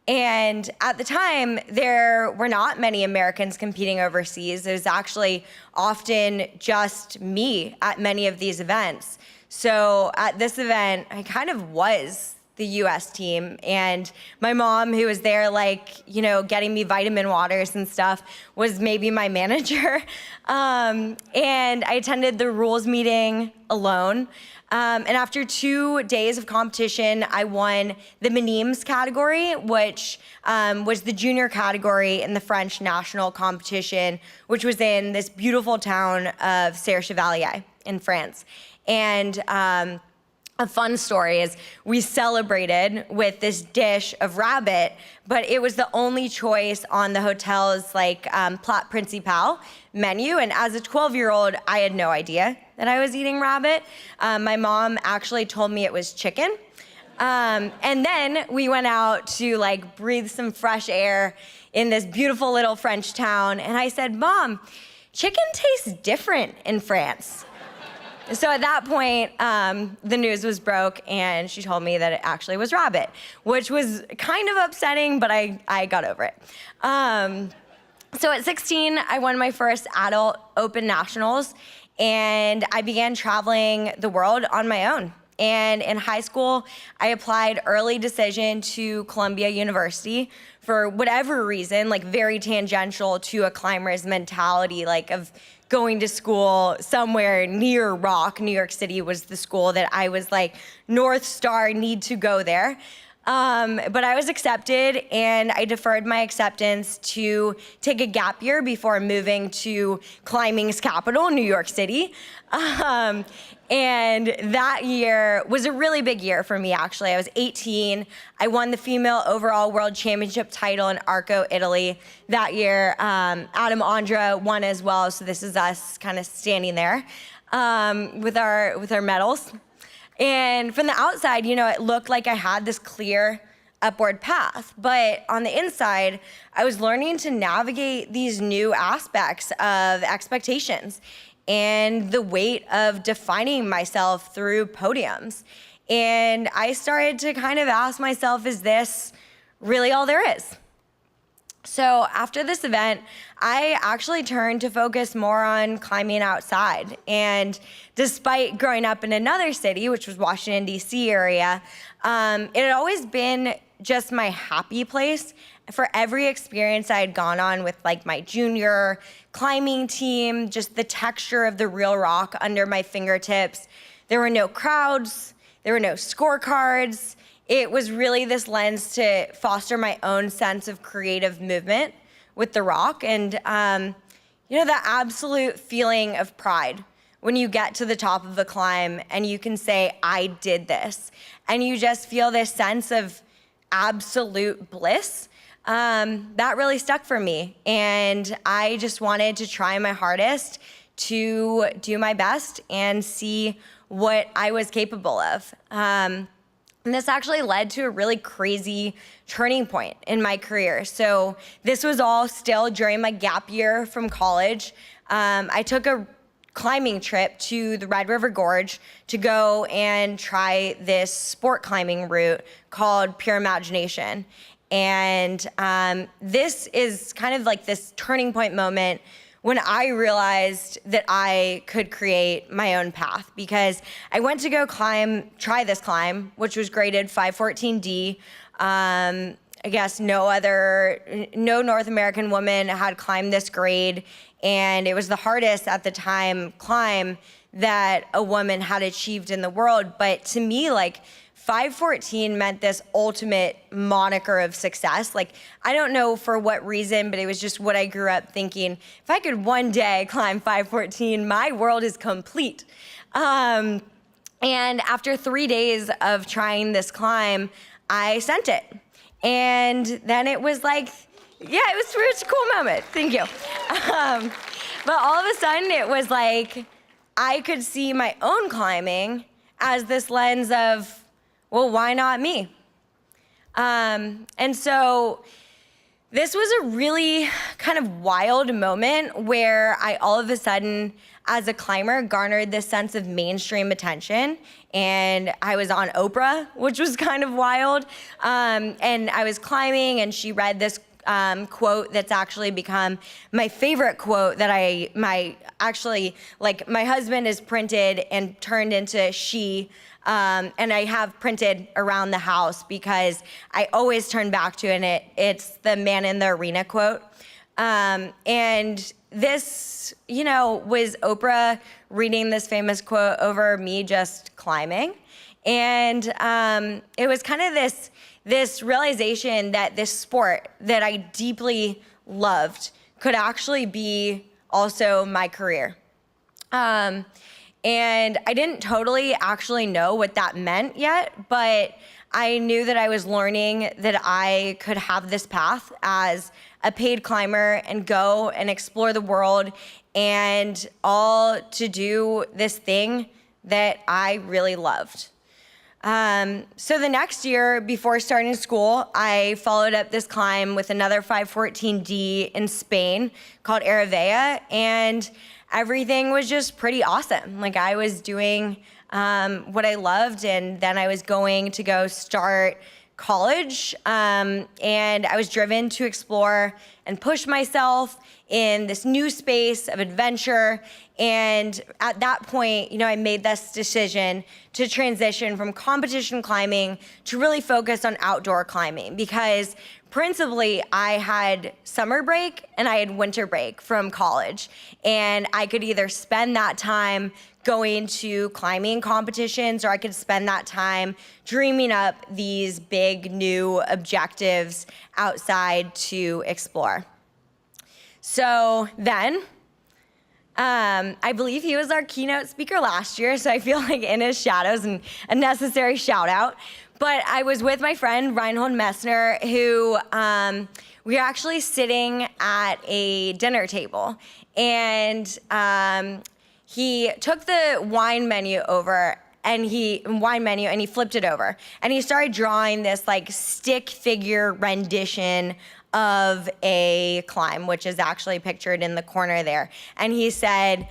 And at the time, there were not many Americans competing overseas. It was actually often just me at many of these events. So at this event, I kind of was the US team, and my mom, who was there getting me vitamin waters and stuff, was maybe my manager. And I attended the rules meeting alone. And after 2 days of competition, I won the Minimes category, which was the junior category in the French national competition, which was in this beautiful town of Serre-Chevalier in France. And a fun story is we celebrated with this dish of rabbit, but it was the only choice on the hotel's plat principal menu. And as a 12-year-old, I had no idea that I was eating rabbit. My mom actually told me it was chicken. And then we went out to breathe some fresh air in this beautiful little French town. And I said, Mom, chicken tastes different in France. So at that point, the news was broke, and she told me that it actually was rabbit, which was kind of upsetting, but I got over it. So at 16, I won my first adult open nationals, and I began traveling the world on my own. And in high school, I applied early decision to Columbia University for whatever reason, very tangential to a climber's mentality, of going to school somewhere near Rock. New York City was the school that I was North Star, need to go there. But I was accepted, and I deferred my acceptance to take a gap year before moving to climbing's capital, New York City. And that year was a really big year for me, actually. I was 18. I won the female overall world championship title in Arco, Italy. That year, Adam Andra won as well, so this is us kind of standing there with our medals. And from the outside, it looked like I had this clear upward path. But on the inside, I was learning to navigate these new aspects of expectations and the weight of defining myself through podiums. And I started to kind of ask myself, is this really all there is? So after this event, I actually turned to focus more on climbing outside. And despite growing up in another city, which was Washington, D.C. area, it had always been just my happy place for every experience I had gone on with my junior climbing team, just the texture of the real rock under my fingertips. There were no crowds, there were no scorecards. It was really this lens to foster my own sense of creative movement with the rock. And that absolute feeling of pride when you get to the top of the climb and you can say, I did this. And you just feel this sense of absolute bliss. That really stuck for me. And I just wanted to try my hardest to do my best and see what I was capable of. And this actually led to a really crazy turning point in my career. So this was all still during my gap year from college. I took a climbing trip to the Red River Gorge to go and try this sport climbing route called Pure Imagination. And this is kind of this turning point moment when I realized that I could create my own path, because I went to go try this climb, which was graded 514D. I guess no North American woman had climbed this grade, and it was the hardest at the time climb that a woman had achieved in the world. But to me, 514 meant this ultimate moniker of success. I don't know for what reason, but it was just what I grew up thinking. If I could one day climb 514, my world is complete. And after 3 days of trying this climb, I sent it. And then it was it was a cool moment. Thank you. But all of a sudden, it was I could see my own climbing as this lens of, well, why not me? And so this was a really kind of wild moment where I all of a sudden, as a climber, garnered this sense of mainstream attention. And I was on Oprah, which was kind of wild. And I was climbing, and she read this quote that's actually become my favorite quote that my husband has printed and turned into she. And I have printed around the house because I always turn back to it, and it's the man in the arena quote. And this, was Oprah reading this famous quote over me just climbing. And it was kind of this realization that this sport that I deeply loved could actually be also my career. And I didn't totally actually know what that meant yet, but I knew that I was learning that I could have this path as a paid climber and go and explore the world, and all to do this thing that I really loved. So the next year, before starting school, I followed up this climb with another 514D in Spain called Aravea, and everything was just pretty awesome. Like, I was doing what I loved, and then I was going to go start college, and I was driven to explore and push myself in this new space of adventure. And at that point, I made this decision to transition from competition climbing to really focus on outdoor climbing, because principally I had summer break and I had winter break from college, and I could either spend that time going to climbing competitions, or I could spend that time dreaming up these big new objectives outside to explore. So then, I believe he was our keynote speaker last year, so I feel like in his shadows, and a necessary shout out. But I was with my friend Reinhold Messner, who we were actually sitting at a dinner table, and he took the wine menu and he flipped it over, and he started drawing this like stick figure rendition of a climb, which is actually pictured in the corner there. And he said,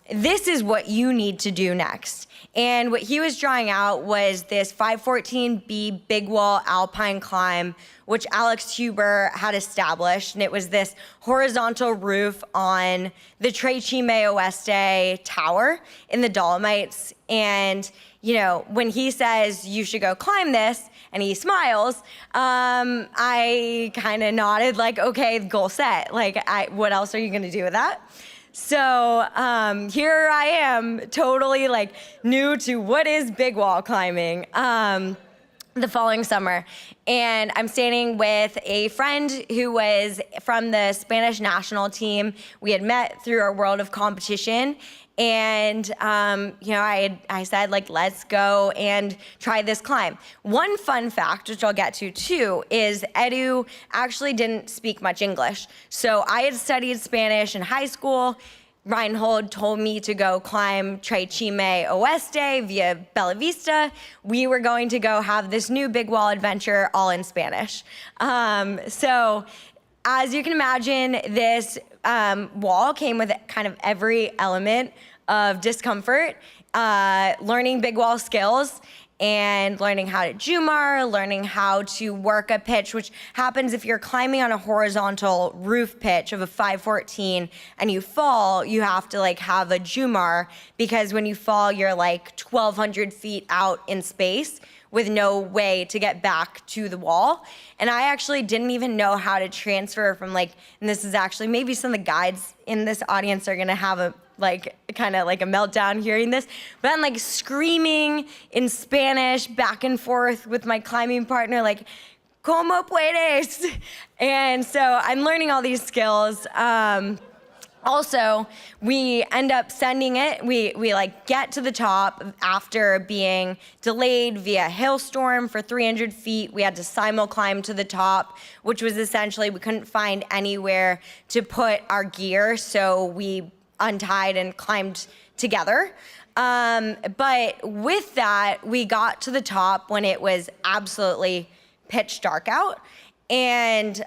this is what you need to do next. And what he was drawing out was this 514B big wall alpine climb, which Alex Huber had established. And it was this horizontal roof on the Tre Cime Oeste tower in the Dolomites. And, when he says you should go climb this, and he smiles, I kind of nodded like, okay, goal set. Like, what else are you gonna do with that? So here I am, totally like new to what is big wall climbing. The following summer, and I'm standing with a friend who was from the Spanish national team. We had met through our world of competition, and I said, like, let's go and try this climb. One fun fact, which I'll get to too, is Edu actually didn't speak much English. So I had studied Spanish in high school. Reinhold told me to go climb Tre Cime Oeste via Bella Vista. We were going to go have this new big wall adventure all in Spanish. So as you can imagine, this wall came with kind of every element of discomfort, learning big wall skills, and learning how to Jumar, learning how to work a pitch, which happens if you're climbing on a horizontal roof pitch of a 514 and you fall, you have to like have a Jumar, because when you fall, you're like 1,200 feet out in space with no way to get back to the wall. And I actually didn't even know how to transfer from and this is actually, maybe some of the guides in this audience are gonna have a kind of like a meltdown hearing this, but I'm screaming in Spanish back and forth with my climbing partner, ¿Cómo puedes? And so I'm learning all these skills. Also, we end up sending it. We get to the top after being delayed via hailstorm for 300 feet. We had to simul-climb to the top, which was essentially we couldn't find anywhere to put our gear, so we untied and climbed together. But with that, we got to the top when it was absolutely pitch dark out. And,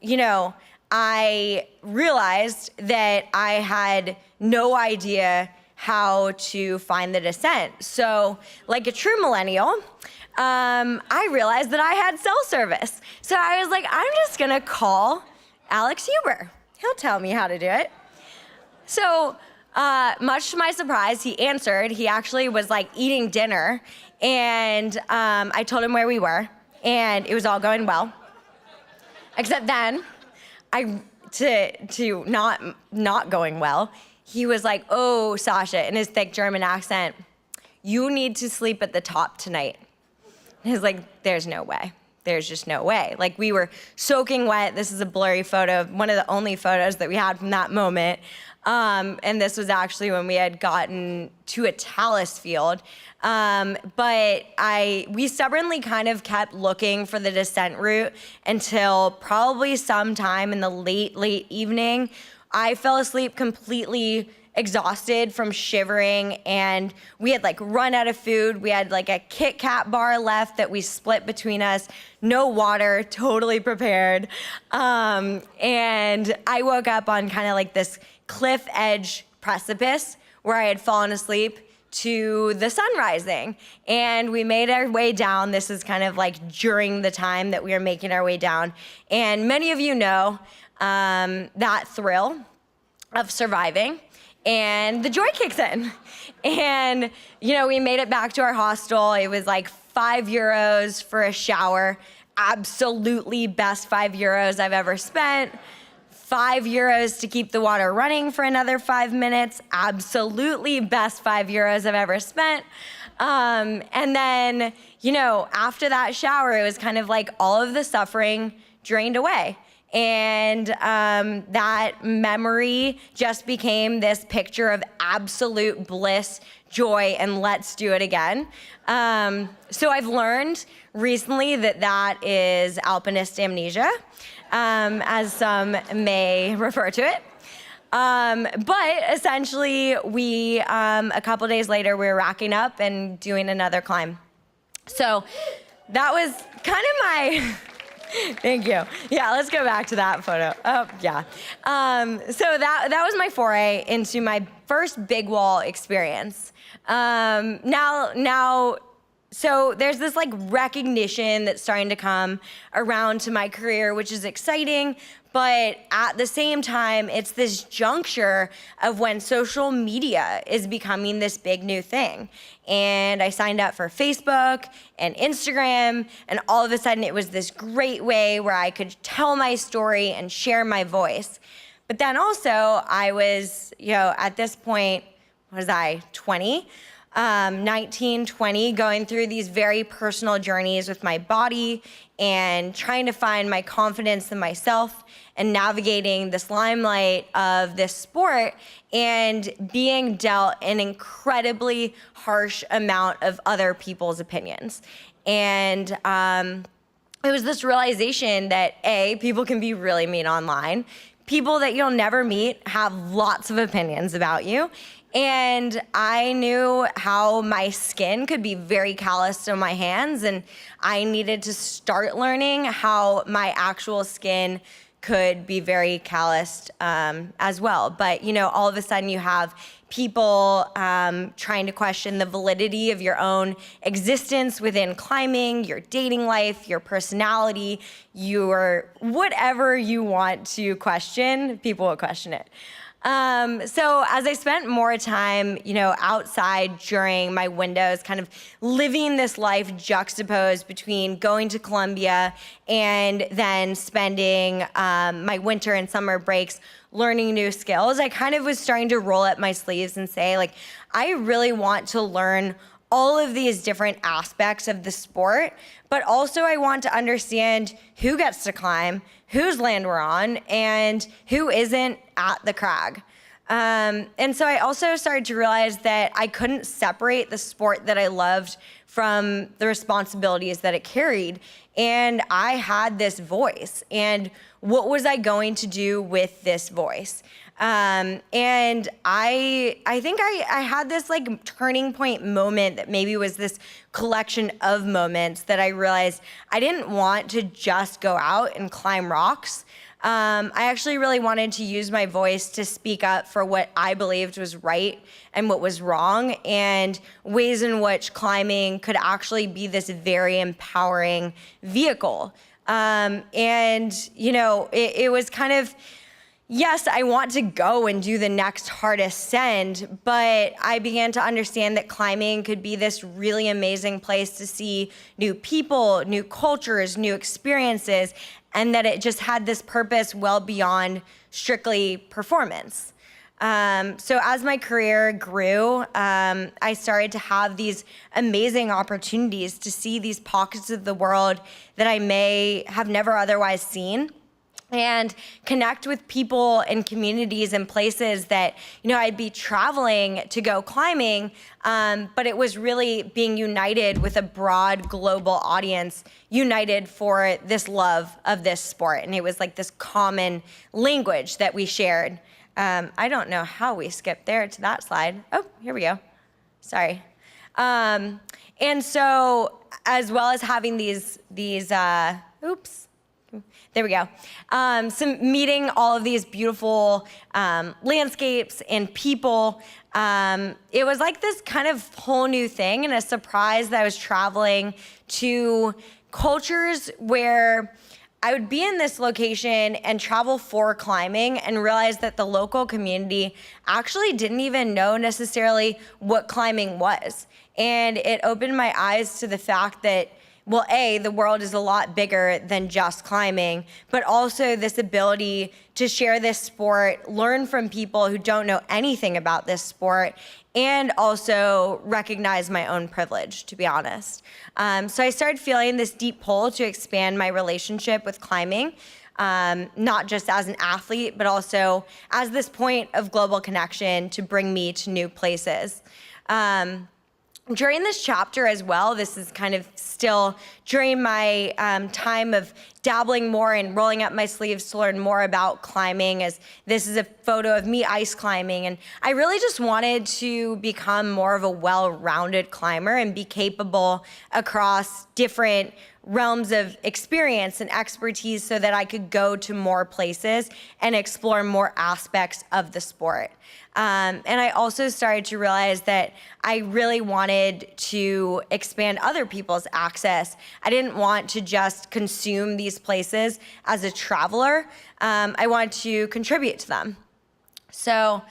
you know, I realized that I had no idea how to find the descent. So, like a true millennial, I realized that I had cell service. So I was like, I'm just gonna call Alex Huber. He'll tell me how to do it. So, much to my surprise, he answered. He actually was like eating dinner, and I told him where we were, and it was all going well. Except then, to not going well, he was like, "Oh, Sasha," in his thick German accent, "you need to sleep at the top tonight." And he's like, "There's no way. There's just no way." Like, we were soaking wet. This is a blurry photo, one of the only photos that we had from that moment. And this was actually when we had gotten to a talus field. But we stubbornly kind of kept looking for the descent route until probably sometime in the late evening. I fell asleep completely exhausted from shivering, and we had like run out of food. We had like a Kit Kat bar left that we split between us, no water, totally prepared. And I woke up on kind of like this cliff edge precipice where I had fallen asleep to the sun rising. And we made our way down. This is kind of like during the time that we were making our way down. And many of you know that thrill of surviving, and the joy kicks in. And, you know, we made it back to our hostel. It was like €5 for a shower. Absolutely best €5 I've ever spent. €5 to keep the water running for another 5 minutes. Absolutely best €5 I've ever spent. And then, you know, after that shower, it was kind of like all of the suffering drained away. And that memory just became this picture of absolute bliss, joy, and let's do it again. So I've learned recently that is alpinist amnesia, as some may refer to it. But essentially, we, a couple days later, we were racking up and doing another climb. So that was kind of my... Thank you. Yeah, let's go back to that photo. Oh, yeah. So that was my foray into my first big wall experience. So there's this like recognition that's starting to come around to my career, which is exciting. But at the same time, it's this juncture of when social media is becoming this big new thing. And I signed up for Facebook and Instagram, and all of a sudden it was this great way where I could tell my story and share my voice. But then also I was, you know, at this point, was I 20? 19, 20, going through these very personal journeys with my body and trying to find my confidence in myself and navigating this limelight of this sport and being dealt an incredibly harsh amount of other people's opinions. And it was this realization that A, people can be really mean online. People that you'll never meet have lots of opinions about you. And I knew how my skin could be very calloused on my hands, and I needed to start learning how my actual skin could be very calloused as well. But, you know, all of a sudden you have people trying to question the validity of your own existence within climbing, your dating life, your personality, your whatever you want to question, people will question it. So as I spent more time, you know, outside during my windows, kind of living this life juxtaposed between going to Columbia and then spending my winter and summer breaks learning new skills, I kind of was starting to roll up my sleeves and say, like, I really want to learn all of these different aspects of the sport, but also I want to understand who gets to climb, whose land we're on, and who isn't at the crag. And so I also started to realize that I couldn't separate the sport that I loved from the responsibilities that it carried. And I had this voice. And what was I going to do with this voice? And I think I had this like turning point moment that maybe was this collection of moments that I realized I didn't want to just go out and climb rocks. I actually really wanted to use my voice to speak up for what I believed was right and what was wrong, and ways in which climbing could actually be this very empowering vehicle. And, you know, it was kind of, yes, I want to go and do the next hardest ascent, but I began to understand that climbing could be this really amazing place to see new people, new cultures, new experiences, and that it just had this purpose well beyond strictly performance. So as my career grew, I started to have these amazing opportunities to see these pockets of the world that I may have never otherwise seen, and connect with people and communities and places that, you know, I'd be traveling to go climbing, but it was really being united with a broad global audience, united for this love of this sport. And it was like this common language that we shared. I don't know how we skipped there to that slide. Oh, here we go. Sorry. And so, as well as having these oops. There we go. Meeting all of these beautiful landscapes and people. It was like this kind of whole new thing and a surprise that I was traveling to cultures where I would be in this location and travel for climbing and realize that the local community actually didn't even know necessarily what climbing was. And it opened my eyes to the fact that, well, A, the world is a lot bigger than just climbing, but also this ability to share this sport, learn from people who don't know anything about this sport, and also recognize my own privilege, to be honest. So I started feeling this deep pull to expand my relationship with climbing, not just as an athlete, but also as this point of global connection to bring me to new places. During this chapter as well, this is kind of still during my time of dabbling more and rolling up my sleeves to learn more about climbing, as this is a photo of me ice climbing. And I really just wanted to become more of a well-rounded climber and be capable across different realms of experience and expertise so that I could go to more places and explore more aspects of the sport. And I also started to realize that I really wanted to expand other people's access. I didn't want to just consume these places as a traveler. I wanted to contribute to them. So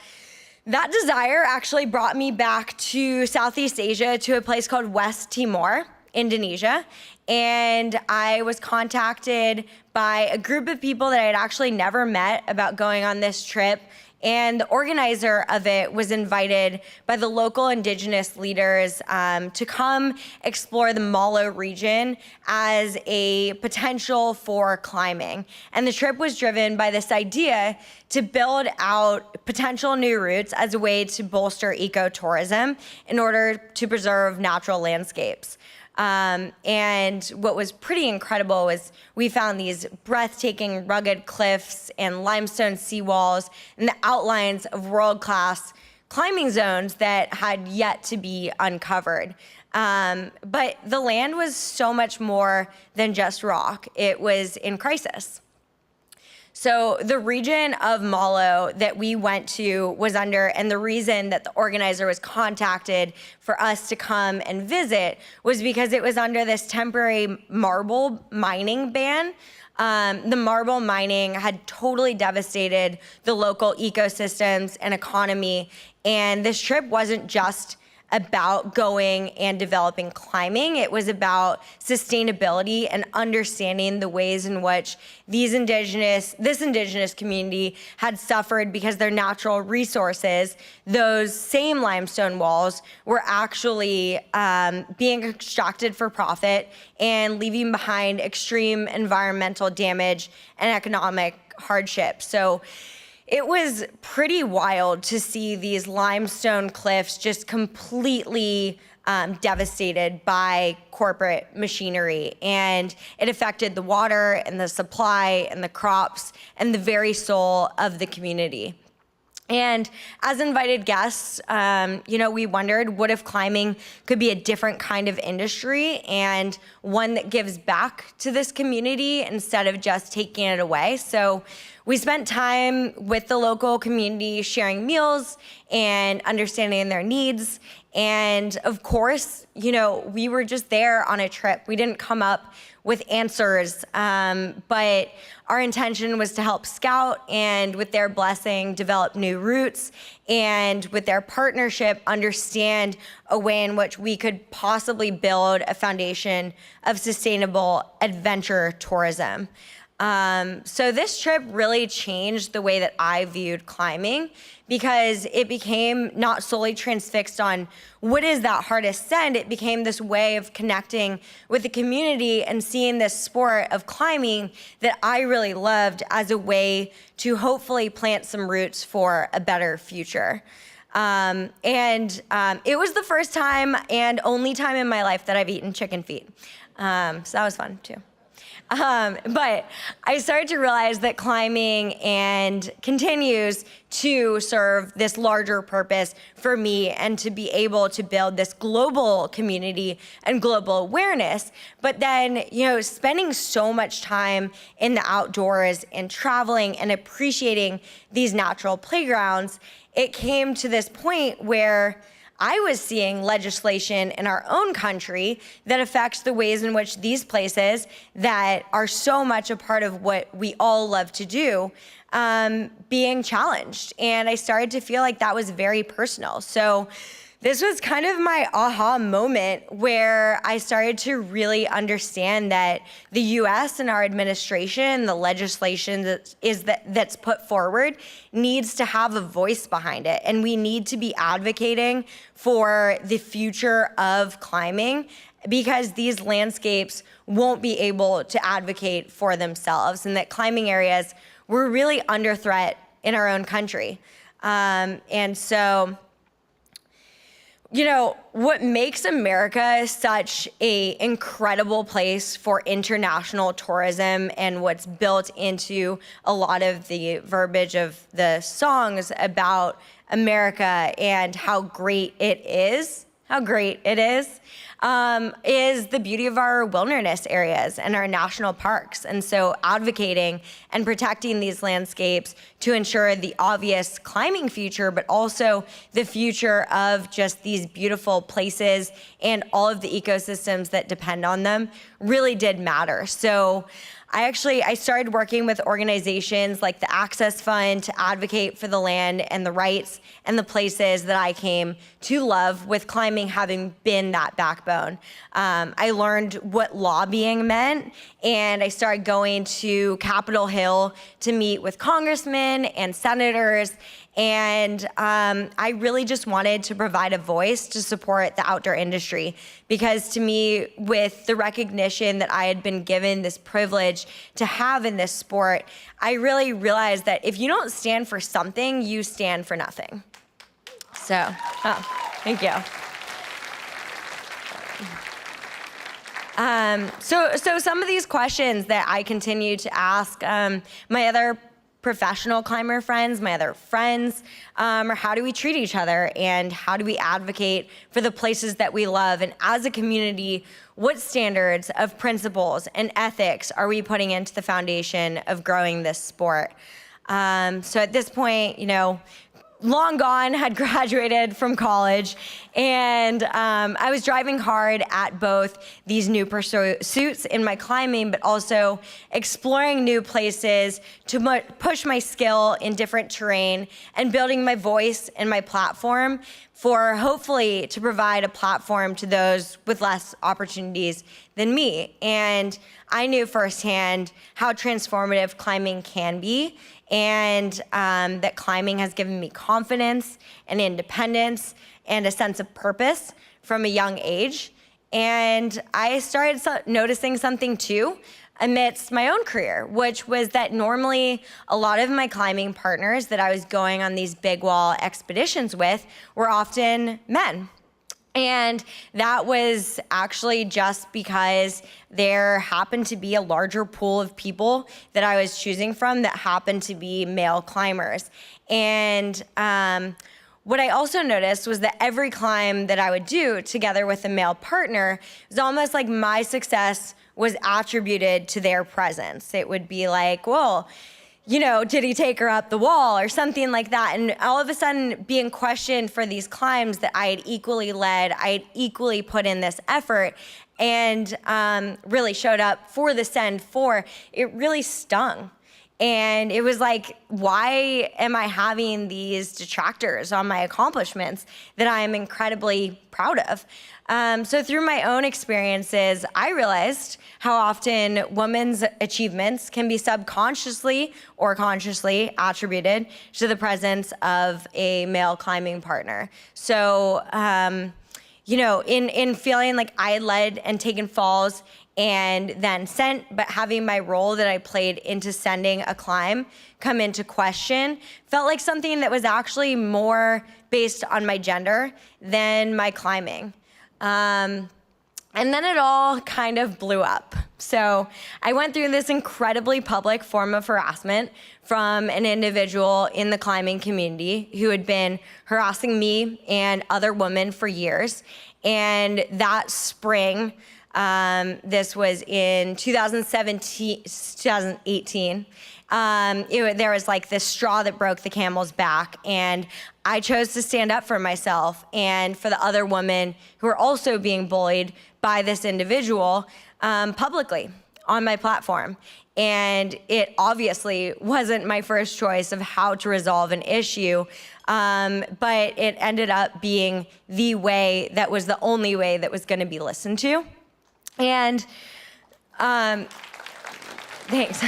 that desire actually brought me back to Southeast Asia, to a place called West Timor, Indonesia. And I was contacted by a group of people that I had actually never met about going on this trip. And the organizer of it was invited by the local indigenous leaders to come explore the Malo region as a potential for climbing. And the trip was driven by this idea to build out potential new routes as a way to bolster ecotourism in order to preserve natural landscapes. And what was pretty incredible was we found these breathtaking rugged cliffs and limestone seawalls and the outlines of world-class climbing zones that had yet to be uncovered. But the land was so much more than just rock. It was in crisis. So the region of Malo that we went to was under, and the reason that the organizer was contacted for us to come and visit was because it was under this temporary marble mining ban. The marble mining had totally devastated the local ecosystems and economy, and this trip wasn't just about going and developing climbing. It was about sustainability and understanding the ways in which this indigenous community had suffered because their natural resources, those same limestone walls, were actually being extracted for profit and leaving behind extreme environmental damage and economic hardship. So it was pretty wild to see these limestone cliffs just completely devastated by corporate machinery. And it affected the water and the supply and the crops and the very soul of the community. And as invited guests, we wondered, what if climbing could be a different kind of industry and one that gives back to this community instead of just taking it away? So we spent time with the local community sharing meals and understanding their needs. And of course, we were just there on a trip. We didn't come up with answers, but our intention was to help scout and with their blessing, develop new routes, and with their partnership, understand a way in which we could possibly build a foundation of sustainable adventure tourism. So this trip really changed the way that I viewed climbing, because it became not solely transfixed on what is that hard ascent. It became this way of connecting with the community and seeing this sport of climbing that I really loved as a way to hopefully plant some roots for a better future. It was the first time and only time in my life that I've eaten chicken feet. So that was fun too. But I started to realize that climbing and continues to serve this larger purpose for me and to be able to build this global community and global awareness. But then, spending so much time in the outdoors and traveling and appreciating these natural playgrounds, it came to this point where I was seeing legislation in our own country that affects the ways in which these places that are so much a part of what we all love to do, being challenged. And I started to feel like that was very personal. So this was kind of my aha moment where I started to really understand that the US and our administration, the legislation that's put forward, needs to have a voice behind it. And we need to be advocating for the future of climbing, because these landscapes won't be able to advocate for themselves, and that climbing areas were really under threat in our own country. What makes America such an incredible place for international tourism, and what's built into a lot of the verbiage of the songs about America and how great it is, is the beauty of our wilderness areas and our national parks. And so advocating and protecting these landscapes to ensure the obvious climbing future, but also the future of just these beautiful places and all of the ecosystems that depend on them really did matter. So I started working with organizations like the Access Fund to advocate for the land and the rights and the places that I came to love, with climbing having been that backbone. I learned what lobbying meant, and I started going to Capitol Hill to meet with congressmen and senators. And I really just wanted to provide a voice to support the outdoor industry, because to me, with the recognition that I had been given this privilege to have in this sport, I really realized that if you don't stand for something, you stand for nothing. So, thank you. So some of these questions that I continue to ask my other professional climber friends, my other friends, or how do we treat each other, and how do we advocate for the places that we love? And as a community, what standards of principles and ethics are we putting into the foundation of growing this sport? So at this point, long gone, had graduated from college, and I was driving hard at both these new pursuits in my climbing, but also exploring new places to push my skill in different terrain and building my voice and my platform for hopefully to provide a platform to those with less opportunities than me. And I knew firsthand how transformative climbing can be, and that climbing has given me confidence and independence and a sense of purpose from a young age. And I started noticing something too amidst my own career, which was that normally a lot of my climbing partners that I was going on these big wall expeditions with were often men. And that was actually just because there happened to be a larger pool of people that I was choosing from that happened to be male climbers. And what I also noticed was that every climb that I would do together with a male partner was almost like my success was attributed to their presence. It would be like, well, you know, did he take her up the wall or something like that? And all of a sudden being questioned for these climbs that I had equally led, I had equally put in this effort and really showed up for the Send 4, it really stung. And it was like, why am I having these detractors on my accomplishments that I am incredibly proud of? So through my own experiences, I realized how often women's achievements can be subconsciously or consciously attributed to the presence of a male climbing partner. So, you know, in feeling like I had led and taken falls and then sent, but having my role that I played into sending a climb come into question, felt like something that was actually more based on my gender than my climbing. And then it all kind of blew up. So I went through this incredibly public form of harassment from an individual in the climbing community who had been harassing me and other women for years. And that spring, this was in 2018. There was like this straw that broke the camel's back, and I chose to stand up for myself and for the other women who were also being bullied by this individual publicly on my platform. And it obviously wasn't my first choice of how to resolve an issue, but it ended up being the way that was the only way that was going to be listened to. And thanks.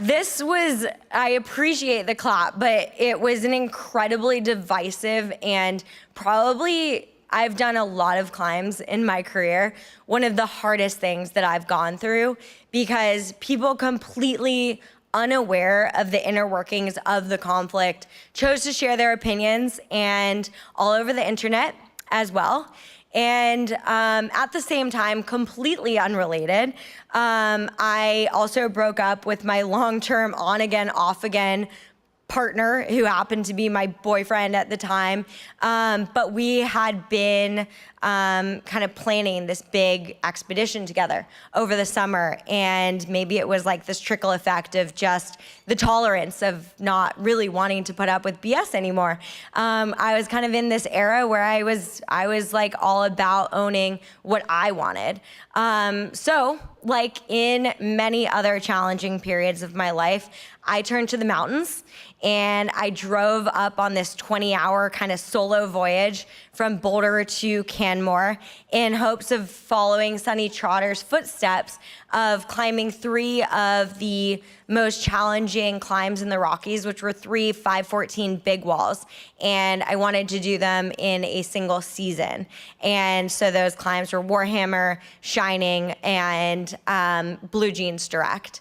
This was, I appreciate the clap, but it was an incredibly divisive and probably, I've done a lot of climbs in my career, one of the hardest things that I've gone through, because people completely unaware of the inner workings of the conflict chose to share their opinions and all over the internet as well. And at the same time, completely unrelated, I also broke up with my long-term on-again, off-again partner who happened to be my boyfriend at the time. But we had been kind of planning this big expedition together over the summer. And maybe it was like this trickle effect of just the tolerance of not really wanting to put up with BS anymore. I was kind of in this era where I was like all about owning what I wanted. So like in many other challenging periods of my life, I turned to the mountains and I drove up on this 20-hour kind of solo voyage from Boulder to Canmore in hopes of following Sonny Trotter's footsteps of climbing 3 of the most challenging climbs in the Rockies, which were 3 514 big walls. And I wanted to do them in a single season. And so those climbs were Warhammer, Shining, and Blue Jeans Direct.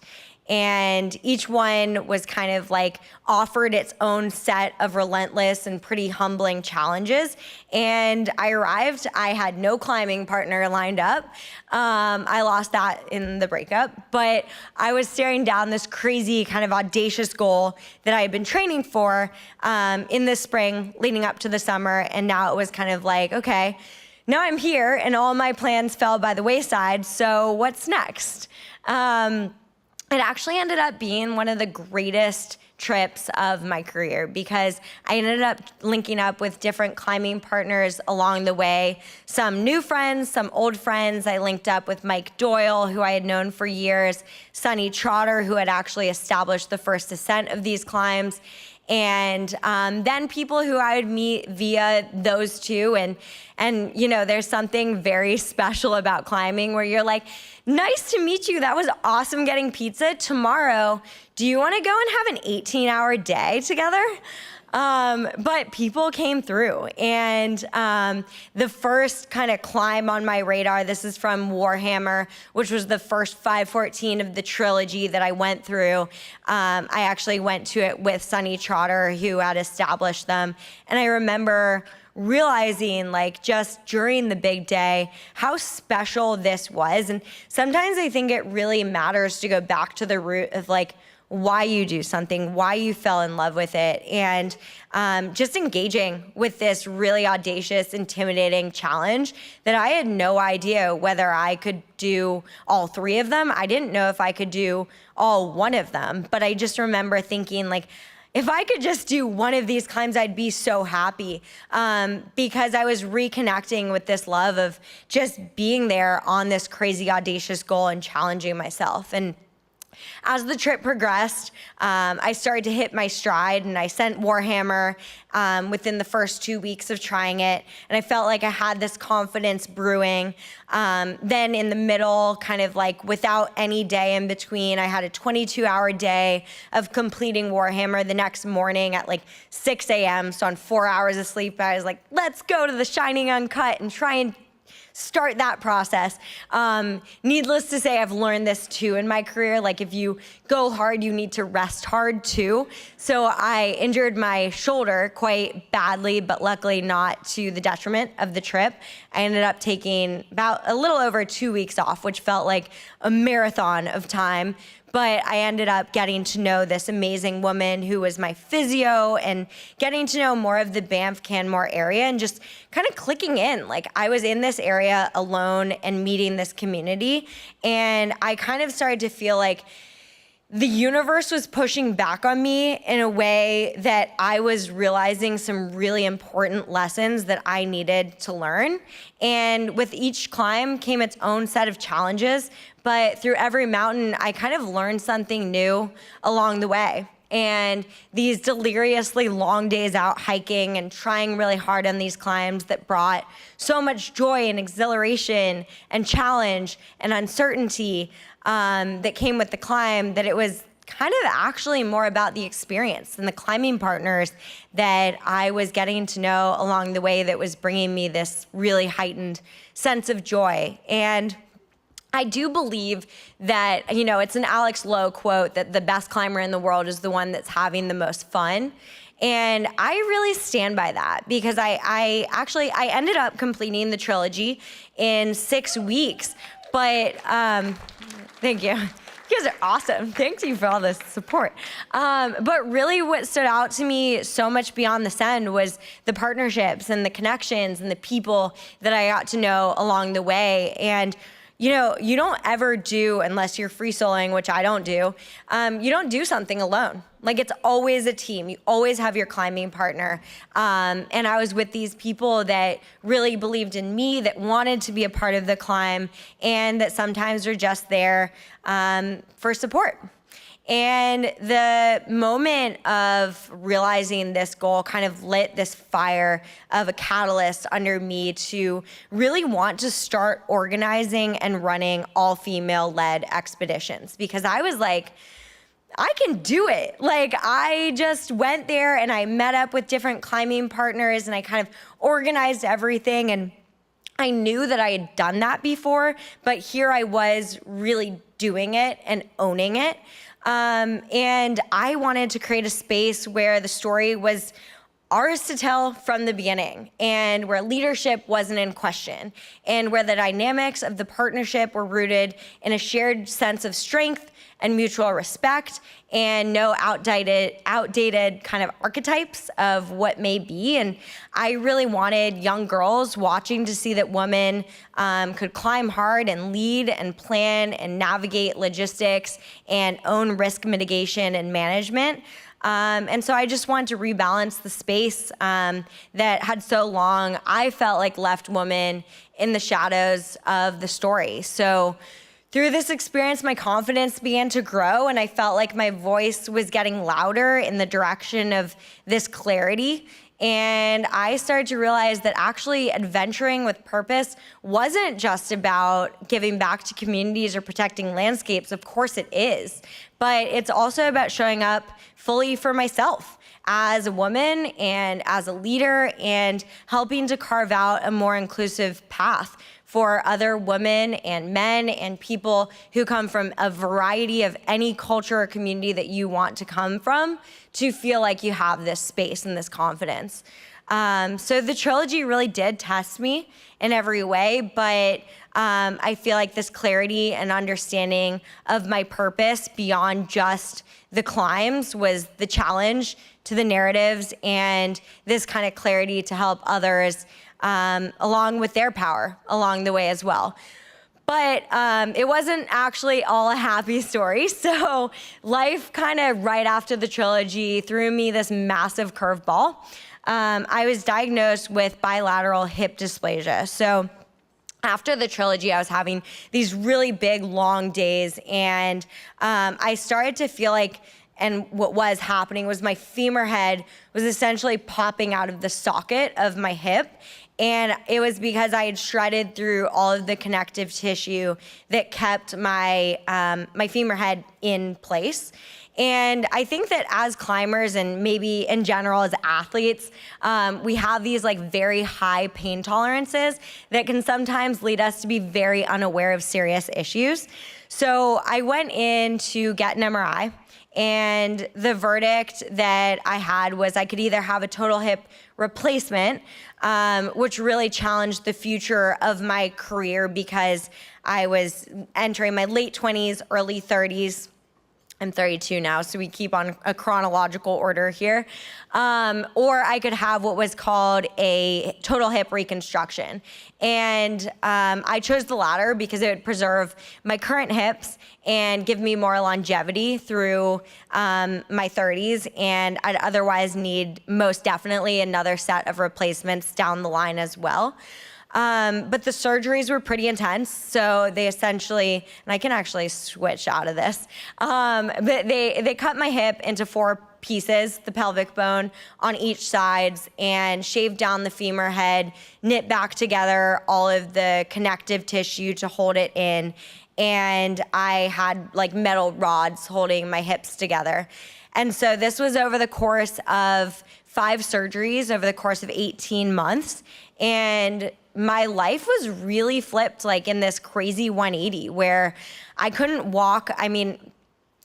And each one was kind of like offered its own set of relentless and pretty humbling challenges. And I arrived, I had no climbing partner lined up. I lost that in the breakup, but I was staring down this crazy kind of audacious goal that I had been training for in the spring leading up to the summer. And now it was kind of like, okay, now I'm here and all my plans fell by the wayside. So what's next? It actually ended up being one of the greatest trips of my career because I ended up linking up with different climbing partners along the way. Some new friends, some old friends. I linked up with Mike Doyle, who I had known for years, Sonny Trotter, who had actually established the first ascent of these climbs, and then people who I would meet via those two. And you know, there's something very special about climbing where you're like, nice to meet you. That was awesome getting pizza. Tomorrow, do you want to go and have an 18-hour day together? But people came through. And the first kind of climb on my radar, this is from Warhammer, which was the first 514 of the trilogy that I went through. I actually went to it with Sunny Trotter, who had established them. And I remember realizing, like, just during the big day, how special this was. And sometimes I think it really matters to go back to the root of, like, why you do something, why you fell in love with it, and just engaging with this really audacious, intimidating challenge that I had no idea whether I could do all three of them. I didn't know if I could do all one of them, but I just remember thinking, like, if I could just do one of these climbs, I'd be so happy, because I was reconnecting with this love of just being there on this crazy, audacious goal and challenging myself. And as the trip progressed, I started to hit my stride, and I sent Warhammer within the first 2 weeks of trying it, and I felt like I had this confidence brewing. Then in the middle, kind of like without any day in between, I had a 22-hour day of completing Warhammer the next morning at like 6 a.m. So on 4 hours of sleep, I was like, let's go to the Shining Uncut and try and start that process. Needless to say, I've learned this too in my career. Like, if you go hard, you need to rest hard too. So I injured my shoulder quite badly, but luckily not to the detriment of the trip. I ended up taking about a little over 2 weeks off, which felt like a marathon of time. But I ended up getting to know this amazing woman who was my physio, and getting to know more of the Banff Canmore area, and just kind of clicking in. Like, I was in this area alone and meeting this community, and I kind of started to feel like the universe was pushing back on me in a way that I was realizing some really important lessons that I needed to learn. And with each climb came its own set of challenges, but through every mountain, I kind of learned something new along the way. And these deliriously long days out hiking and trying really hard on these climbs that brought so much joy and exhilaration and challenge and uncertainty that came with the climb, that it was kind of actually more about the experience and the climbing partners that I was getting to know along the way that was bringing me this really heightened sense of joy. And I do believe that, you know, it's an Alex Lowe quote that the best climber in the world is the one that's having the most fun. And I really stand by that, because I ended up completing the trilogy in 6 weeks. But thank you. You guys are awesome. Thank you for all this support. But really what stood out to me so much beyond the send was the partnerships and the connections and the people that I got to know along the way. And you know, you don't ever do, unless you're free soloing, which I don't do, you don't do something alone. Like, it's always a team. You always have your climbing partner. And I was with these people that really believed in me, that wanted to be a part of the climb, and that sometimes are just there for support. And the moment of realizing this goal kind of lit this fire of a catalyst under me to really want to start organizing and running all-female-led expeditions, because I was like, I can do it. Like, I just went there and I met up with different climbing partners and I kind of organized everything, and I knew that I had done that before, but here I was really doing it and owning it. And I wanted to create a space where the story was ours to tell from the beginning, and where leadership wasn't in question, and where the dynamics of the partnership were rooted in a shared sense of strength and mutual respect, and no outdated kind of archetypes of what may be. And I really wanted young girls watching to see that women could climb hard and lead and plan and navigate logistics and own risk mitigation and management. And so I just wanted to rebalance the space that had so long, I felt like, left women in the shadows of the story. So through this experience, my confidence began to grow, and I felt like my voice was getting louder in the direction of this clarity. And I started to realize that actually adventuring with purpose wasn't just about giving back to communities or protecting landscapes. Of course it is. But it's also about showing up fully for myself as a woman and as a leader, and helping to carve out a more inclusive path for other women and men and people who come from a variety of any culture or community that you want to come from, to feel like you have this space and this confidence. So the trilogy really did test me in every way, but I feel like this clarity and understanding of my purpose beyond just the climbs was the challenge to the narratives, and this kind of clarity to help others along with their power along the way as well. But it wasn't actually all a happy story. So life kind of right after the trilogy threw me this massive curveball. I was diagnosed with bilateral hip dysplasia. So after the trilogy, I was having these really big, long days, and I started to feel like, and what was happening was my femur head was essentially popping out of the socket of my hip. And it was because I had shredded through all of the connective tissue that kept my my femur head in place. And I think that as climbers, and maybe in general as athletes, we have these like very high pain tolerances that can sometimes lead us to be very unaware of serious issues. So I went in to get an MRI, and the verdict that I had was I could either have a total hip replacement, which really challenged the future of my career because I was entering my late 20s, early 30s. I'm 32 now, so we keep on a chronological order here. Or I could have what was called a total hip reconstruction. And I chose the latter because it would preserve my current hips and give me more longevity through my 30s. And I'd otherwise need most definitely another set of replacements down the line as well. But the surgeries were pretty intense. So they essentially, and I can actually switch out of this, but they cut my hip into 4 pieces, the pelvic bone on each side, and shaved down the femur head, knit back together all of the connective tissue to hold it in. And I had like metal rods holding my hips together. And so this was over the course of 5 surgeries over the course of 18 months. And my life was really flipped like in this crazy 180 where I couldn't walk. I mean,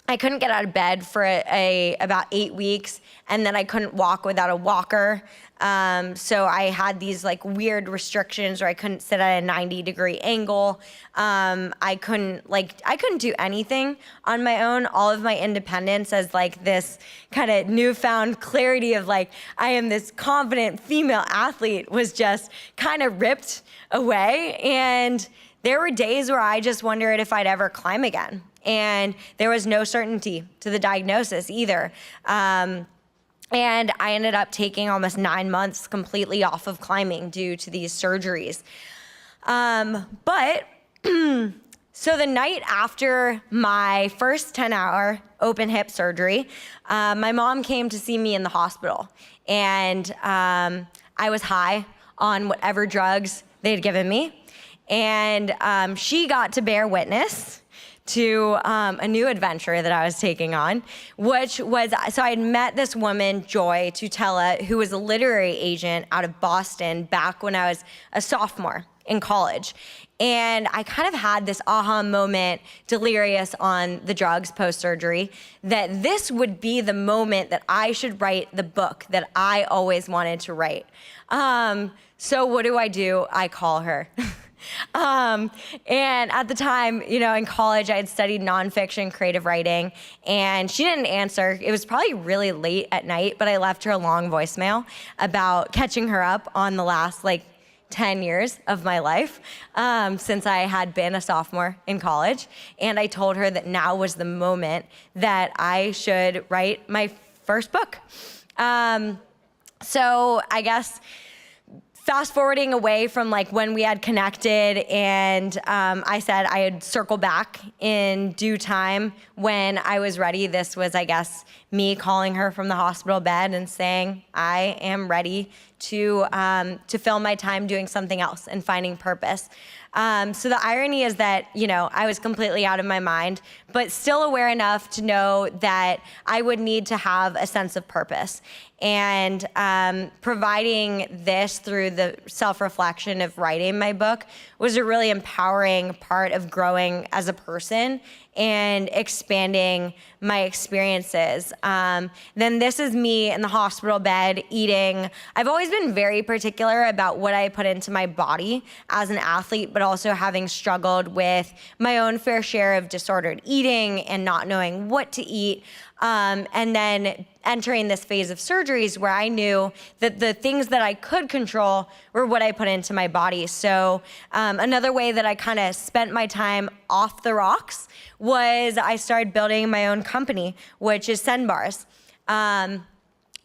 I couldn't get out of bed for about 8 weeks, and then I couldn't walk without a walker. So I had these like weird restrictions where I couldn't sit at a 90-degree angle. I couldn't do anything on my own. All of my independence as like this kind of newfound clarity of like, I am this confident female athlete was just kind of ripped away. And there were days where I just wondered if I'd ever climb again. And there was no certainty to the diagnosis either. And I ended up taking almost 9 months completely off of climbing due to these surgeries. But so the night after my first 10-hour open hip surgery, my mom came to see me in the hospital. And I was high on whatever drugs they'd given me. And she got to bear witness to a new adventure that I was taking on, which was, so I had met this woman, Joy Tutela, who was a literary agent out of Boston back when I was a sophomore in college. And I kind of had this aha moment, delirious on the drugs post-surgery, that this would be the moment that I should write the book that I always wanted to write. So what do? I call her. And at the time, you know, in college, I had studied nonfiction creative writing, and she didn't answer. It was probably really late at night, but I left her a long voicemail about catching her up on the last 10 years of my life since I had been a sophomore in college. And I told her that now was the moment that I should write my first book. So I guess fast forwarding away from when we had connected, and I said I'd circle back in due time when I was ready. This was, I guess, me calling her from the hospital bed and saying, I am ready to fill my time doing something else and finding purpose. So the irony is that, I was completely out of my mind, but still aware enough to know that I would need to have a sense of purpose. And providing this through the self-reflection of writing my book was a really empowering part of growing as a person and expanding my experiences. Then this is me in the hospital bed eating. I've always been very particular about what I put into my body as an athlete, but also having struggled with my own fair share of disordered eating and not knowing what to eat. And then entering this phase of surgeries where I knew that the things that I could control were what I put into my body. So another way that I kind of spent my time off the rocks was I started building my own company, which is Send Bars.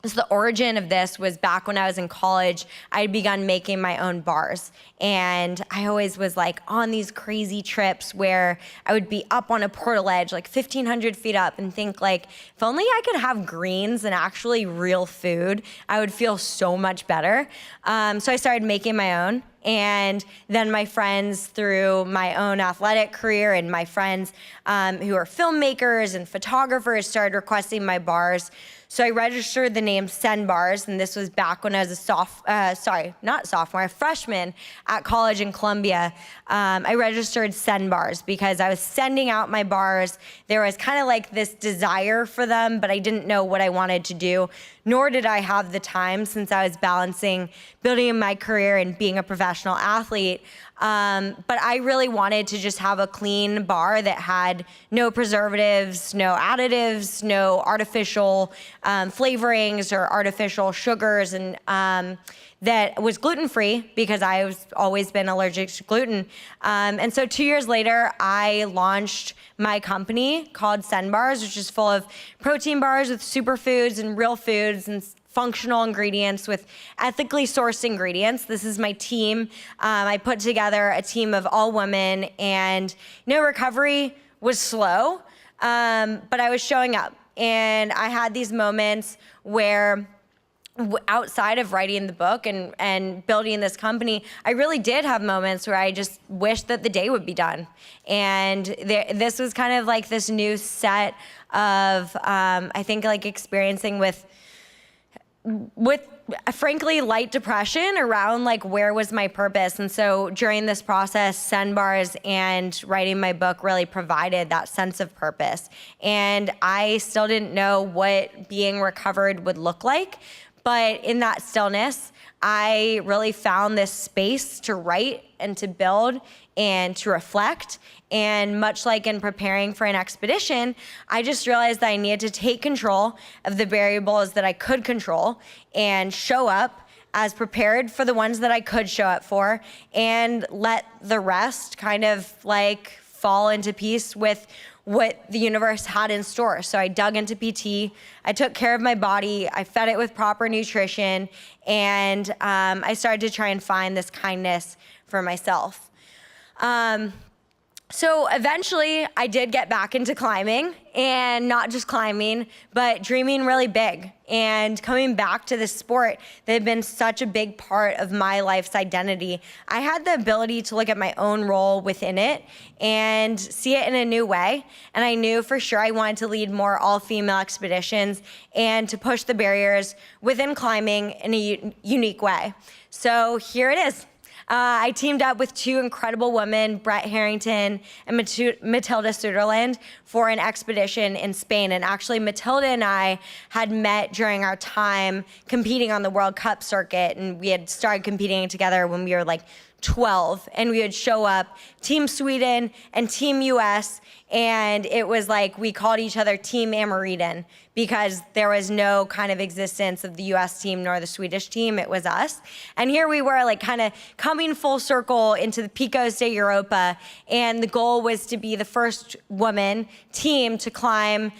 So the origin of this was back when I was in college. I had begun making my own bars. And I always was like on these crazy trips where I would be up on a portal edge, like 1,500 feet up, and think like, if only I could have greens and actually real food, I would feel so much better. So I started making my own. And then my friends, through my own athletic career and my friends who are filmmakers and photographers, started requesting my bars. So I registered the name Send Bars, and this was back when I was a freshman at college in Columbia. I registered Send Bars because I was sending out my bars. There was kind of like this desire for them, but I didn't know what I wanted to do, nor did I have the time since I was balancing building my career and being a professional athlete. But I really wanted to just have a clean bar that had no preservatives, no additives, no artificial flavorings or artificial sugars, and that was gluten-free because I've always been allergic to gluten. And so 2 years later, I launched my company called Send Bars, which is full of protein bars with superfoods and real foods and functional ingredients with ethically sourced ingredients. This is my team. I put together a team of all women, and recovery was slow, but I was showing up. And I had these moments where outside of writing the book and building this company, I really did have moments where I just wished that the day would be done. And this was kind of like this new set of, I think, like experiencing with frankly light depression around like where was my purpose. And so during this process, Send Bars and writing my book really provided that sense of purpose. And I still didn't know what being recovered would look like, but in that stillness, I really found this space to write and to build and to reflect. And much like in preparing for an expedition, I just realized that I needed to take control of the variables that I could control and show up as prepared for the ones that I could show up for, and let the rest kind of like fall into peace with what the universe had in store. So I dug into PT, I took care of my body, I fed it with proper nutrition, and I started to try and find this kindness for myself. So eventually I did get back into climbing, and not just climbing, but dreaming really big and coming back to this sport that had been such a big part of my life's identity. I had the ability to look at my own role within it and see it in a new way. And I knew for sure I wanted to lead more all-female expeditions and to push the barriers within climbing in a unique way. So here it is. I teamed up with two incredible women, Brett Harrington and Matilda Suderland, for an expedition in Spain. And actually, Matilda and I had met during our time competing on the World Cup circuit, and we had started competing together when we were like 12, and we would show up, Team Sweden and Team US, and it was like we called each other Team Amariden because there was no kind of existence of the US team nor the Swedish team, it was us. And here we were like kind of coming full circle into the Picos de Europa, and the goal was to be the first woman team to climb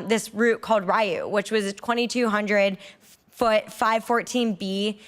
this route called Ryu, which was a 2,200 foot 514B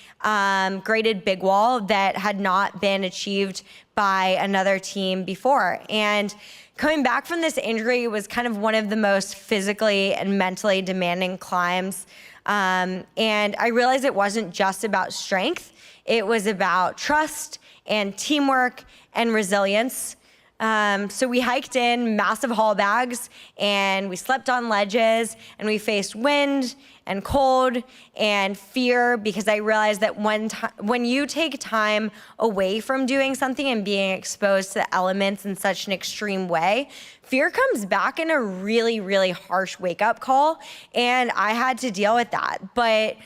graded big wall that had not been achieved by another team before. And coming back from this injury was kind of one of the most physically and mentally demanding climbs And I realized it wasn't just about strength. It was about trust and teamwork and resilience. So we hiked in massive haul bags, and we slept on ledges, and we faced wind and cold and fear, because I realized that when you take time away from doing something and being exposed to the elements in such an extreme way, fear comes back in a really, really harsh wake-up call, and I had to deal with that. But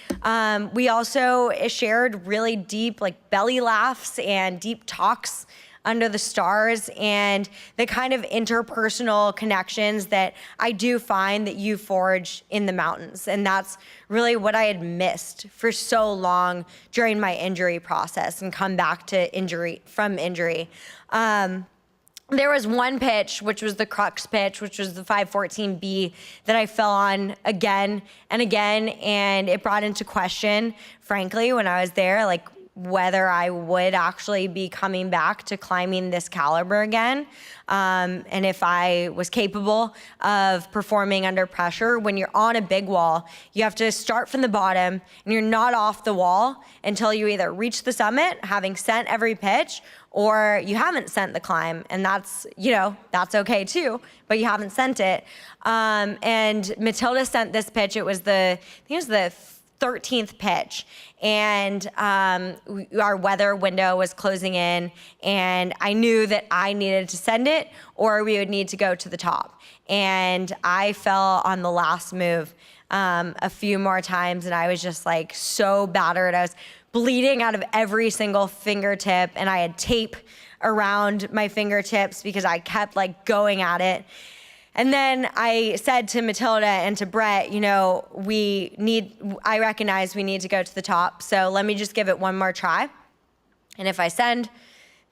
we also shared really deep, like, belly laughs and deep talks under the stars, and the kind of interpersonal connections that I do find that you forge in the mountains. And that's really what I had missed for so long during my injury process and come back to from injury. There was one pitch, which was the crux pitch, which was the 514B, that I fell on again and again, and it brought into question, frankly, when I was there, like, whether I would actually be coming back to climbing this caliber again, and if I was capable of performing under pressure. When you're on a big wall, you have to start from the bottom, and you're not off the wall until you either reach the summit, having sent every pitch, or you haven't sent the climb, and that's okay too, but you haven't sent it. And Matilda sent this pitch. It was the 13th pitch, and our weather window was closing in, and I knew that I needed to send it or we would need to go to the top. And I fell on the last move a few more times, and I was just like so battered. I was bleeding out of every single fingertip, and I had tape around my fingertips because I kept like going at it. And then I said to Matilda and to Brett, I recognize we need to go to the top, so let me just give it one more try. And if I send,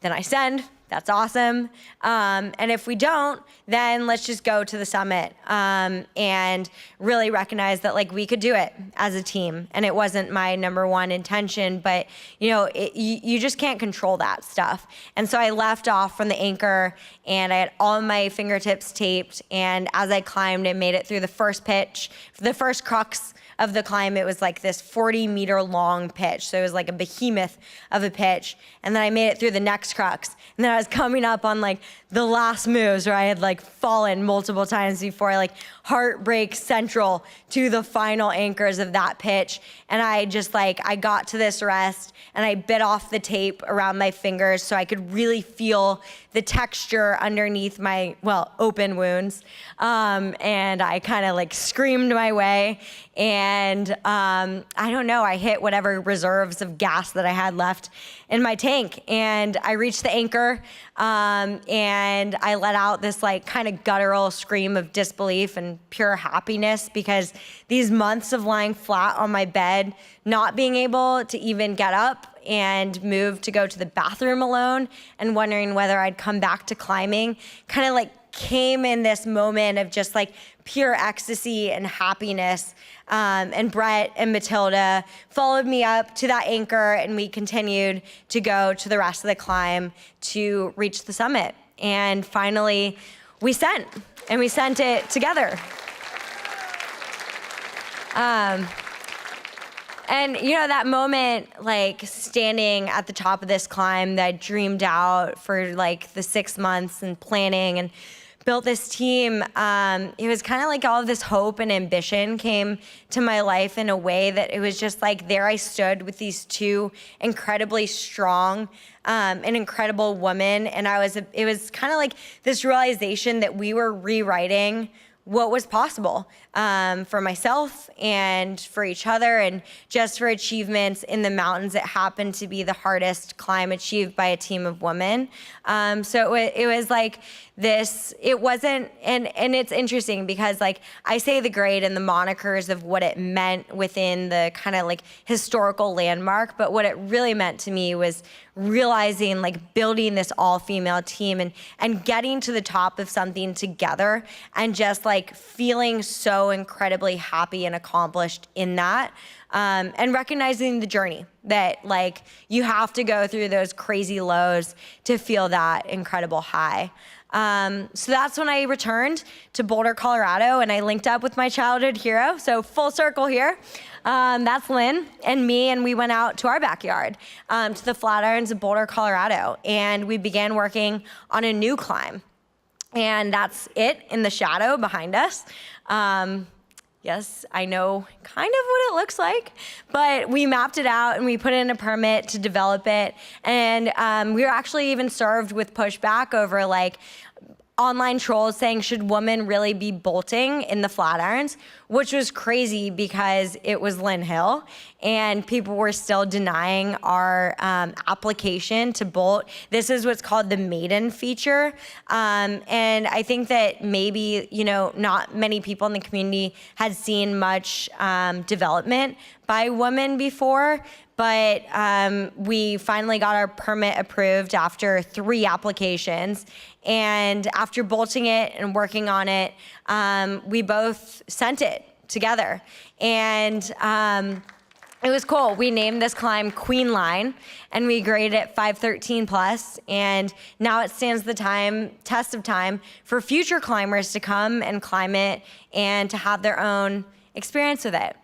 then I send. That's awesome. And if we don't, then let's just go to the summit, and really recognize that like we could do it as a team. And it wasn't my number one intention, but you just can't control that stuff. And so I left off from the anchor, and I had all of my fingertips taped. And as I climbed and made it through the first pitch, the first crux of the climb, it was like this 40-meter long pitch. So it was like a behemoth of a pitch. And then I made it through the next crux. And then I was coming up on like the last moves where I had like fallen multiple times before, like heartbreak central to the final anchors of that pitch. And I just I got to this rest, and I bit off the tape around my fingers so I could really feel the texture underneath my, open wounds. And I kind of like screamed my way. And I don't know, I hit whatever reserves of gas that I had left in my tank. And I reached the anchor, and I let out this like kind of guttural scream of disbelief and pure happiness, because these months of lying flat on my bed, not being able to even get up and move to go to the bathroom alone, and wondering whether I'd come back to climbing, kind of like came in this moment of just like pure ecstasy and happiness. And Brett and Matilda followed me up to that anchor, and we continued to go to the rest of the climb to reach the summit. And finally, we sent it together. And that moment, like standing at the top of this climb that I dreamed out for like the 6 months and planning and built this team, it was kind of like all of this hope and ambition came to my life in a way that it was just like there I stood with these two incredibly strong and incredible women. And it was kind of like this realization that we were rewriting what was possible for myself and for each other, and just for achievements in the mountains that happened to be the hardest climb achieved by a team of women. So it was like this, it wasn't, and it's interesting because like I say the grade and the monikers of what it meant within the kind of like historical landmark, but what it really meant to me was realizing like building this all-female team and getting to the top of something together, and just like feeling so incredibly happy and accomplished in that, and recognizing the journey that like you have to go through those crazy lows to feel that incredible high. So that's when I returned to Boulder, Colorado, and I linked up with my childhood hero. So full circle here. That's Lynn and me, and we went out to our backyard, to the Flatirons of Boulder, Colorado, and we began working on a new climb. And that's it in the shadow behind us. Yes, I know kind of what it looks like, but we mapped it out and we put in a permit to develop it. And we were actually even served with pushback over like online trolls saying, should women really be bolting in the Flatirons? Which was crazy because it was Lynn Hill and people were still denying our application to bolt. This is what's called the maiden feature. And I think that maybe, not many people in the community had seen much development by women before, but we finally got our permit approved after 3 applications. And after bolting it and working on it, we both sent it together. And it was cool. We named this climb Queen Line, and we graded it 513 plus. And now it stands the test of time for future climbers to come and climb it and to have their own experience with it.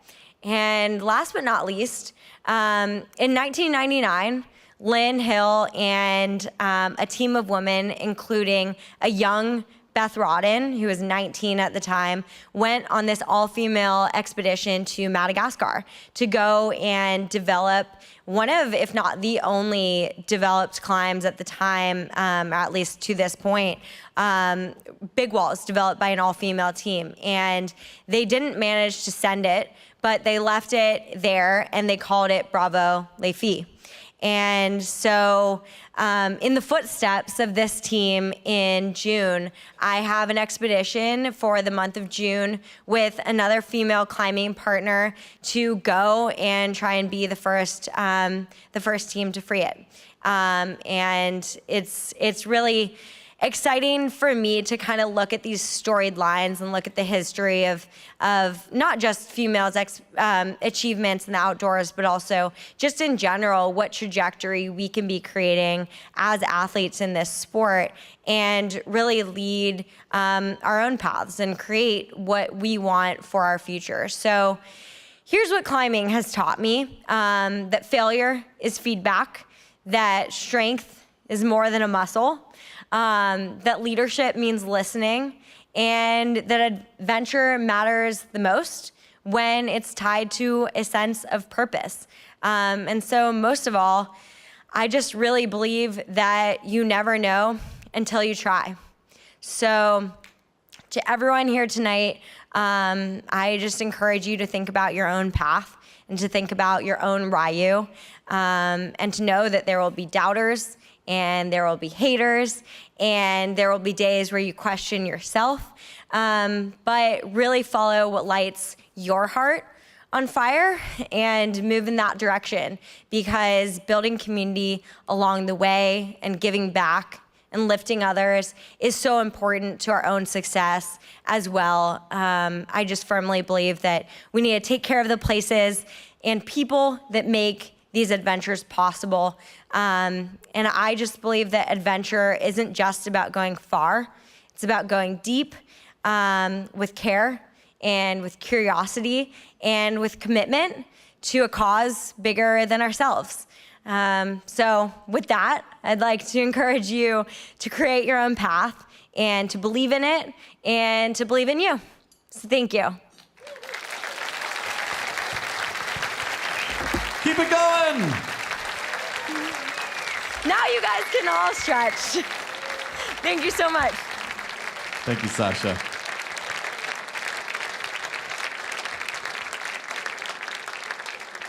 And last but not least, in 1999, Lynn Hill and a team of women, including a young Beth Rodden, who was 19 at the time, went on this all-female expedition to Madagascar to go and develop one of, if not the only developed climbs at the time, or at least to this point, big walls developed by an all-female team. And they didn't manage to send it, but they left it there and they called it Bravo Les Filles. And so in the footsteps of this team in June, I have an expedition for the month of June with another female climbing partner to go and try and be the first team to free it. And it's really exciting for me to kind of look at these storied lines and look at the history of not just females' achievements in the outdoors, but also just in general, what trajectory we can be creating as athletes in this sport and really lead our own paths and create what we want for our future. So here's what climbing has taught me, that failure is feedback, that strength is more than a muscle, that leadership means listening, and that adventure matters the most when it's tied to a sense of purpose. And so most of all, I just really believe that you never know until you try. So to everyone here tonight, I just encourage you to think about your own path and to think about your own Ryu, and to know that there will be doubters, and there will be haters, and there will be days where you question yourself, but really follow what lights your heart on fire and move in that direction, because building community along the way and giving back and lifting others is so important to our own success as well. I just firmly believe that we need to take care of the places and people that make these adventures possible. And I just believe that adventure isn't just about going far. It's about going deep, with care and with curiosity and with commitment to a cause bigger than ourselves. So with that, I'd like to encourage you to create your own path and to believe in it and to believe in you. So thank you. Keep it going. Now you guys can all stretch. Thank you so much. Thank you, Sasha.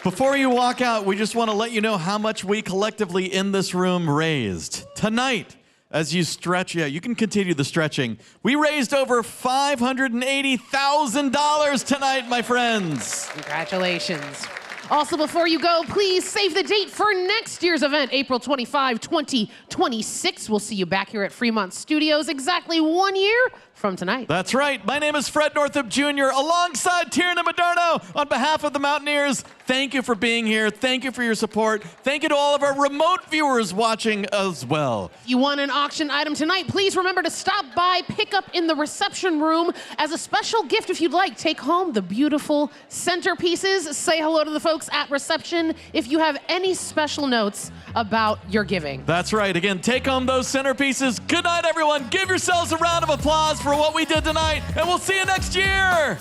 Before you walk out, we just want to let you know how much we collectively in this room raised. Tonight, as you stretch, you can continue the stretching. We raised over $580,000 tonight, my friends. Congratulations. Also, before you go, please save the date for next year's event, April 25, 2026. We'll see you back here at Fremont Studios exactly 1 year from tonight. That's right. My name is Fred Northup Jr. alongside Tierna Madarno on behalf of the Mountaineers. Thank you for being here. Thank you for your support. Thank you to all of our remote viewers watching as well. If you want an auction item tonight, please remember to stop by, pick up in the reception room. As a special gift, if you'd like, take home the beautiful centerpieces. Say hello to the folks at reception if you have any special notes about your giving. That's right. Again, take home those centerpieces. Good night, everyone. Give yourselves a round of applause for what we did tonight, and we'll see you next year.